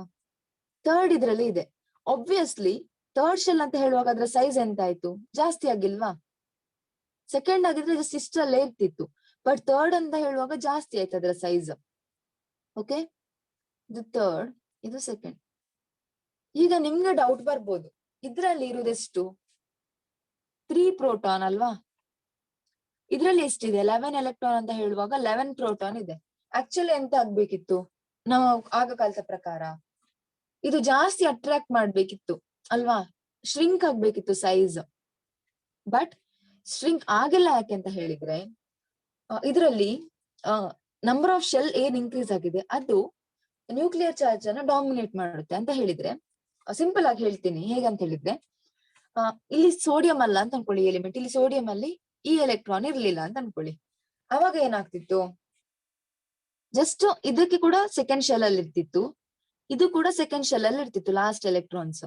ಥರ್ಡ್ ಇದ್ರಲ್ಲಿ ಇದೆ. ಆಬ್ವಿಯಸ್ಲಿ ಥರ್ಡ್ ಶೆಲ್ ಅಂತ ಹೇಳುವಾಗ ಅದ್ರ ಸೈಜ್ ಎಂತ ಆಯ್ತು, ಜಾಸ್ತಿ ಆಗಿಲ್ವಾ? ಸೆಕೆಂಡ್ ಆಗಿದ್ರೆ ಜಸ್ಟ್ ಇಷ್ಟರಲ್ಲೇ ಇರ್ತಿತ್ತು, ಬಟ್ ಥರ್ಡ್ ಅಂತ ಹೇಳುವಾಗ ಜಾಸ್ತಿ ಆಯ್ತು ಅದರ ಸೈಜ್. ಓಕೆ, ಇದು ಥರ್ಡ್, ಇದು ಸೆಕೆಂಡ್. ಈಗ ನಿಮ್ಗೆ ಡೌಟ್ ಬರ್ಬೋದು, ಇದ್ರಲ್ಲಿ ಇರುವುದೆಷ್ಟು? 3 ಪ್ರೋಟಾನ್ ಅಲ್ವಾ? ಇದ್ರಲ್ಲಿ ಎಷ್ಟಿದೆ? 11 ಎಲೆಕ್ಟ್ರಾನ್ ಅಂತ ಹೇಳುವಾಗ 11 ಪ್ರೋಟಾನ್ ಇದೆ. ಆಕ್ಚುಲಿ ಎಂತ ಆಗ್ಬೇಕಿತ್ತು, ನಾವು ಆಗ ಕಲಿತ ಪ್ರಕಾರ ಇದು ಜಾಸ್ತಿ ಅಟ್ರಾಕ್ಟ್ ಮಾಡ್ಬೇಕಿತ್ತು ಅಲ್ವಾ, ಶ್ರಿಂಕ್ ಆಗ್ಬೇಕಿತ್ತು ಸೈಜ್. ಬಟ್ ಶ್ರಿಂಕ್ ಆಗಿಲ್ಲ. ಯಾಕೆ ಅಂತ ಹೇಳಿದ್ರೆ, ಇದರಲ್ಲಿ ನಂಬರ್ ಆಫ್ ಶೆಲ್ ಏನ್ ಇನ್ಕ್ರೀಸ್ ಆಗಿದೆ, ಅದು ನ್ಯೂಕ್ಲಿಯರ್ ಚಾರ್ಜ್ ಅನ್ನ ಡಾಮಿನೇಟ್ ಮಾಡುತ್ತೆ ಅಂತ ಹೇಳಿದ್ರೆ, ಸಿಂಪಲ್ ಆಗಿ ಹೇಳ್ತೀನಿ ಹೇಗಂತ ಹೇಳಿದ್ರೆ, ಇಲ್ಲಿ ಸೋಡಿಯಂ ಅಲ್ಲ ಅಂತ ಅನ್ಕೊಳ್ಳಿ ಎಲಿಮೆಂಟ್, ಇಲ್ಲಿ ಸೋಡಿಯಂ ಅಲ್ಲಿ ಈ ಎಲೆಕ್ಟ್ರಾನ್ ಇರ್ಲಿಲ್ಲ ಅಂತ ಅನ್ಕೊಳ್ಳಿ. ಅವಾಗ ಏನಾಗ್ತಿತ್ತು, ಜಸ್ಟ್ ಇದಕ್ಕೆ ಕೂಡ ಸೆಕೆಂಡ್ ಶೆಲ್ ಅಲ್ಲಿ ಇರ್ತಿತ್ತು, ಇದು ಕೂಡ ಸೆಕೆಂಡ್ ಶೆಲ್ ಅಲ್ಲಿ ಇರ್ತಿತ್ತು ಲಾಸ್ಟ್ ಎಲೆಕ್ಟ್ರಾನ್ಸ್.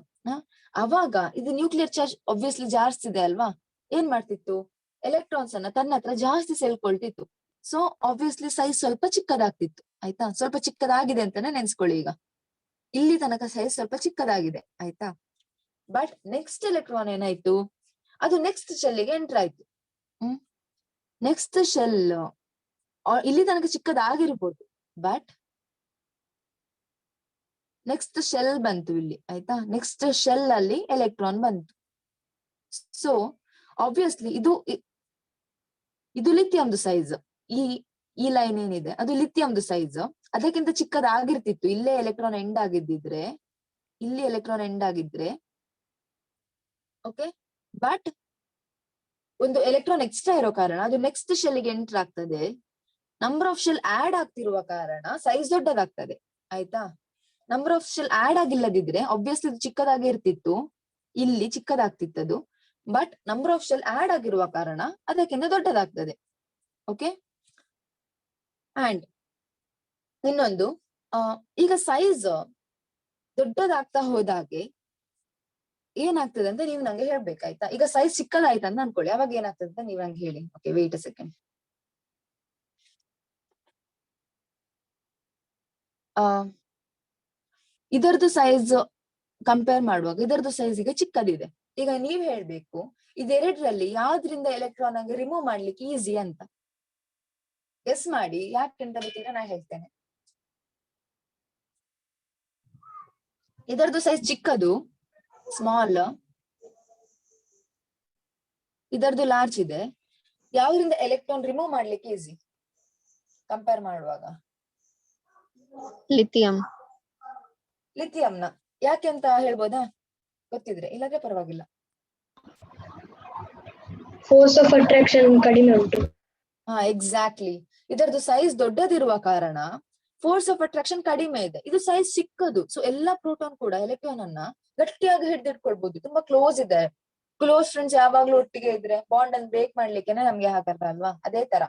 ಅವಾಗ ಇದು ನ್ಯೂಕ್ಲಿಯರ್ ಚಾರ್ಜ್ ಆಬ್ವಿಯಸ್ಲಿ ಜಾಸ್ತಿ ಇದೆ ಅಲ್ವಾ, ಏನ್ ಮಾಡ್ತಿತ್ತು, ಎಲೆಕ್ಟ್ರಾನ್ಸ್ ಅನ್ನ ತನ್ನ ಹತ್ರ ಜಾಸ್ತಿ ಸೆಳ್ಕೊಳ್ತಿತ್ತು. ಸೊ ಆಬ್ವಿಯಸ್ಲಿ ಸೈಜ್ ಸ್ವಲ್ಪ ಚಿಕ್ಕದಾಗ್ತಿತ್ತು. ಆಯ್ತಾ, ಸ್ವಲ್ಪ ಚಿಕ್ಕದಾಗಿದೆ ಅಂತಾನೆ ನೆನ್ಸ್ಕೊಳ್ಳಿ. ಈಗ ಇಲ್ಲಿ ತನಕ ಸೈಜ್ ಸ್ವಲ್ಪ ಚಿಕ್ಕದಾಗಿದೆ. ಆಯ್ತಾ, ಬಟ್ ನೆಕ್ಸ್ಟ್ ಎಲೆಕ್ಟ್ರಾನ್ ಏನಾಯ್ತು, ಅದು ನೆಕ್ಸ್ಟ್ ಶೆಲ್ಗೆ ಎಂಟರ್ ಆಯ್ತು. ನೆಕ್ಸ್ಟ್ ಶೆಲ್ ಇಲ್ಲಿ ತನಕ ಚಿಕ್ಕದಾಗಿರ್ಬೋದು, ಬಟ್ ನೆಕ್ಸ್ಟ್ ಶೆಲ್ ಬಂತು ಇಲ್ಲಿ. ಆಯ್ತಾ, ನೆಕ್ಸ್ಟ್ ಶೆಲ್ ಅಲ್ಲಿ ಎಲೆಕ್ಟ್ರಾನ್ ಬಂತು. ಸೊ ಆಬ್ವಿಯಸ್ಲಿ ಇದು ಲಿಥಿಯಂದು ಸೈಜ್. ಈ ಲೈನ್ ಏನಿದೆ ಅದು ಲಿಥಿಯಂದು ಸೈಜ್. ಅದಕ್ಕಿಂತ ಚಿಕ್ಕದಾಗಿರ್ತಿತ್ತು. ಇಲ್ಲೇ ಎಲೆಕ್ಟ್ರಾನ್ ಎಂಡ್ ಆಗಿದ್ದಿದ್ರೆ, ಇಲ್ಲಿ ಎಲೆಕ್ಟ್ರಾನ್ ಎಂಡ್ ಆಗಿದ್ರೆ, ಓಕೆ, ಬಟ್ ಒಂದು ಎಲೆಕ್ಟ್ರಾನ್ ಎಕ್ಸ್ಟ್ರಾ ಇರೋ ಕಾರಣ ಅದು ನೆಕ್ಸ್ಟ್ ಶೆಲ್ಗೆ ಎಂಟರ್ ಆಗ್ತದೆ. ನಂಬರ್ ಆಫ್ ಶೆಲ್ ಆಡ್ ಆಗ್ತಿರುವ ಕಾರಣ ಸೈಜ್ ದೊಡ್ಡದಾಗ್ತದೆ. ಆಯ್ತಾ, ನಂಬರ್ ಆಫ್ ಶೆಲ್ ಆಡ್ ಆಗಿಲ್ಲದಿದ್ರೆ ಆಬ್ವಿಯಸ್ಲಿ ಇದು ಚಿಕ್ಕದಾಗಿ ಇರ್ತಿತ್ತು, ಇಲ್ಲಿ ಚಿಕ್ಕದಾಗ್ತಿತ್ತದು. But number of shell add ಆಗಿರುವ ಕಾರಣ ಅದಕ್ಕಿಂತ ದೊಡ್ಡದಾಗ್ತದೆ. ಓಕೆ, ಅಂಡ್ ಇನ್ನೊಂದು, ಈಗ ಸೈಜ್ ದೊಡ್ಡದಾಗ್ತಾ ಹೋದಾಗೆ ಏನಾಗ್ತದೆ ಅಂತ ನೀವು ನಂಗೆ ಹೇಳ್ಬೇಕಾಯ್ತಾ. ಈಗ ಸೈಜ್ ಚಿಕ್ಕದಾಯ್ತು ಅಂತ ಅನ್ಕೊಳ್ಳಿ, ಅವಾಗ ಏನಾಗ್ತದೆ ಅಂತ ನೀವು ನಂಗೆ ಹೇಳಿ. Okay, wait a second. ಇದರದ್ದು ಸೈಜ್ ಕಂಪೇರ್ ಮಾಡುವಾಗ ಇದರದ್ದು ಸೈಜ್ ಈಗ ಚಿಕ್ಕದಿದೆ. ಈಗ ನೀವ್ ಹೇಳ್ಬೇಕು ಇದೆರಡರಲ್ಲಿ ಯಾವ್ದ್ರಿಂದ ಎಲೆಕ್ಟ್ರಾನ್ ಆಗಿ ರಿಮೂವ್ ಮಾಡ್ಲಿಕ್ಕೆ ಈಸಿ ಅಂತ ಗೆಸ್ ಮಾಡಿ. ಯಾಕೆಂತ ಗೊತ್ತಿದ್ರೆ ನಾ ಹೇಳ್ತೇನೆ. ಇದರದ್ದು ಸೈಜ್ ಚಿಕ್ಕದು, ಸ್ಮಾಲ್, ಇದರದ್ದು ಲಾರ್ಜ್ ಇದೆ. ಯಾವ್ದ್ರಿಂದ ಎಲೆಕ್ಟ್ರಾನ್ ರಿಮೂವ್ ಮಾಡ್ಲಿಕ್ಕೆ ಈಸಿ ಕಂಪೇರ್ ಮಾಡುವಾಗ? ಲಿಥಿಯಂ. ಲಿಥಿಯಂನ. ಯಾಕೆ ಅಂತ ಹೇಳ್ಬೋದಾ ಗೊತ್ತಿದ್ರೆ? ಇಲ್ಲದ್ರೆ ಪರವಾಗಿಲ್ಲ. ಫೋರ್ಸ್ ಆಫ್ ಅಟ್ರಾಕ್ಷನ್ ಕಡಿಮೆ ಉಂಟು. ಎಕ್ಸಾಕ್ಟ್ಲಿ. ಇದರದ್ದು ಸೈಜ್ ದೊಡ್ಡದಿರುವ ಕಾರಣ ಫೋರ್ಸ್ ಆಫ್ ಅಟ್ರಾಕ್ಷನ್ ಕಡಿಮೆ ಇದೆ. ಇದು ಸೈಜ್ ಚಿಕ್ಕದು. ಸೊ ಎಲ್ಲಾ ಪ್ರೋಟಾನ್ ಕೂಡ ಎಲೆಕ್ಟ್ರಾನ್ ಅನ್ನ ಗಟ್ಟಿಯಾಗಿ ಹಿಡಿದಿಟ್ಕೊಳ್ಬಹುದು. ತುಂಬಾ ಕ್ಲೋಸ್ ಇದೆ. ಕ್ಲೋಸ್ ಫ್ರೆಂಡ್ಸ್ ಯಾವಾಗ್ಲೂ ಒಟ್ಟಿಗೆ ಇದ್ರೆ ಬಾಂಡ್ ಅನ್ನು ಬ್ರೇಕ್ ಮಾಡ್ಲಿಕ್ಕೆನೆ ನಮ್ಗೆ ಹಾಕಲ್ಲ ಅಲ್ವಾ, ಅದೇ ತರ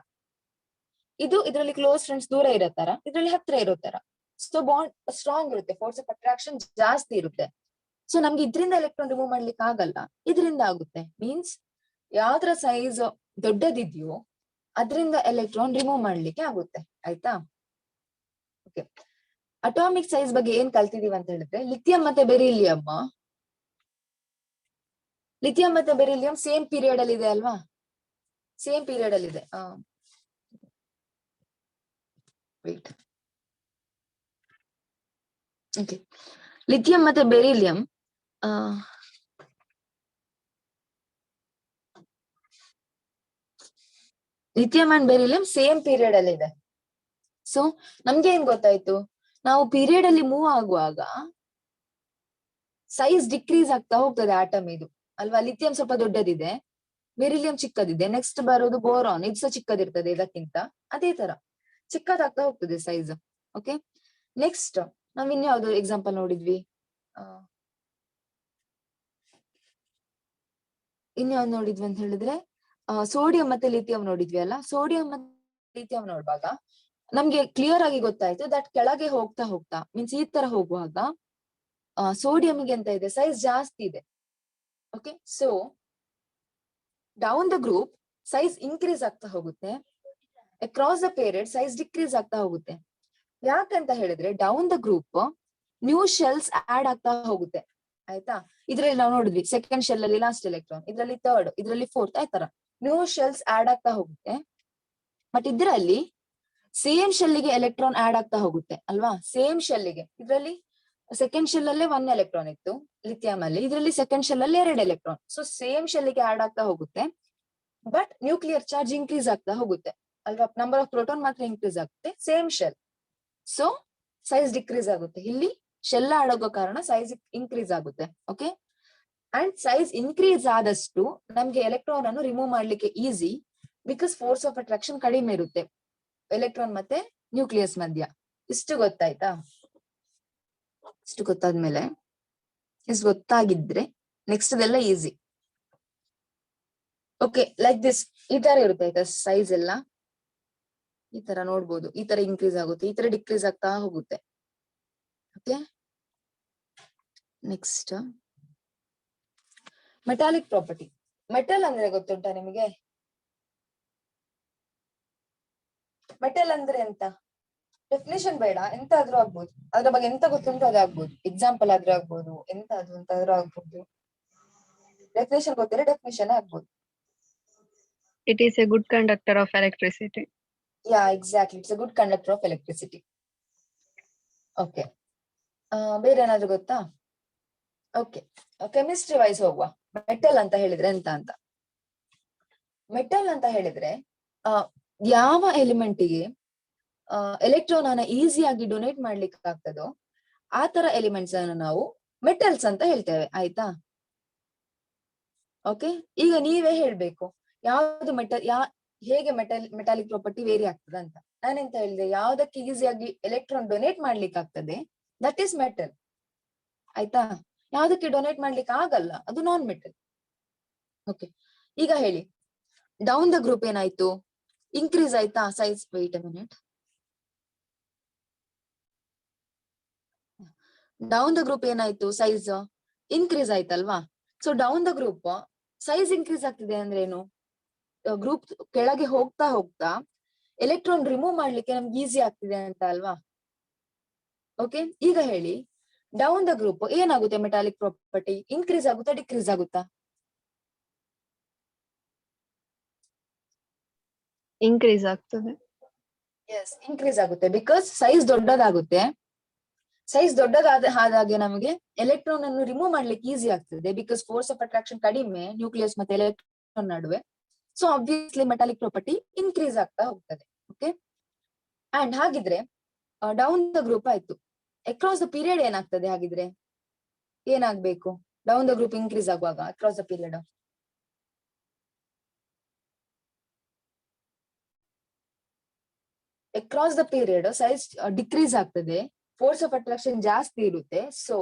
ಇದು. ಇದ್ರಲ್ಲಿ ಕ್ಲೋಸ್ ಫ್ರೆಂಡ್ಸ್ ದೂರ ಇರೋ ತರ, ಇದ್ರಲ್ಲಿ ಹತ್ರ ಇರೋ ತರ. ಸೊ ಬಾಂಡ್ ಸ್ಟ್ರಾಂಗ್ ಇರುತ್ತೆ, ಫೋರ್ಸ್ ಆಫ್ ಅಟ್ರಾಕ್ಷನ್ ಜಾಸ್ತಿ ಇರುತ್ತೆ. ಸೊ ನಮ್ಗೆ ಇದ್ರಿಂದ ಎಲೆಕ್ಟ್ರಾನ್ ರಿಮೂವ್ ಮಾಡ್ಲಿಕ್ಕೆ ಆಗಲ್ಲ, ಇದರಿಂದ ಆಗುತ್ತೆ. ಮೀನ್ಸ್ ಯಾವ್ದ್ರ ಸೈಜ್ ದೊಡ್ಡದಿದ್ಯೋ ಅದರಿಂದ ಎಲೆಕ್ಟ್ರಾನ್ ರಿಮೂವ್ ಮಾಡ್ಲಿಕ್ಕೆ ಆಗುತ್ತೆ. ಆಯ್ತಾ, ಓಕೆ. ಅಟಾಮಿಕ್ ಸೈಜ್ ಬಗ್ಗೆ ಏನ್ ಕಲ್ತಿದೀವಿ ಅಂತ ಹೇಳಿದ್ರೆ, ಲಿಥಿಯಂ ಮತ್ತೆ ಬೆರಿಲಿಯಂ ಸೇಮ್ ಪೀರಿಯಡ್ ಅಲ್ಲಿ ಇದೆ ಅಲ್ವಾ, ಸೇಮ್ ಪೀರಿಯಡ್ ಅಲ್ಲಿ ಇದೆ. Wait, okay. ಲಿಥಿಯಂ ಮತ್ತೆ beryllium and beryllium same period ಅಲ್ಲಿ ಇದೆ. ಸೊ ನಮ್ಗೆ ಏನ್ ಗೊತ್ತಾಯ್ತು, ನಾವು ಪೀರಿಯಡ್ ಅಲ್ಲಿ ಮೂವ್ ಆಗುವಾಗ ಸೈಜ್ ಡಿಕ್ರೀಸ್ ಆಗ್ತಾ ಹೋಗ್ತದೆ ಆಟಮ್ ಇದು ಅಲ್ವಾ. ಲಿಥಿಯಂ ಸ್ವಲ್ಪ ದೊಡ್ಡದಿದೆ, ಬೆರಿಲಿಯಂ ಚಿಕ್ಕದಿದೆ, ನೆಕ್ಸ್ಟ್ ಬರೋದು ಬೋರಾನ್, ಇದು ಸಹ ಚಿಕ್ಕದಿರ್ತದೆ ಇದಕ್ಕಿಂತ. ಅದೇ ತರ ಚಿಕ್ಕದಾಗ್ತಾ ಹೋಗ್ತದೆ ಸೈಜ್. ಓಕೆ, ನೆಕ್ಸ್ಟ್ ನಾವ್ ಇನ್ಯಾವ್ದು ಎಕ್ಸಾಂಪಲ್ ನೋಡಿದ್ವಿ, ಇನ್ಯಾವ್ದು ನೋಡಿದ್ವಿ ಅಂತ ಹೇಳಿದ್ರೆ ಸೋಡಿಯಂ ಮತ್ತೆ ಲಿಥಿಯಂ ನೋಡಿದ್ವಿ ಅಲ್ಲ. ಸೋಡಿಯಂ ಮತ್ತೆ ಲಿಥಿಯಂ ನೋಡುವಾಗ ನಮ್ಗೆ ಕ್ಲಿಯರ್ ಆಗಿ ಗೊತ್ತಾಯ್ತು ದಟ್ ಕೆಳಗೆ ಹೋಗ್ತಾ ಮೀನ್ಸ್ ಈ ತರ ಹೋಗುವಾಗ ಸೋಡಿಯಂಗೆ ಅಂತ ಇದೆ, ಸೈಜ್ ಜಾಸ್ತಿ ಇದೆ. Okay, so down the group size increase ಆಗ್ತಾ ಹೋಗುತ್ತೆ, across the period size decrease ಆಗ್ತಾ ಹೋಗುತ್ತೆ. ಯಾಕಂತ ಹೇಳಿದ್ರೆ down the group new shells add ಆಗ್ತಾ ಹೋಗುತ್ತೆ. ಆಯ್ತಾ, ಇದ್ರಲ್ಲಿ ನಾವು ನೋಡಿದ್ವಿ ಸೆಕೆಂಡ್ ಶೆಲ್ ಅಲ್ಲಿ ಲಾಸ್ಟ್ ಎಲೆಕ್ಟ್ರಾನ್, ಇದ್ರಲ್ಲಿ ಥರ್ಡ್, ಇದ್ರಲ್ಲಿ ಫೋರ್ತ್, ಆಯ್ತರ ನ್ಯೂ ಶೆಲ್ಸ್ ಆಡ್ ಆಗ್ತಾ ಹೋಗುತ್ತೆ. ಬಟ್ ಇದ್ರಲ್ಲಿ ಸೇಮ್ ಶೆಲ್ಗೆ ಎಲೆಕ್ಟ್ರಾನ್ ಆಡ್ ಆಗ್ತಾ ಹೋಗುತ್ತೆ ಅಲ್ವಾ, ಸೇಮ್ ಶೆಲ್ಗೆ. ಇದ್ರಲ್ಲಿ ಸೆಕೆಂಡ್ ಶೆಲ್ ಅಲ್ಲೇ 1 ಎಲೆಕ್ಟ್ರಾನ್ ಇತ್ತು ಲಿಥಿಯಂ ಅಲ್ಲಿ, ಇದ್ರಲ್ಲಿ ಸೆಕೆಂಡ್ ಶೆಲ್ ಅಲ್ಲಿ 2 ಎಲೆಕ್ಟ್ರಾನ್. ಸೊ ಸೇಮ್ ಶೆಲ್ಗೆ ಆಡ್ ಆಗ್ತಾ ಹೋಗುತ್ತೆ, ಬಟ್ ನ್ಯೂಕ್ಲಿಯರ್ ಚಾರ್ಜ್ ಇನ್ಕ್ರೀಸ್ ಆಗ್ತಾ ಹೋಗುತ್ತೆ ಅಲ್ವಾ. ನಂಬರ್ ಆಫ್ ಪ್ರೋಟಾನ್ ಮಾತ್ರ ಇನ್ಕ್ರೀಸ್ ಆಗುತ್ತೆ, same shell. So size decrease ಆಗುತ್ತೆ. ಇಲ್ಲಿ ಶೆಲ್ ಆಡ್ ಆಗೋ ಕಾರಣ ಸೈಜ್ ಇನ್ಕ್ರೀಸ್ ಆಗುತ್ತೆ. ಓಕೆ, ಅಂಡ್ ಸೈಜ್ ಇನ್ಕ್ರೀಸ್ ಆದಷ್ಟು ನಮ್ಗೆ ಎಲೆಕ್ಟ್ರಾನ್ ಅನ್ನು ರಿಮೂವ್ ಮಾಡ್ಲಿಕ್ಕೆ easy, because force of attraction ಕಡಿಮೆ ಇರುತ್ತೆ ಎಲೆಕ್ಟ್ರಾನ್ ಮತ್ತೆ ನ್ಯೂಕ್ಲಿಯಸ್ ಮಧ್ಯ. ಇಷ್ಟು ಗೊತ್ತಾಯ್ತಾ? ಇಷ್ಟು ಗೊತ್ತಾದ್ಮೇಲೆ, ಇಷ್ಟು ಗೊತ್ತಾಗಿದ್ರೆ ನೆಕ್ಸ್ಟ್ ಅದೆಲ್ಲ ಈಸಿ. ಓಕೆ, ಲೈಕ್ ದಿಸ್ ಈ ತರ ಇರುತ್ತೆ ಆಯ್ತಾ ಸೈಜ್ ಎಲ್ಲ. ಈ ತರ ನೋಡ್ಬೋದು, ಈ ತರ ಇನ್ಕ್ರೀಸ್ ಆಗುತ್ತೆ, ಈ ತರ ಡಿಕ್ರೀಸ್ ಆಗ್ತಾ ಹೋಗುತ್ತೆ. Okay, next metallic property. Metal ಅಂದ್ರೆ ಗೊತ್ತುಂಟಾ ನಿಮಗೆ? ಮೆಟಲ್ ಅಂದ್ರೆ ಎಂತ? ಡೆಫಿನೇಷನ್ ಬೇಡ, ಎಂತ ಆದ್ರೂ ಆಗ್ಬೋದು. ಅದ್ರ ಬಗ್ಗೆ ಎಂತ ಗೊತ್ತುಂಟು ಅದಾಗ್ಬೋದು. ಎಕ್ಸಾಂಪಲ್ ಆದ್ರೂ ಆಗ್ಬೋದು, ಎಂತ ಅದು ಅಂತಾದ್ರೂ ಆಗ್ಬೋದು. ಡೆಫಿನೇಷನ್ ಗೊತ್ತಿಲ್ಲ, ಡೆಫಿನೇಷನ್ ಆಗ್ಬೋದು. It is a good conductor of electricity. Yeah, exactly. It's a good conductor of electricity. Okay. ಬೇರೆ ಏನಾದ್ರು ಗೊತ್ತಾ? ಓಕೆ, ಕೆಮಿಸ್ಟ್ರಿ ವೈಸ್ ಹೋಗುವ. ಮೆಟಲ್ ಅಂತ ಹೇಳಿದ್ರೆ ಎಂತ ಅಂತ? ಮೆಟಲ್ ಅಂತ ಹೇಳಿದ್ರೆ ಯಾವ ಎಲಿಮೆಂಟಿಗೆ ಎಲೆಕ್ಟ್ರಾನ್ ಅನ್ನ ಈಸಿಯಾಗಿ ಡೊನೇಟ್ ಮಾಡ್ಲಿಕ್ಕೆ ಆಗ್ತದೋ ಆ ತರ ಎಲಿಮೆಂಟ್ಸ್ ಅನ್ನು ನಾವು ಮೆಟಲ್ಸ್ ಅಂತ ಹೇಳ್ತೇವೆ. ಆಯ್ತಾ? ಓಕೆ, ಈಗ ನೀವೇ ಹೇಳ್ಬೇಕು ಯಾವ್ದು ಹೇಗೆ ಮೆಟಾಲಿಕ್ ಪ್ರಾಪರ್ಟಿ ವೇರಿ ಆಗ್ತದೆ ಅಂತ. ನಾನೆಂತ ಹೇಳಿದೆ, ಯಾವ್ದಕ್ಕೆ ಈಸಿಯಾಗಿ ಎಲೆಕ್ಟ್ರಾನ್ ಡೊನೇಟ್ ಮಾಡ್ಲಿಕ್ಕೆ ಆಗ್ತದೆ ದಟ್ ಈಸ್ ಮೆಟಲ್. ಆಯ್ತಾ? ಯಾವ್ದಕ್ಕೆ ಡೊನೇಟ್ ಮಾಡ್ಲಿಕ್ಕೆ ಆಗಲ್ಲ ಅದು ನಾನ್ ಮೆಟಲ್. ಓಕೆ, ಈಗ ಹೇಳಿ, ಡೌನ್ ದ ಗ್ರೂಪ್ ಏನಾಯ್ತು? ಇನ್ಕ್ರೀಸ್ ಆಯ್ತಾ size? Wait a minute. Down the group ಏನಾಯ್ತು? ಸೈಜ್ ಇನ್ಕ್ರೀಸ್ ಆಯ್ತಲ್ವಾ? So down the group size increase ಆಗ್ತಿದೆ ಅಂದ್ರೆ ಏನು? ಗ್ರೂಪ್ ಕೆಳಗೆ ಹೋಗ್ತಾ ಹೋಗ್ತಾ ಎಲೆಕ್ಟ್ರಾನ್ ರಿಮೂವ್ ಮಾಡ್ಲಿಕ್ಕೆ ನಮ್ಗೆ ಈಸಿ ಆಗ್ತಿದೆ ಅಂತ ಅಲ್ವಾ? ಓಕೆ, ಈಗ ಹೇಳಿ, ಡೌನ್ ದ ಗ್ರೂಪ್ ಏನಾಗುತ್ತೆ? ಮೆಟಾಲಿಕ್ ಪ್ರಾಪರ್ಟಿ ಇನ್ಕ್ರೀಸ್ ಆಗುತ್ತಾ ಡಿಕ್ರೀಸ್ ಆಗುತ್ತಾ? Increase ಆಗ್ತದೆ. ಎಸ್, ಇನ್ಕ್ರೀಸ್ ಆಗುತ್ತೆ. ಬಿಕಾಸ್ ಸೈಜ್ ದೊಡ್ಡದಾಗುತ್ತೆ. ಸೈಜ್ ಆದಾಗೆ ನಮಗೆ ಎಲೆಕ್ಟ್ರಾನ್ ಅನ್ನು ರಿಮೂವ್ ಮಾಡ್ಲಿಕ್ಕೆ ಈಸಿ ಆಗ್ತದೆ. ಬಿಕಾಸ್ ಫೋರ್ಸ್ ಆಫ್ ಅಟ್ರಾಕ್ಷನ್ ಕಡಿಮೆ ನ್ಯೂಕ್ಲಿಯಸ್ ಮತ್ತೆ ಎಲೆಕ್ಟ್ರಾನ್ ನಡುವೆ. So obviously metallic property increase ಆಗ್ತಾ ಹೋಗ್ತದೆ. ಓಕೆ, ಅಂಡ್ ಹಾಗಿದ್ರೆ ಡೌನ್ ದ ಗ್ರೂಪ್ ಆಯ್ತು. ಅಕ್ರಾಸ್ ದ ಪೀರಿಯಡ್ ಏನಾಗ್ತದೆ? ಹಾಗಿದ್ರೆ ಏನಾಗ್ಬೇಕು ಡೌನ್ ದ ಗ್ರೂಪ್ ಇನ್ಕ್ರೀಸ್ ಆಗುವಾಗ? Across the period size decrease ಆಗ್ತದೆ, ಫೋರ್ಸ್ ಆಫ್ ಅಟ್ರಾಕ್ಷನ್ ಜಾಸ್ತಿ ಇರುತ್ತೆ. ಸೊ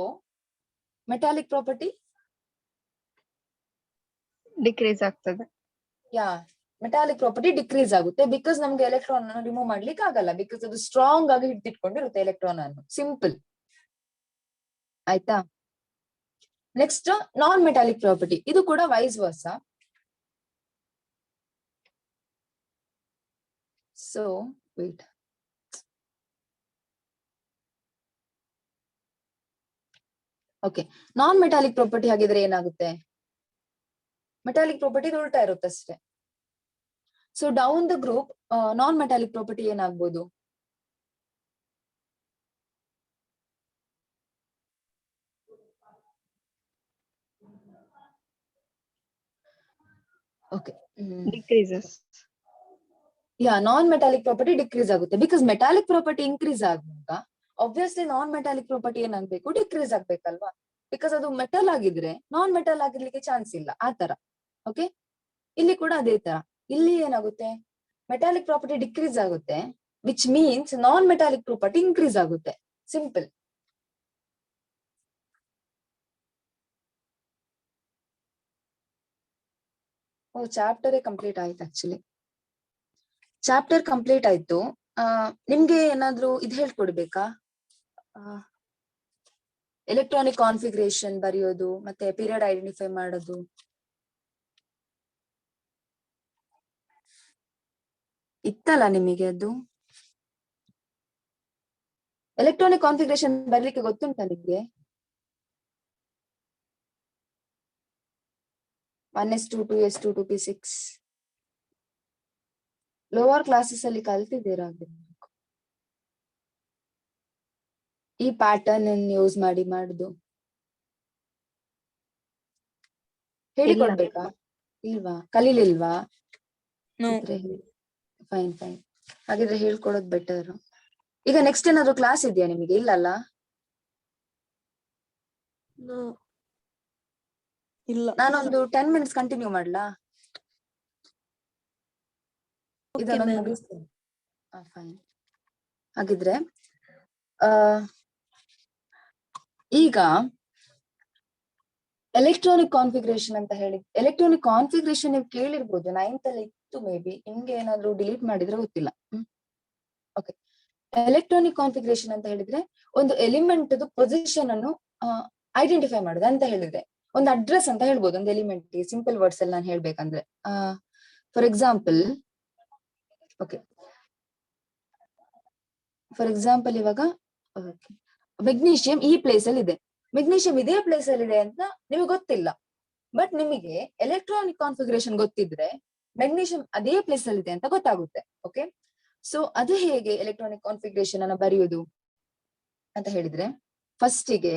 ಮೆಟಾಲಿಕ್ ಪ್ರಾಪರ್ಟಿ ಡಿಕ್ರೀಸ್ ಆಗ್ತದೆ. ಮೆಟಾಲಿಕ್ ಪ್ರಾಪರ್ಟಿ ಡಿಕ್ರೀಸ್ ಆಗುತ್ತೆ. ಬಿಕಾಸ್ ನಮ್ಗೆ ಎಲೆಕ್ಟ್ರಾನ್ ಅನ್ನು ರಿಮೂವ್ ಮಾಡ್ಲಿಕ್ಕೆ ಆಗಲ್ಲ. ಬಿಕಾಸ್ ಅದು ಸ್ಟ್ರಾಂಗ್ ಆಗಿ ಹಿಡಿದಿಟ್ಕೊಂಡಿರುತ್ತೆ ಎಲೆಕ್ಟ್ರಾನ್ ಅನ್ನು. ಸಿಂಪಲ್. ಆಯ್ತಾ? Next non metallic property. ಇದು ಕೂಡ vice versa. So wait, okay, non metallic property ಹಾಗಿದ್ರೆ ಏನಾಗುತ್ತೆ? ಮೆಟಾಲಿಕ್ ಪ್ರಾಪರ್ಟಿ ಉಲ್ಟಾ ಇರುತ್ತೆ ಅಷ್ಟೇ. So down the group non metallic property ಏನಾಗ್ಬೋದು? Okay, decreases. Non metallic property decrease ಆಗುತ್ತೆ. ಬಿಕಾಸ್ ಮೆಟಾಲಿಕ್ ಪ್ರಾಪರ್ಟಿ ಇನ್ಕ್ರೀಸ್ ಆಗುವಾಗ ಆಬ್ವಿಯಸ್ಲಿ ನಾನ್ ಮೆಟಾಲಿಕ್ ಪ್ರಾಪರ್ಟಿ ಏನಾಗ್ಬೇಕು? Decrease ಆಗ್ಬೇಕಲ್ವಾ? ಬಿಕಾಸ್ ಅದು ಮೆಟಲ್ ಆಗಿದ್ರೆ ನಾನ್ ಮೆಟಲ್ ಆಗಿರ್ಲಿಕ್ಕೆ ಚಾನ್ಸ್ ಇಲ್ಲ. ಆ ತರ. ಓಕೆ, ಇಲ್ಲಿ ಕೂಡ ಅದೇ ತರ. ಇಲ್ಲಿ ಏನಾಗುತ್ತೆ? ಮೆಟಾಲಿಕ್ ಪ್ರಾಪರ್ಟಿ ಡಿಕ್ರೀಸ್ ಆಗುತ್ತೆ, which means non metallic property increase ಆಗುತ್ತೆ. ಸಿಂಪಲ್. ಚಾಪ್ಟರ್ ಕಂಪ್ಲೀಟ್ ಆಯ್ತು. ಆಕ್ಚುಲಿ ಚಾಪ್ಟರ್ ಕಂಪ್ಲೀಟ್ ಆಯ್ತು. ನಿಮ್ಗೆ ಏನಾದ್ರೂ ಇದು ಹೇಳ್ಕೊಡ್ಬೇಕಾ? ಎಲೆಕ್ಟ್ರಾನಿಕ್ ಕಾನ್ಫಿಗರೇಷನ್ ಬರೆಯೋದು ಮತ್ತೆ ಪೀರಿಯಡ್ ಐಡೆಂಟಿಫೈ ಮಾಡೋದು. ಇತ್ತಲ್ಲ ನಿಮಗೆ ಅದು? ಎಲೆಕ್ಟ್ರಾನಿಕ್ ಕಾನ್ಫಿಗರೇಷನ್ ಬರ್ಲಿಕ್ಕೆ ಗೊತ್ತುಂಟಾ ನಿಮ್ಗೆ? 1s2 2s2 2p6 lower classes ಅಲ್ಲಿ ಕಲ್ತಿದ್ದೀರಾ? ಈ ಪ್ಯಾಟರ್ನ್ ಯೂಸ್ ಮಾಡಿ ಮಾಡುದು ಹೇಳಿಕೊಡ್ಬೇಕಾ? ಇಲ್ವಾ? ಕಲೀಲಿಲ್ವಾ? Fine fine. ಹಾಗಿದ್ರೆ ಹೇಳ್ಕೊಡೋದು ಬೆಟರ್. ಈಗ ನೆಕ್ಸ್ಟ್ ಏನಾದ್ರು ಕ್ಲಾಸ್ ಇದೆಯಾ ನಿಮಗೆ? ಇಲ್ಲಲ್ಲ? ಇಲ್ಲ. ನಾನೊಂದು 10 ಮಿನಿಟ್ಸ್ ಕಂಟಿನ್ಯೂ ಮಾಡ್ಲಾ? ಇದನ್ನೊಂದು ಮುಗಿಸ್ತೇನೆ. ಫೈನ್. ಹಾಗಿದ್ರೆ ಈಗ ಎಲೆಕ್ಟ್ರಾನಿಕ್ ಕಾನ್ಫಿಗರೇಷನ್ ಅಂತ ಹೇಳಿ, ಎಲೆಕ್ಟ್ರಾನಿಕ್ ಕಾನ್ಫಿಗರೇಷನ್ ನೀವು ಕೇಳಿರ್ಬೋದು, 9th ಅಲ್ಲಿ ಇತ್ತು ಮೇ ಬಿ. ನಿಮ್ಗೆ ಏನಾದ್ರು ಡಿಲೀಟ್ ಮಾಡಿದ್ರೆ ಗೊತ್ತಿಲ್ಲ. ಓಕೆ, ಎಲೆಕ್ಟ್ರಾನಿಕ್ ಕಾನ್ಫಿಗರೇಷನ್ ಅಂತ ಹೇಳಿದ್ರೆ ಒಂದು ಎಲಿಮೆಂಟ್ ಪೊಸಿಷನ್ ಅನ್ನು ಐಡೆಂಟಿಫೈ ಮಾಡುದು ಅಂತ ಹೇಳಿದ್ರೆ ಒಂದು ಅಡ್ರೆಸ್ ಅಂತ ಹೇಳ್ಬೋದು ಒಂದು ಎಲಿಮೆಂಟ್ ಸಿಂಪಲ್ ವರ್ಡ್ಸ್ ಅಲ್ಲಿ ನಾನು ಹೇಳ್ಬೇಕಂದ್ರೆ ಫಾರ್ ಎಕ್ಸಾಂಪಲ್ ಇವಾಗ ಮೆಗ್ನೀಷಿಯಂ ಈ ಪ್ಲೇಸ್ ಅಲ್ಲಿ ಇದೆ, ಮೆಗ್ನೀಷಿಯಂ ಇದೇ ಪ್ಲೇಸ್ ಅಲ್ಲಿ ಇದೆ ಅಂತ ನಿಮಗೆ ಗೊತ್ತಿಲ್ಲ. ಬಟ್ ನಿಮಗೆ ಎಲೆಕ್ಟ್ರಾನಿಕ್ ಕಾನ್ಫಿಗರೇಷನ್ ಗೊತ್ತಿದ್ರೆ ಮೆಗ್ನೀಷಿಯಂ ಅದೇ ಪ್ಲೇಸ್ ಅಲ್ಲಿ ಇದೆ ಅಂತ ಗೊತ್ತಾಗುತ್ತೆ. ಓಕೆ, ಸೊ ಅದು ಹೇಗೆ ಎಲೆಕ್ಟ್ರಾನಿಕ್ ಕಾನ್ಫಿಗರೇಷನ್ ಅನ್ನ ಬರೆಯುವುದು ಅಂತ ಹೇಳಿದ್ರೆ ಫಸ್ಟಿಗೆ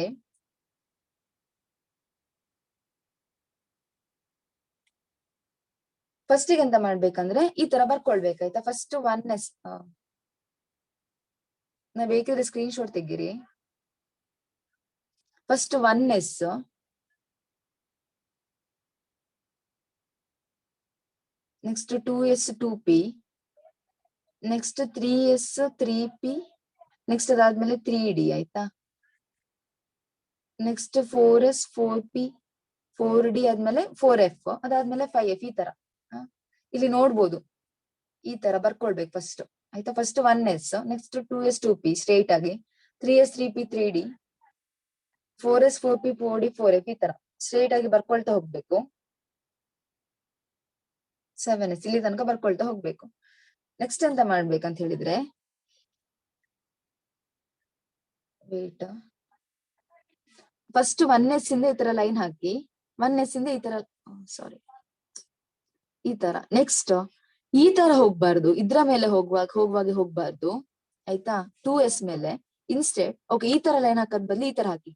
ಎಂತ ಮಾಡ್ಬೇಕಂದ್ರೆ ಈ ತರ ಬರ್ಕೊಳ್ಬೇಕಾಯ್ತಾ. ಫಸ್ಟ್ 1s ನಾ ಬೇಕಿದ್ರೆ ಸ್ಕ್ರೀನ್ ಶಾಟ್ ತೆಗೀರಿ. First 1s, next 2s 2p, next 3s 3p, next ಅದಾದ್ಮೇಲೆ 3d ಆಯ್ತಾ. ನೆಕ್ಸ್ಟ್ 4s 4p 4d ಆದ್ಮೇಲೆ 4f, ಅದಾದ್ಮೇಲೆ 5f. ಈ ತರ ಇಲ್ಲಿ ನೋಡ್ಬೋದು, ಈ ತರ ಬರ್ಕೊಳ್ಬೇಕು ಫಸ್ಟ್ ಆಯ್ತಾ. First 1s, next 2s 2p straight ಆಗಿ, 3s 3p 3d, 4s 4p 4d 4f ಈ ತರ ಸ್ಟ್ರೇಟ್ ಆಗಿ ಬರ್ಕೊಳ್ತಾ ಹೋಗ್ಬೇಕು. 7s ಇಲ್ಲಿ ತನಕ ಬರ್ಕೊಳ್ತಾ ಹೋಗ್ಬೇಕು. ನೆಕ್ಸ್ಟ್ ಎಂತ ಮಾಡ್ಬೇಕಂತ ಹೇಳಿದ್ರೆ ವೇಟ್, ಫಸ್ಟ್ 1s ಇಂದ ಈ ತರ ಲೈನ್ ಹಾಕಿ, 1s ಇಂದ ಈ ತರ ಈ ತರ. ನೆಕ್ಸ್ಟ್ ಈ ತರ ಹೋಗ್ಬಾರ್ದು, ಇದ್ರ ಮೇಲೆ ಹೋಗ್ಬಾರ್ದು ಆಯ್ತಾ. 2s ಮೇಲೆ ಇನ್ಸ್ಟೆಡ್ ಈ ತರ ಲೈನ್ ಹಾಕೋದ್ ಬದಲು ಈ ತರ ಹಾಕಿ,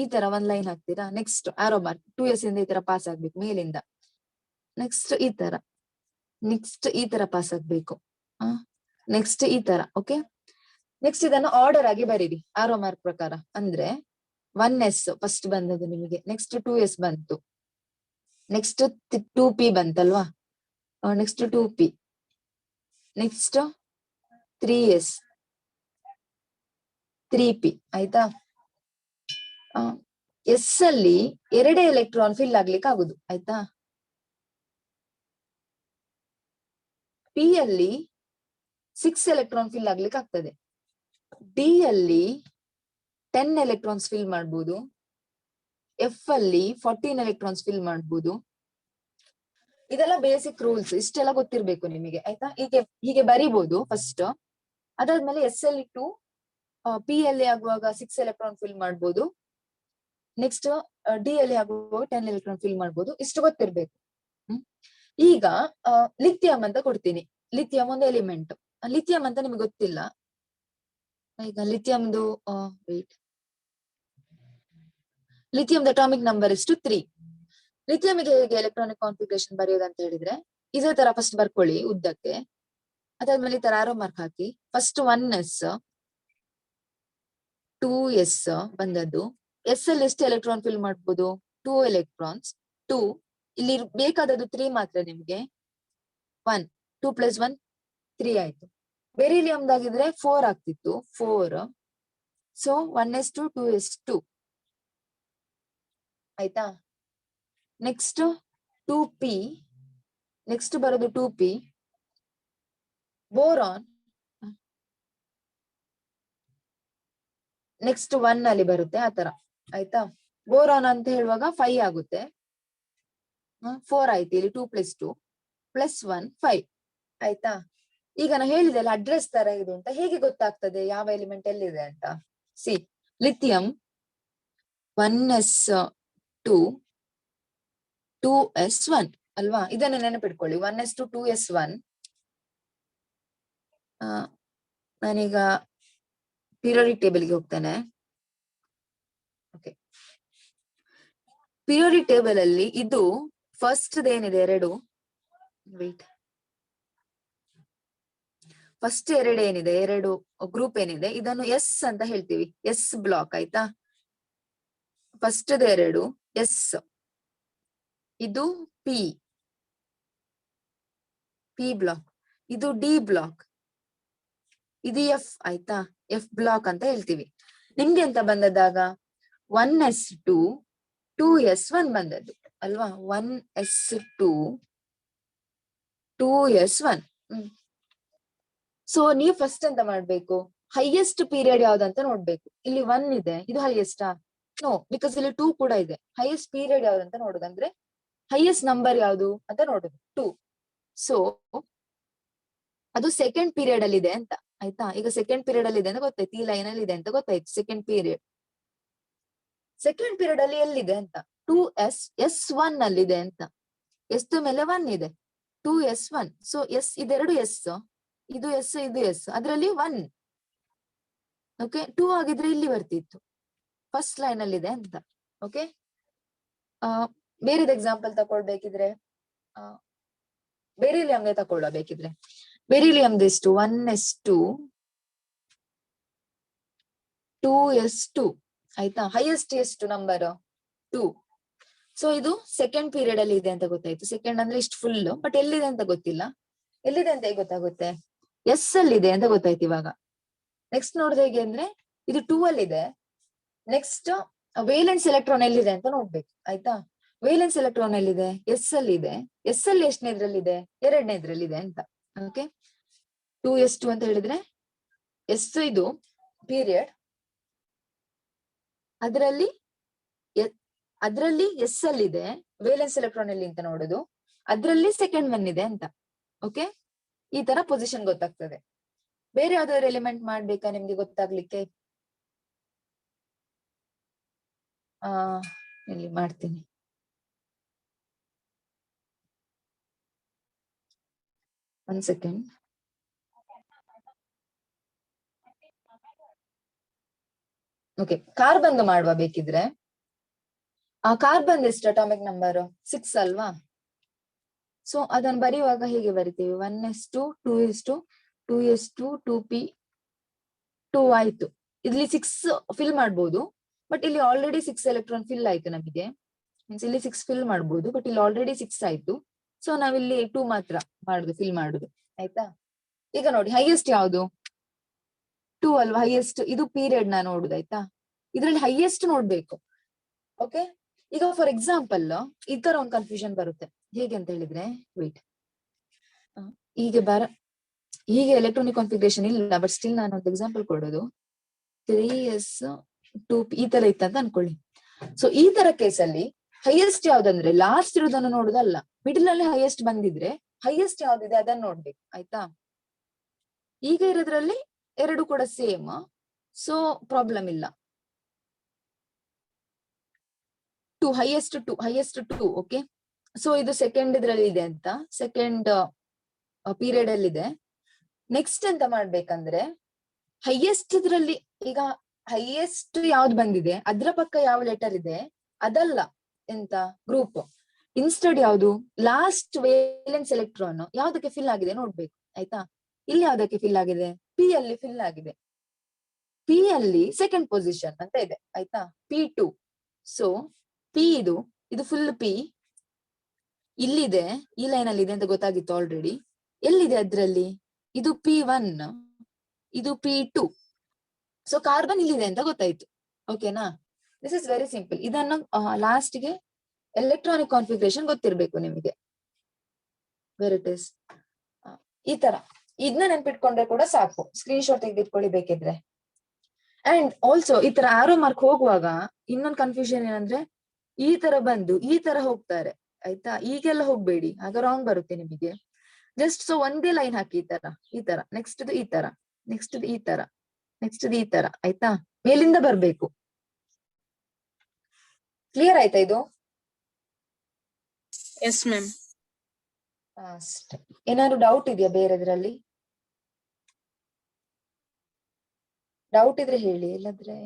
ಈ ತರ ಒಂದ್ ಲೈನ್ ಹಾಕ್ತೀರಾ. ನೆಕ್ಸ್ಟ್ ಆರೋ ಮಾರ್ಕ್ 2s ಇಂದ ಈ ತರ ಪಾಸ್ ಆಗ್ಬೇಕು ಮೇಲಿಂದ. ನೆಕ್ಸ್ಟ್ ಈ ತರ, ನೆಕ್ಸ್ಟ್ ಈ ತರ ಪಾಸ್ ಆಗ್ಬೇಕು, ನೆಕ್ಸ್ಟ್ ಈ ತರ. ಓಕೆ, ನೆಕ್ಸ್ಟ್ ಇದನ್ನು ಆರ್ಡರ್ ಆಗಿ ಬರೀರಿ ಆರೋ ಮಾರ್ಕ್ ಪ್ರಕಾರ. ಅಂದ್ರೆ 1s ಫಸ್ಟ್ ಬಂದದ್ದು ನಿಮಗೆ, ನೆಕ್ಸ್ಟ್ 2s ಬಂತು, next 2p ಬಂತಲ್ವಾ, next 2p, next 3s 3p ಆಯ್ತಾ. ಎಸ್ ಅಲ್ಲಿ 2 ಎಲೆಕ್ಟ್ರಾನ್ ಫಿಲ್ ಆಗ್ಲಿಕ್ಕೆ ಆಗುದು ಆಯ್ತಾ. ಪಿ ಅಲ್ಲಿ 6 ಎಲೆಕ್ಟ್ರಾನ್ ಫಿಲ್ ಆಗ್ಲಿಕ್ಕೆ ಆಗ್ತದೆ. ಡಿ ಅಲ್ಲಿ 10 ಎಲೆಕ್ಟ್ರಾನ್ಸ್ ಫಿಲ್ ಮಾಡ್ಬೋದು. ಎಫ್ ಅಲ್ಲಿ 14 ಎಲೆಕ್ಟ್ರಾನ್ಸ್ ಫಿಲ್ ಮಾಡ್ಬೋದು. ಇದೆಲ್ಲ ಬೇಸಿಕ್ ರೂಲ್ಸ್, ಇಷ್ಟೆಲ್ಲ ಗೊತ್ತಿರ್ಬೇಕು ನಿಮಗೆ ಆಯ್ತಾ. ಹೀಗೆ ಬರಿಬಹುದು ಫಸ್ಟ್. ಅದಾದ್ಮೇಲೆ ಎಸ್ ಅಲ್ಲಿ 2, ಪಿ ಅಲ್ಲಿ ಆಗುವಾಗ 6 ಎಲೆಕ್ಟ್ರಾನ್ ಫಿಲ್ ಮಾಡ್ಬೋದು. ನೆಕ್ಸ್ಟ್ ಡಿ ಅಲ್ಲಿ ಆಗುವಾಗ 10 ಎಲೆಕ್ಟ್ರಾನ್ ಫಿಲ್ ಮಾಡ್ಬೋದು. ಇಷ್ಟು ಗೊತ್ತಿರ್ಬೇಕು. ಈಗ ಲಿಥಿಯಂ ಅಂತ ಕೊಡ್ತೀನಿ. ಲಿಥಿಯಂ ಒಂದು ಎಲಿಮೆಂಟ್. ಲಿಥಿಯಂ ಅಂತ ನಿಮ್ಗೆ ಗೊತ್ತಿಲ್ಲ. ಈಗ ಲಿಥಿಯಂದು ಲಿಥಿಯಂ ಅಟಾಮಿಕ್ ನಂಬರ್ ಎಷ್ಟು 3. ಲಿಥಿಯಂಗೆ ಹೇಗೆ ಎಲೆಕ್ಟ್ರಾನಿಕ್ ಕಾನ್ಫಿಗರೇಷನ್ ಬರೆಯೋದು ಅಂತ ಹೇಳಿದ್ರೆ ಇದೇ ತರ ಫಸ್ಟ್ ಬರ್ಕೊಳ್ಳಿ ಉದ್ದಕ್ಕೆ. ಅದಾದ್ಮೇಲೆ ಈ ತರ ಆರೋ ಮಾರ್ಕ್ ಹಾಕಿ. ಫಸ್ಟ್ 1s 2s ಬಂದದ್ದು. ಎಸ್ ಅಲ್ಲಿ ಎಷ್ಟು ಎಲೆಕ್ಟ್ರಾನ್ ಫಿಲ್ ಮಾಡ್ಬೋದು, 2 ಎಲೆಕ್ಟ್ರಾನ್ಸ್. 2 ಇಲ್ಲಿ ಬೇಕಾದದ್ದು 3 ಮಾತ್ರ ನಿಮ್ಗೆ. 1 2 + 1 3 ಆಯ್ತು. ಬೆರಿಲಿಯಂದಾಗಿದ್ರೆ 4 ಆಗ್ತಿತ್ತು, 4. ಸೊ 1s2 2s2 ಆಯ್ತಾ. ನೆಕ್ಸ್ಟ್ 2p, ನೆಕ್ಸ್ಟ್ ಬರೋದು 2p. ಬೋರಾನ್ ನೆಕ್ಸ್ಟ್ 1 ಅಲ್ಲಿ ಬರುತ್ತೆ ಆತರ ಆಯ್ತಾ. ಬೋರಾನ್ ಅಂತ ಹೇಳುವಾಗ 5 ಆಗುತ್ತೆ. 4 ಆಯ್ತು ಇಲ್ಲಿ. 2 + 2 + 1 5 ಆಯ್ತಾ. ಈಗ ನಾ ಹೇಳಿದೆ ಅಲ್ಲ ಅಡ್ರೆಸ್ ತರ ಇದು ಅಂತ, ಹೇಗೆ ಗೊತ್ತಾಗ್ತದೆ ಯಾವ ಎಲಿಮೆಂಟ್ ಎಲ್ಲಿದೆ ಅಂತ. ಸಿ, ಲಿಥಿಯಂ 1s2 2s1 ಅಲ್ವಾ. ಇದನ್ನು ನೆನಪಿಟ್ಕೊಳ್ಳಿ, 1s2 2s1. ನಾನೀಗ ಪೀರಿಯಾಡಿಕ್ ಟೇಬಲ್ಗೆ ಹೋಗ್ತೇನೆ. ಓಕೆ, ಪೀರಿಯಾಡಿಕ್ ಟೇಬಲ್ ಅಲ್ಲಿ ಇದು ಫಸ್ಟ್ ಏನಿದೆ 2, ವೇಟ್, ಫಸ್ಟ್ 2 ಏನಿದೆ 2 ಗ್ರೂಪ್ ಏನಿದೆ ಇದನ್ನು ಎಸ್ ಅಂತ ಹೇಳ್ತೀವಿ. ಎಸ್ ಬ್ಲಾಕ್ ಆಯ್ತಾ. ಫಸ್ಟ್ 2 ಎಸ್, ಇದು ಪಿ ಬ್ಲಾಕ್, ಇದು ಡಿ ಬ್ಲಾಕ್, ಇದು ಎಫ್ ಆಯ್ತಾ. ಎಫ್ ಬ್ಲಾಕ್ ಅಂತ ಹೇಳ್ತೀವಿ. ನಿಮ್ಗೆ ಎಂತ ಬಂದದಾಗ 1s2 2s1 ಬಂದದ್ದು ಅಲ್ವಾ. 1s2 2s1. ಸೊ ನೀವು ಫಸ್ಟ್ ಎಂತ ಮಾಡ್ಬೇಕು, ಹೈಯೆಸ್ಟ್ ಪೀರಿಯಡ್ ಯಾವ್ದಂತ ನೋಡ್ಬೇಕು. ಇಲ್ಲಿ 1 ಇದೆ, ಇದು ಹೈಯೆಸ್ಟಾ, ನೋ, ಬಿಕಾಸ್ ಇಲ್ಲಿ 2 ಕೂಡ ಇದೆ. ಹೈಯೆಸ್ಟ್ ಪೀರಿಯಡ್ ಯಾವ್ದು ಅಂತ ನೋಡುದು, ಅಂದ್ರೆ ಹೈಯೆಸ್ಟ್ ನಂಬರ್ ಯಾವುದು ಅಂತ ನೋಡುದು 2. ಸೊ ಅದು ಸೆಕೆಂಡ್ ಪೀರಿಯಡ್ ಅಲ್ಲಿ ಇದೆ ಅಂತ ಆಯ್ತಾ. ಈಗ ಸೆಕೆಂಡ್ ಪೀರಿಯಡ್ ಅಲ್ಲಿ ಇದೆ ಅಂತ ಗೊತ್ತಾಯ್ತು, ಈ ಲೈನ್ ಅಲ್ಲಿ ಇದೆ ಅಂತ ಗೊತ್ತಾಯ್ತು. ಸೆಕೆಂಡ್ ಪೀರಿಯಡ್ ಅಲ್ಲಿ ಎಲ್ಲಿದೆ ಅಂತ 2s1 ಅಲ್ಲಿ ಇದೆ ಅಂತ. ಎಸ್ ಮೇಲೆ 1 ಇದೆ, 2s1. ಸೊ ಎಸ್ ಇದೆರಡು ಎಸ್, ಇದು ಎಸ್ ಇದು ಎಸ್, ಅದರಲ್ಲಿ 1. ಓಕೆ, 2 ಆಗಿದ್ರೆ ಇಲ್ಲಿ ಬರ್ತಿತ್ತು, ಫಸ್ಟ್ ಲೈನ್ ಅಲ್ಲಿ ಇದೆ ಅಂತ. ಓಕೆ, ಬೇರೆದು ಎಕ್ಸಾಂಪಲ್ ತಕೊಳ್ಬೇಕಿದ್ರೆ ಬೆರಿಲಿಯಂಗೆ ತಕೊಳ್ಳಬೇಕಿದ್ರೆ, ಬೆರಿಲಿಯಂದು ಎಷ್ಟು 1s2 2s2 ಆಯ್ತಾ. ಹೈಯೆಸ್ಟ್ ಎಷ್ಟು ನಂಬರ್ 2. ಸೊ ಇದು ಸೆಕೆಂಡ್ ಪೀರಿಯಡ್ ಅಲ್ಲಿ ಇದೆ ಅಂತ ಗೊತ್ತಾಯ್ತು. ಸೆಕೆಂಡ್ ಅಂದ್ರೆ ಇಷ್ಟು ಫುಲ್, ಬಟ್ ಎಲ್ಲಿದೆ ಅಂತ ಗೊತ್ತಿಲ್ಲ. ಎಲ್ಲಿದೆ ಅಂತ ಹೇಗೆ ಗೊತ್ತಾಗುತ್ತೆ, ಎಸ್ ಅಲ್ಲಿ ಇದೆ ಅಂತ ಗೊತ್ತಾಯ್ತು ಇವಾಗ. ನೆಕ್ಸ್ಟ್ ನೋಡ್ದೆ ಹೇಗೆ ಅಂದ್ರೆ ಇದು 2 ಅಲ್ಲಿ ಇದೆ. ನೆಕ್ಸ್ಟ್ ವೇಲೆನ್ಸ್ ಎಲೆಕ್ಟ್ರಾನ್ ಎಲ್ಲಿದೆ ಅಂತ ನೋಡ್ಬೇಕು ಆಯ್ತಾ. ವೇಲೆನ್ಸ್ ಎಲೆಕ್ಟ್ರಾನ್ ಎಲ್ಲಿದೆ, ಎಸ್ ಅಲ್ಲಿ ಇದೆ. ಎಸ್ ಅಲ್ಲಿ ಎಷ್ಟನೇ ಇದ್ರಲ್ಲಿದೆ, ಎರಡನೇ ಇದ್ರಲ್ಲಿದೆ ಅಂತ. ಓಕೆ, 2s2 ಅಂತ ಹೇಳಿದ್ರೆ ಎಸ್ ಇದು ಪೀರಿಯಡ್, ಅದರಲ್ಲಿ ಎಸ್ ಅಲ್ಲಿ ಇದೆ. ವೇಲೆನ್ಸ್ ಎಲೆಕ್ಟ್ರಾನ್ ಎಲ್ಲಿ ಅಂತ ನೋಡುದು, ಅದ್ರಲ್ಲಿ ಸೆಕೆಂಡ್ 1 ಇದೆ ಅಂತ. ಓಕೆ, ಈ ತರ ಪೊಸಿಷನ್ ಗೊತ್ತಾಗ್ತದೆ. ಬೇರೆ ಯಾವ್ದಾದ್ರು ಎಲಿಮೆಂಟ್ ಮಾಡ್ಬೇಕಾ ನಿಮ್ಗೆ ಗೊತ್ತಾಗ್ಲಿಕ್ಕೆ? ಇಲ್ಲಿ ಮಾಡ್ತೀನಿ. ಒಂದ್ ಸೆಕೆಂಡ್. ಓಕೆ, ಕಾರ್ಬನ್ ಮಾಡುವ ಬೇಕಿದ್ರೆ. ಕಾರ್ಬನ್ ಎಷ್ಟು ಅಟಾಮಿಕ್ ನಂಬರ್ 6 ಅಲ್ವಾ. ಸೊ ಅದನ್ನ ಬರೆಯುವಾಗ ಹೇಗೆ ಬರಿತೀವಿ, 1s2 2s2 2s2 2p2 ಆಯ್ತು. ಇಲ್ಲಿ 6 ಫಿಲ್ ಮಾಡ್ಬೋದು, ಬಟ್ ಇಲ್ಲಿ ಆಲ್ರೆಡಿ 6 ಎಲೆಕ್ಟ್ರಾನ್ ಫಿಲ್ ಆಯ್ತು ನಮಗೆ. ಮೀನ್ಸ್ ಇಲ್ಲಿ 6 ಫಿಲ್ ಮಾಡ್ಬೋದು, ಬಟ್ ಇಲ್ಲಿ ಆಲ್ರೆಡಿ 6 ಆಯ್ತು. ಸೊ ನಾವಿಲ್ಲಿ 2 ಮಾತ್ರ ಮಾಡುದು, ಫಿಲ್ ಮಾಡುದು ಆಯ್ತಾ. ಈಗ ನೋಡಿ ಹೈಯೆಸ್ಟ್ ಯಾವುದು 2 ಅಲ್ವಾ, ಹೈಯೆಸ್ಟ್. ಇದು ಪೀರಿಯಡ್ ನಾ ನೋಡುದು ಆಯ್ತಾ. ಇದ್ರಲ್ಲಿ ಹೈಯೆಸ್ಟ್ ನೋಡ್ಬೇಕು. ಓಕೆ, ಈಗ ಫಾರ್ ಎಕ್ಸಾಂಪಲ್ ಈ ತರ ಒಂದು ಕನ್ಫ್ಯೂಷನ್ ಬರುತ್ತೆ. ಹೇಗೆ ಅಂತ ಹೇಳಿದ್ರೆ, ವೇಟ್, ಹೀಗೆ ಎಲೆಕ್ಟ್ರಾನಿಕ್ ಕಾನ್ಫಿಗರೇಷನ್ ಇಲ್ಲ, ಬಟ್ ಸ್ಟಿಲ್ ನಾನು ಒಂದು ಎಕ್ಸಾಂಪಲ್ ಕೊಡೋದು. 3s2p ಈ ತರ ಇತ್ತಂತ ಅನ್ಕೊಳ್ಳಿ. ಸೊ ಈ ತರ ಕೇಸಲ್ಲಿ ಹೈಯೆಸ್ಟ್ ಯಾವ್ದಂದ್ರೆ ಲಾಸ್ಟ್ ಇರೋದನ್ನು ನೋಡುದಲ್ಲ, ಮಿಡಲ್ ಅಲ್ಲಿ ಹೈಯೆಸ್ಟ್ ಬಂದಿದ್ರೆ ಹೈಯೆಸ್ಟ್ ಯಾವ್ದಿದೆ ಅದನ್ನ ನೋಡ್ಬೇಕು ಆಯ್ತಾ. ಈಗ ಇರೋದ್ರಲ್ಲಿ ಎರಡು ಕೂಡ ಸೇಮ್, ಸೊ ಪ್ರಾಬ್ಲಮ್ ಇಲ್ಲ. 2 ಹೈಯೆಸ್ಟ್ 2 ಓಕೆ. ಸೊ ಇದು ಸೆಕೆಂಡ್ ಇದ್ರಲ್ಲಿ ಇದೆ ಅಂತ, ಸೆಕೆಂಡ್ ಪೀರಿಯಡ್ ಅಲ್ಲಿ ಇದೆ. ನೆಕ್ಸ್ಟ್ ಎಂತ ಮಾಡ್ಬೇಕಂದ್ರೆ ಹೈಯೆಸ್ಟ್ ಇದ್ರಲ್ಲಿ, ಈಗ ಹೈಯೆಸ್ಟ್ ಯಾವ್ದು ಬಂದಿದೆ ಅದ್ರ ಪಕ್ಕ ಯಾವ ಲೆಟರ್ ಇದೆ ಅದಲ್ಲ ಎಂತ ಗ್ರೂಪ್. ಇನ್ಸ್ಟೆಡ್ ಯಾವ್ದು ಲಾಸ್ಟ್ ವೇಲೆನ್ಸ್ ಎಲೆಕ್ಟ್ರಾನ್ ಯಾವ್ದಕ್ಕೆ ಫಿಲ್ ಆಗಿದೆ ನೋಡ್ಬೇಕು ಆಯ್ತಾ. ಇಲ್ಲಿ ಯಾವ್ದಕ್ಕೆ ಫಿಲ್ ಆಗಿದೆ, ಪಿ ಅಲ್ಲಿ ಫಿಲ್ ಆಗಿದೆ. ಪಿ ಅಲ್ಲಿ ಸೆಕೆಂಡ್ ಪೊಸಿಷನ್ ಅಂತ ಇದೆ ಆಯ್ತಾ, P2. ಸೊ ಪಿ ಇದು ಫುಲ್ ಪಿ ಇಲ್ಲಿದೆ, ಈ ಲೈನ್ ಅಲ್ಲಿ ಇದೆ ಅಂತ ಗೊತ್ತಾಗಿತ್ತು ಆಲ್ರೆಡಿ. ಎಲ್ಲಿದೆ ಅದ್ರಲ್ಲಿ, ಇದು P1 ಇದು P2. ಸೊ ಕಾರ್ಬನ್ ಇಲ್ಲಿದೆ ಅಂತ ಗೊತ್ತಾಯ್ತು. ಓಕೆನಾ, ದಿಸ್ ಇಸ್ ವೆರಿ ಸಿಂಪಲ್. ಇದನ್ನು ಲಾಸ್ಟ್ ಗೆ ಎಲೆಕ್ಟ್ರಾನಿಕ್ ಕಾನ್ಫಿಗರೇಷನ್ ಗೊತ್ತಿರ್ಬೇಕು ನಿಮಗೆ. ವೇರ್ ಇಟ್ ಇಸ್ ಈ ತರ ಇದನ್ನ ನೆನ್ಪಿಟ್ಕೊಂಡ್ರೆ ಕೂಡ ಸಾಕು. ಸ್ಕ್ರೀನ್ ಶಾಟ್ ತೆಗೆದಿಟ್ಕೊಳ್ಳಿ ಬೇಕಿದ್ರೆ. ಅಂಡ್ ಆಲ್ಸೋ ಈ ತರ ಆರೋ ಮಾರ್ಕ್ ಹೋಗುವಾಗ ಇನ್ನೊಂದು ಕನ್ಫ್ಯೂಷನ್ ಏನಂದ್ರೆ, ಈ ತರ ಬಂದು ಈ ತರ ಹೋಗ್ತಾರೆ ಆಯ್ತಾ. ಈಗೆಲ್ಲ ಹೋಗ್ಬೇಡಿ, ಆಗ ರಾಂಗ್ ಬರುತ್ತೆ ನಿಮಗೆ. ಜಸ್ಟ್ ಸೊ ಒಂದೇ ಲೈನ್ ಹಾಕಿ ಈ ತರ ನೆಕ್ಸ್ಟ್ ಈ ತರ ನೆಕ್ಸ್ಟ್ ಈ ತರ ನೆಕ್ಸ್ಟ್ ಈ ತರ ಆಯ್ತಾ. ಮೇಲಿಂದ ಬರ್ಬೇಕು. ಕ್ಲಿಯರ್ ಆಯ್ತಾ ಇದು? Yes ma'am. ಅಷ್ಟೇ. ಏನಾದ್ರು ಡೌಟ್ ಇದೆಯಾ ಬೇರೆದ್ರಲ್ಲಿ? ಡೌಟ್ ಇದ್ರೆ ಹೇಳಿ, ಇಲ್ಲದ್ರೆ